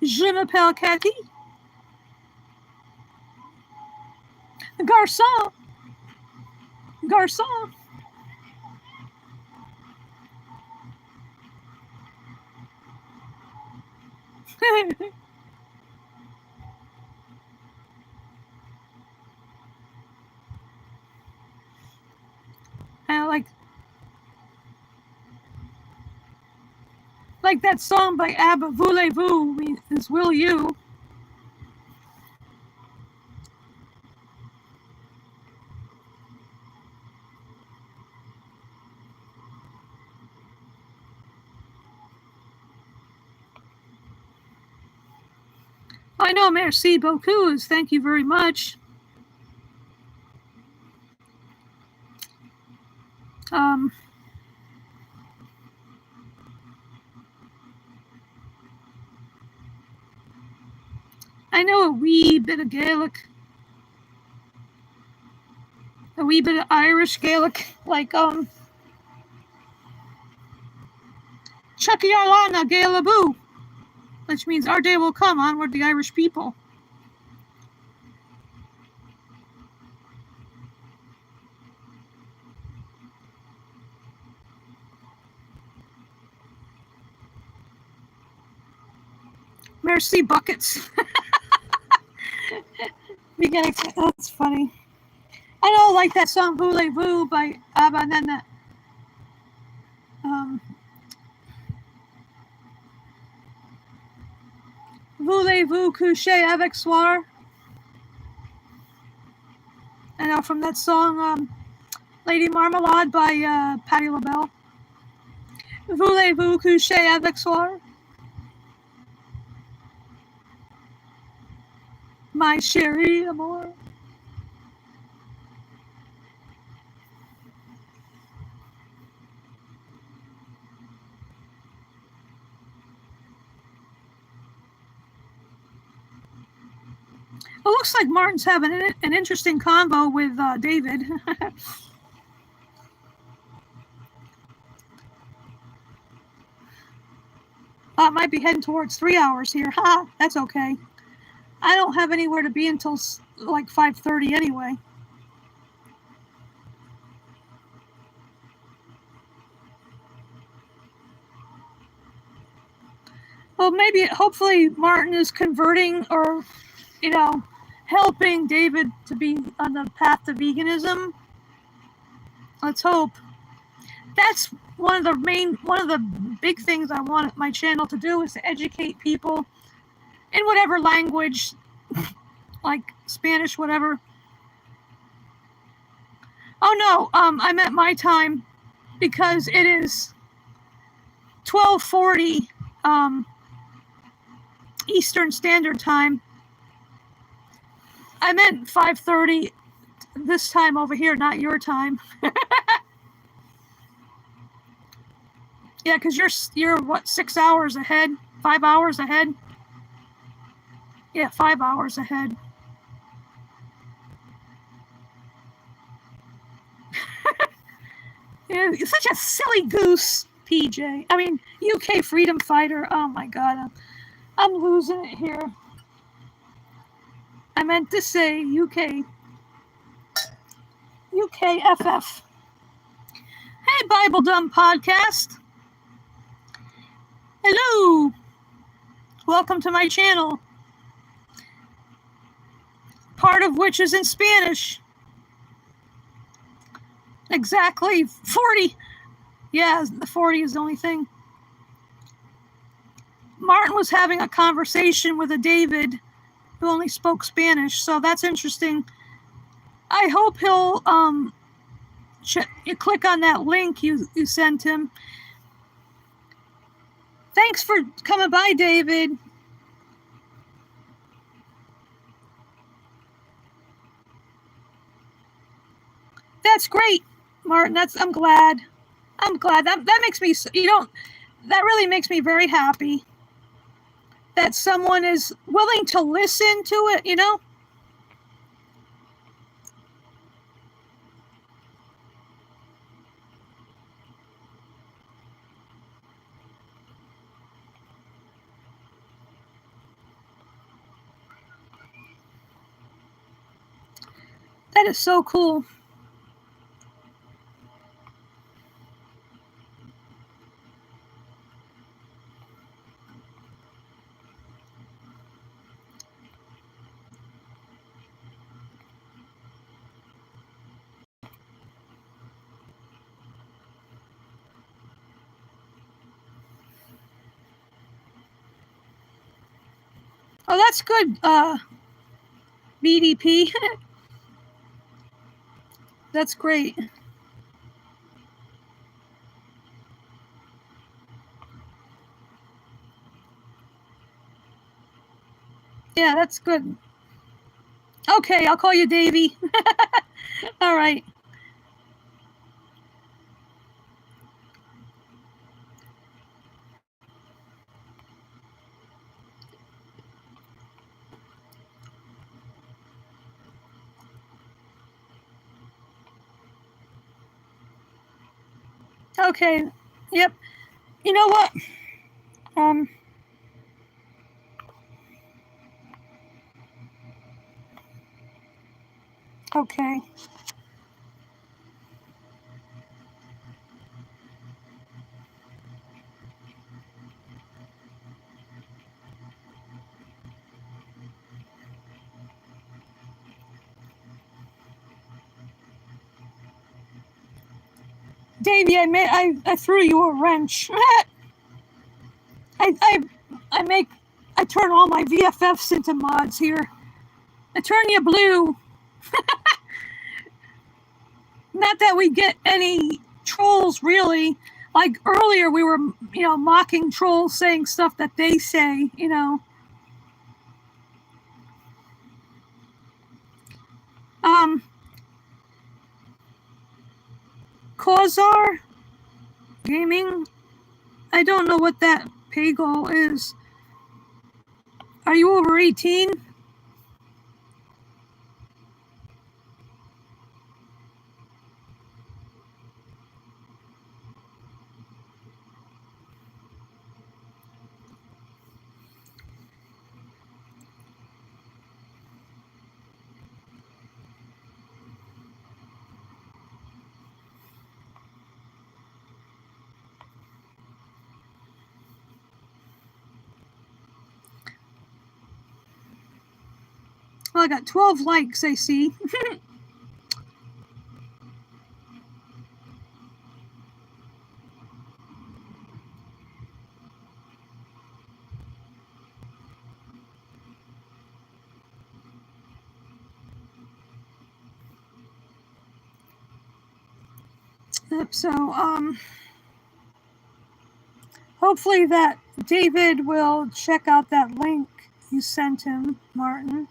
Je m'appelle Cathy. Garçon. Garçon. I like like that song by ABBA, Voulez-vous, is Will You. I know, merci beaucoup is thank you very much. I know a wee bit of Gaelic, a wee bit of Irish Gaelic, like Chucky Arlana Gaelaboo, which means our day will come, onward the Irish people. Merci buckets. That's funny. I don't like that song Voulez-vous by ABBA, and then that Voulez-vous coucher avec soir? I know from that song Lady Marmalade by Patti LaBelle. Voulez-vous coucher avec soir? My chérie amour. It looks like Martin's having an interesting convo with David. Might be heading towards 3 hours here. Ha, that's okay. I don't have anywhere to be until like 5:30 anyway. Well, maybe, hopefully Martin is converting or, helping David to be on the path to veganism. Let's hope. That's one of the big things I want my channel to do, is to educate people in whatever language, like Spanish, whatever. Oh no, I meant my time, because it is 12:40 Eastern Standard Time. I meant 5:30 this time over here, not your time. Yeah, because you're what, 6 hours ahead? 5 hours ahead? Yeah, 5 hours ahead. Yeah, you're such a silly goose, PJ. I mean, UK freedom fighter. Oh my God, I'm losing it here. I meant to say UKFF. Hey, Bible Dumb Podcast. Hello. Welcome to my channel. Part of which is in Spanish. Exactly 40. Yeah, the 40 is the only thing. Martin was having a conversation with a David who only spoke Spanish, so that's interesting. I hope he'll you click on that link you sent him. Thanks for coming by, David. That's great, Martin. I'm glad. That makes me, that really makes me very happy that someone is willing to listen to it, That is so cool. Oh, that's good, BDP. That's great. Yeah, that's good. Okay, I'll call you Davy. All right. Okay. Yep. You know what? Um. Okay. Davey, I threw you a wrench. I turn all my VFFs into mods here. I turn you blue. Not that we get any trolls really. Like earlier, we were mocking trolls, saying stuff that they say. Um, Quasar Gaming. I don't know what that pay goal is. Are you over 18? Well, I got 12 likes, I see. So, hopefully that David will check out that link you sent him, Martin.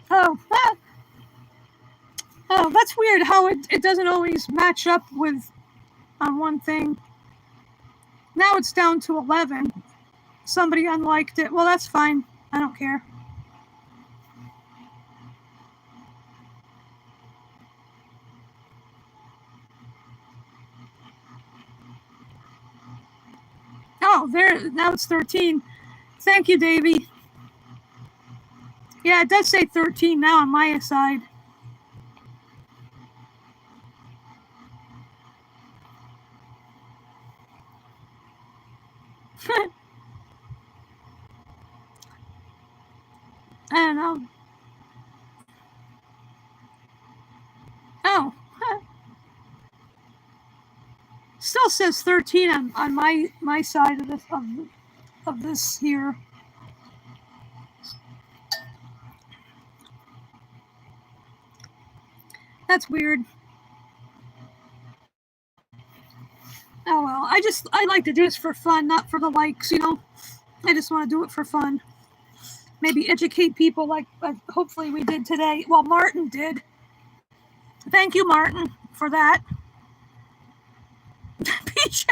Oh, oh, that's weird how it doesn't always match up with on one thing. Now it's down to 11. Somebody unliked it. Well, that's fine. I don't care. Oh, there. Now it's 13. Thank you, Davey. Yeah, it does say 13 now on my side. I don't know. Oh. Still says 13 on my side of this here. That's weird. Oh well, I like to do this for fun, not for the likes, I just want to do it for fun. Maybe educate people like hopefully we did today. Well, Martin did. Thank you, Martin, for that. PJ.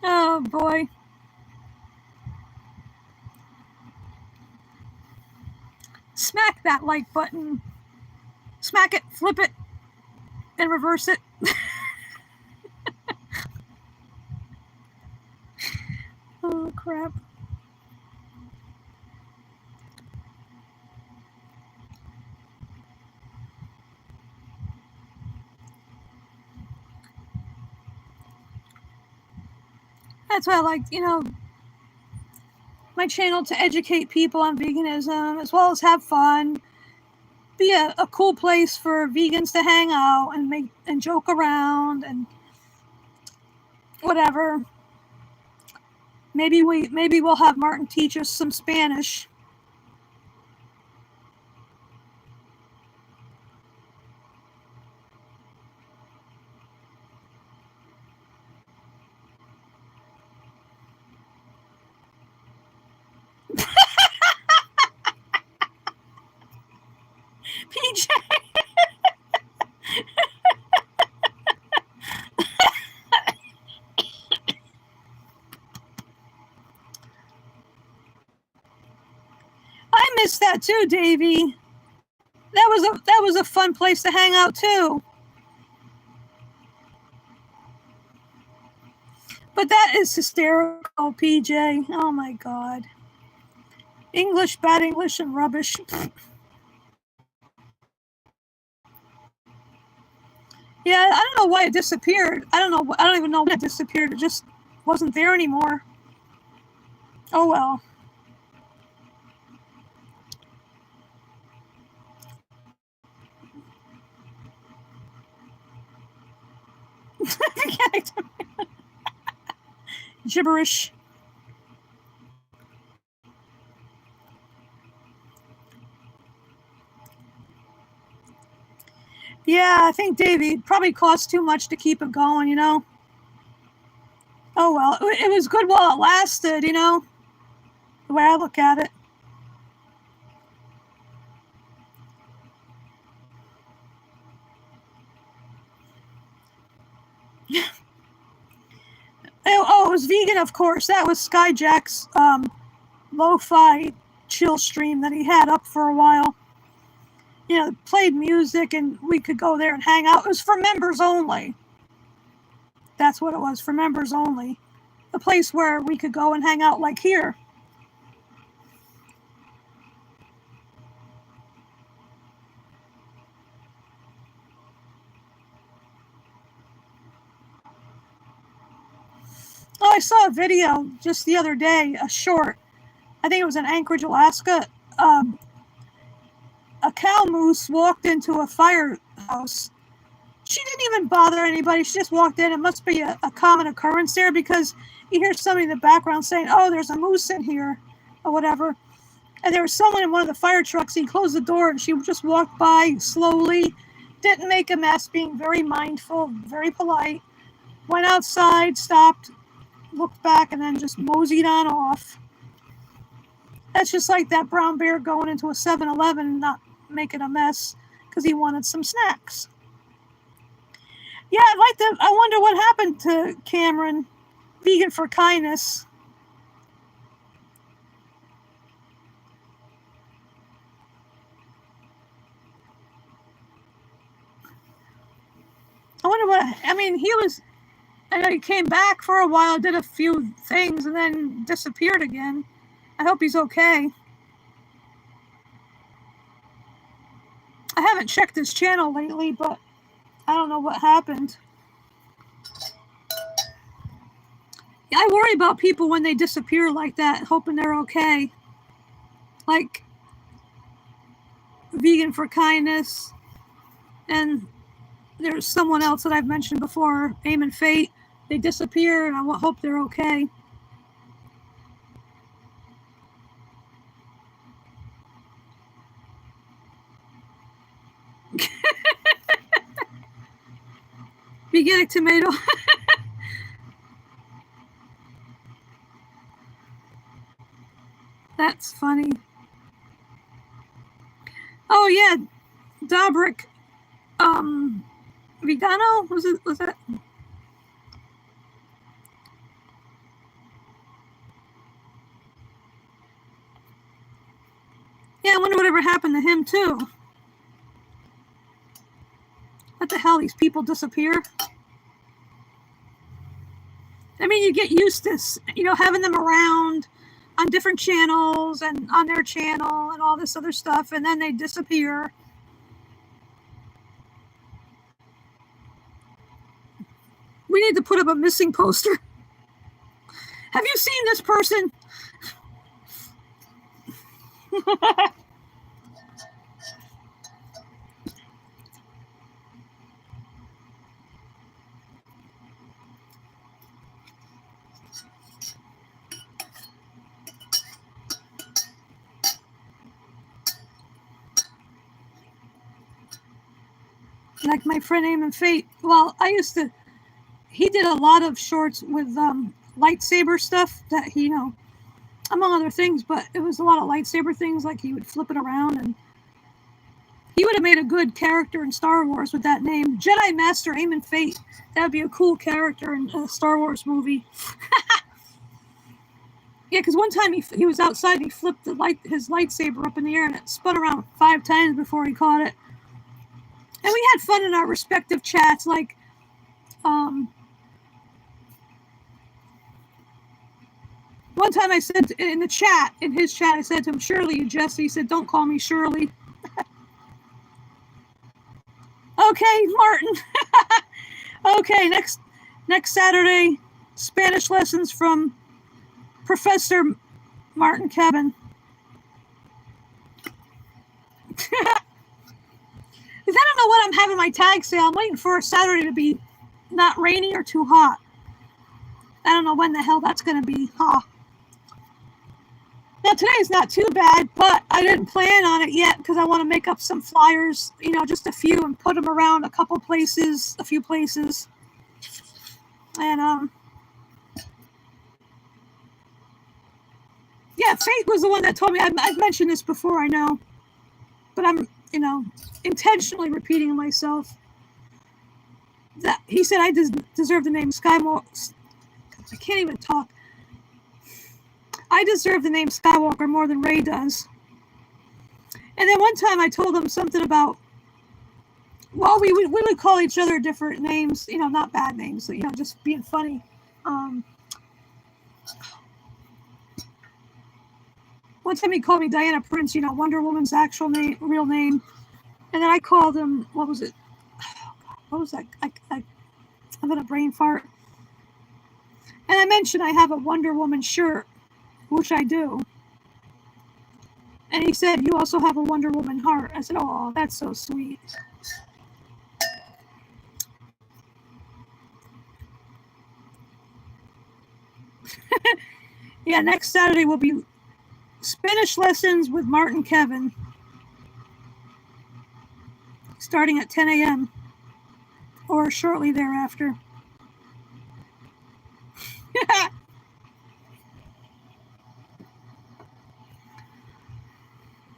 Oh boy. Smack that like button. Smack it, flip it, and reverse it. Oh crap. That's why I like, my channel to educate people on veganism as well as have fun. Be a cool place for vegans to hang out and joke around and whatever. Maybe we'll have Martin teach us some Spanish. PJ. I missed that too, Davey. That was a fun place to hang out too. But that is hysterical, PJ. Oh my God. English, bad English, and rubbish. Yeah, I don't know why it disappeared. I don't even know when it disappeared. It just wasn't there anymore. Oh well. Gibberish. Yeah, I think Davey probably cost too much to keep it going, you know. Oh well, it was good while it lasted, you know. The way I look at it. Oh, it was vegan, of course. That was Skyjack's lo-fi chill stream that he had up for a while. You know, played music and we could go there and hang out. It was for members only. That's what it was, for members only. A place where we could go and hang out like here. Oh, I saw a video just the other day, a short. I think it was in Anchorage, Alaska. A cow moose walked into a firehouse. She didn't even bother anybody. She just walked in. It must be a common occurrence there because you hear somebody in the background saying, oh, there's a moose in here or whatever. And there was someone in one of the fire trucks. He closed the door and she just walked by slowly, didn't make a mess, being very mindful, very polite. Went outside, stopped, looked back, and then just moseyed on off. That's just like that brown bear going into a 7-Eleven and not making a mess because he wanted some snacks. Yeah, I wonder what happened to Cameron, Vegan for Kindness. I wonder what, I mean, I know he came back for a while, did a few things, and then disappeared again. I hope he's okay. I haven't checked his channel lately, but I don't know what happened. Yeah, I worry about people when they disappear like that, hoping they're okay. Like Vegan for Kindness, and there's someone else that I've mentioned before, Aim and Fate. They disappear, and I hope they're okay. Veganic tomato. That's funny. Oh yeah, Dobrik. Vegano? Was that? Yeah, I wonder whatever happened to him too. What the hell, these people disappear? I mean, you get used to, you know, having them around on different channels and on their channel and all this other stuff, and then they disappear. We need to put up a missing poster. Have you seen this person? Like my friend Aim and Fate. Well, he did a lot of shorts with lightsaber stuff that he, among other things, but it was a lot of lightsaber things, like he would flip it around, and he would have made a good character in Star Wars with that name. Jedi Master Aim and Fate. That would be a cool character in a Star Wars movie. Yeah, because one time he was outside and he flipped his lightsaber up in the air and it spun around 5 times before he caught it. And we had fun in our respective chats, like, one time I said in his chat, I said to him, Shirley, you Jesse. He said, don't call me Shirley. Okay, Martin. Okay, next Saturday, Spanish lessons from Professor Martin Kevin. Because I don't know what I'm having my tag sale. I'm waiting for a Saturday to be not rainy or too hot. I don't know when the hell that's going to be. Now, today's not too bad, but I didn't plan on it yet because I want to make up some flyers, just a few, and put them around a few places. And, yeah, Faith was the one that told me. I've mentioned this before, I know. But I'm, intentionally repeating myself. That he said I deserve the name Skywalker. I can't even talk. I deserve the name Skywalker more than Rey does. And then one time I told him something about, well, we would call each other different names, not bad names, just being funny. One time he called me Diana Prince, Wonder Woman's actual real name. And then I called him, what was it? What was that? I'm having a brain fart. And I mentioned I have a Wonder Woman shirt, which I do. And he said, you also have a Wonder Woman heart. I said, oh, that's so sweet. Yeah, next Saturday will be Spanish lessons with Martin Kevin, starting at 10 a.m. or shortly thereafter.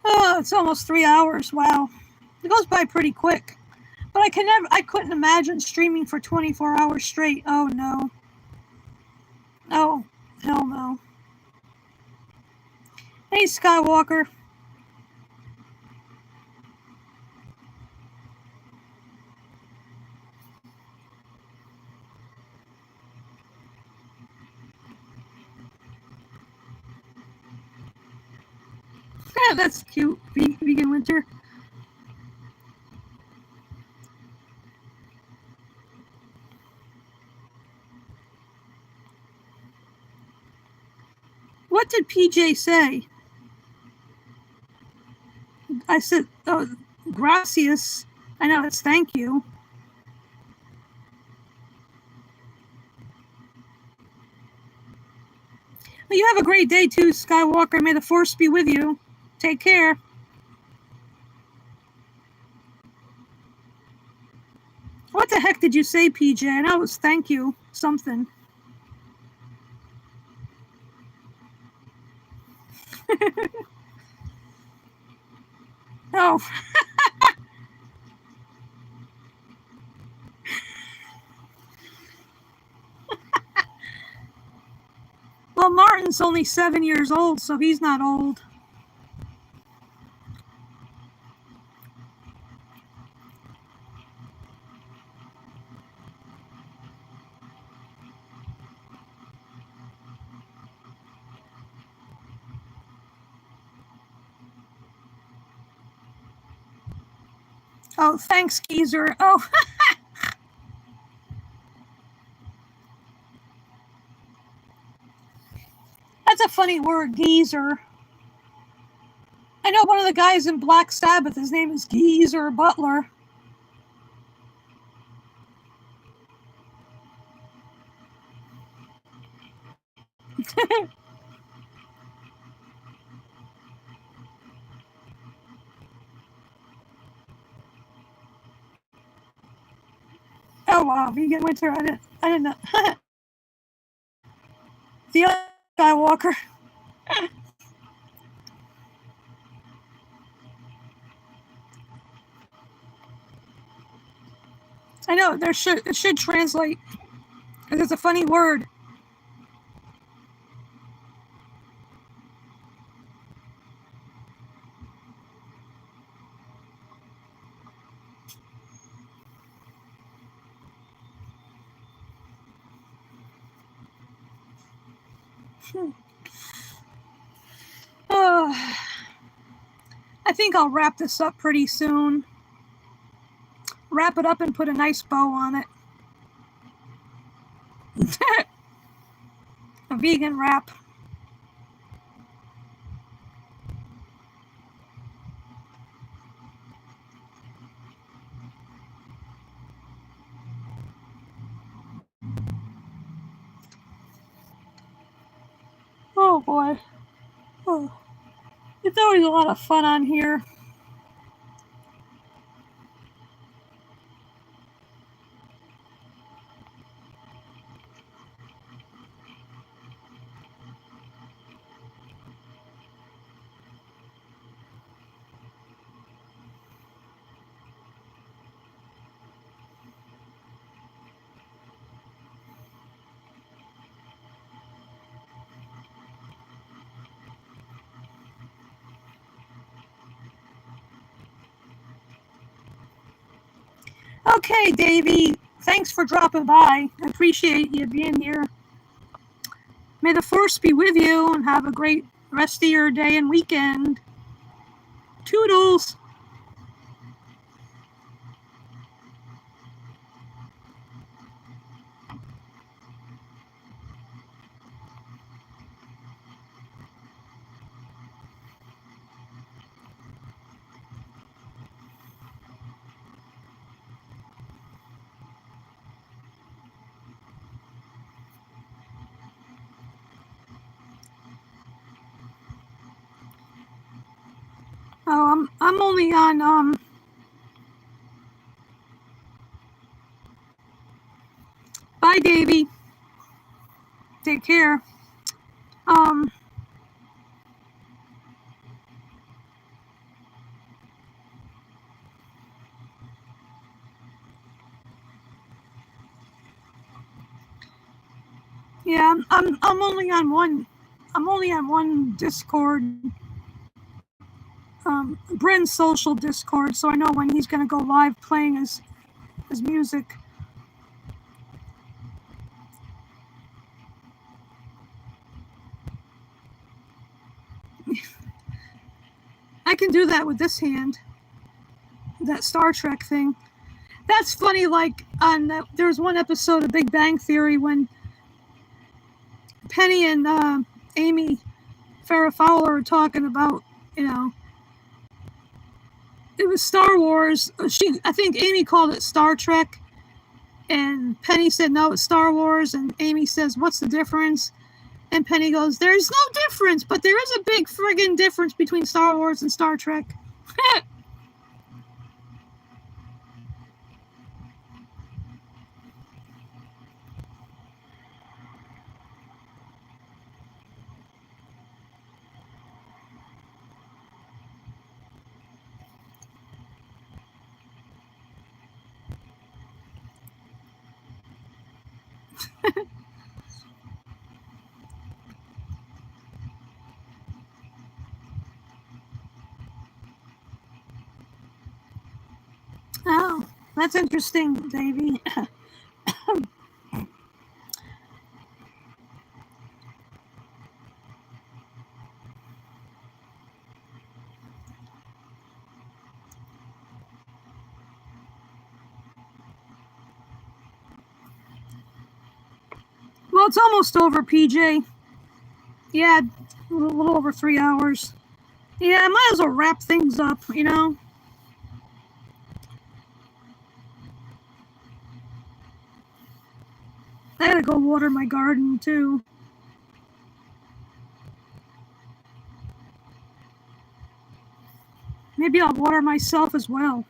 Oh, it's almost 3 hours. Wow. It goes by pretty quick. But I couldn't imagine streaming for 24 hours straight. Oh, no. Oh, hell no. Hey, Skywalker. Yeah, that's cute. Vegan Winter. What did PJ say? I said, oh, gracias. I know, it's thank you. Well, you have a great day too, Skywalker. May the Force be with you. Take care. What the heck did you say, PJ? I know it was thank you something. Oh. Well, Martin's only 7 years old, so he's not old. Oh, thanks, geezer. Oh. That's a funny word, geezer. I know one of the guys in Black Sabbath, his name is Geezer Butler. Oh wow, Vegan Winter, I didn't know. The other Skywalker. I know, it should translate, because it's a funny word. Oh, I think I'll wrap this up pretty soon. Wrap it up and put a nice bow on it. A vegan wrap. Oh boy. Oh. It's always a lot of fun on here. Okay, Davey, thanks for dropping by. I appreciate you being here. May the force be with you and have a great rest of your day and weekend. Toodles! Oh, I'm only on Bye, Davey. Take care. Yeah, I'm only on one. I'm only on one Discord. Bryn's social Discord, so I know when he's gonna go live playing his music. I can do that with this hand. That Star Trek thing. That's funny. Like there was one episode of Big Bang Theory when Penny and Amy Farrah Fowler were talking about, it was Star Wars. I think Amy called it Star Trek, and Penny said no, it's Star Wars. And Amy says, "What's the difference?" And Penny goes, "There's no difference, but there is a big friggin' difference between Star Wars and Star Trek." Oh, that's interesting, Davey. Well, it's almost over, PJ. Yeah, a little over 3 hours. Yeah, I might as well wrap things up, you know? I gotta go water my garden, too. Maybe I'll water myself as well.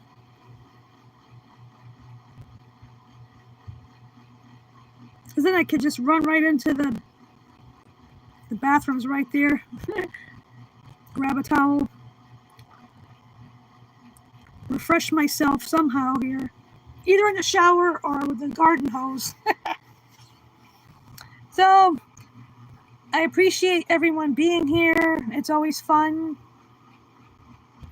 Because then I could just run right into the bathroom's right there. Grab a towel. Refresh myself somehow here. Either in the shower or with the garden hose. So, I appreciate everyone being here. It's always fun.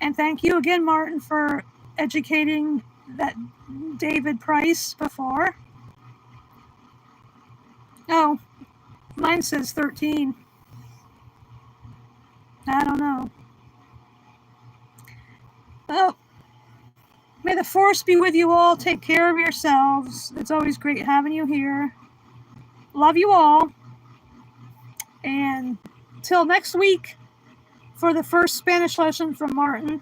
And thank you again, Martin, for educating that David Price before. Oh, mine says 13. I don't know. Oh, may the force be with you all. Take care of yourselves. It's always great having you here. Love you all. And till next week for the first Spanish lesson from Martin.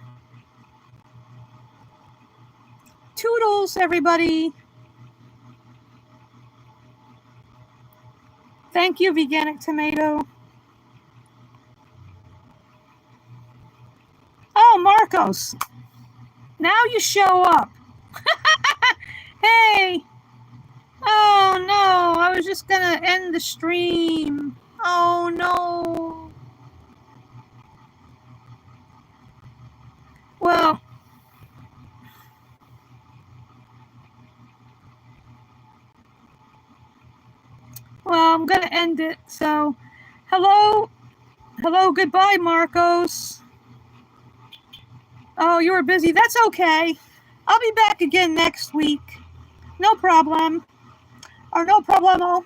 Toodles, everybody. Thank you, Veganic Tomato. Oh, Marcos. Now you show up. Hey. Oh, no. I was just going to end the stream. Oh, no. Well, I'm going to end it. So, hello, goodbye, Marcos. Oh, you were busy. That's okay. I'll be back again next week. No problem. Or no problemo.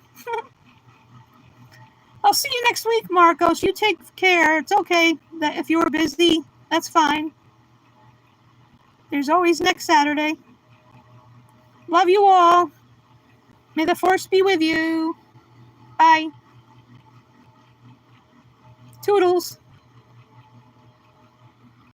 I'll see you next week, Marcos. You take care. It's okay that if you were busy, that's fine. There's always next Saturday. Love you all. May the force be with you. Bye. Toodles.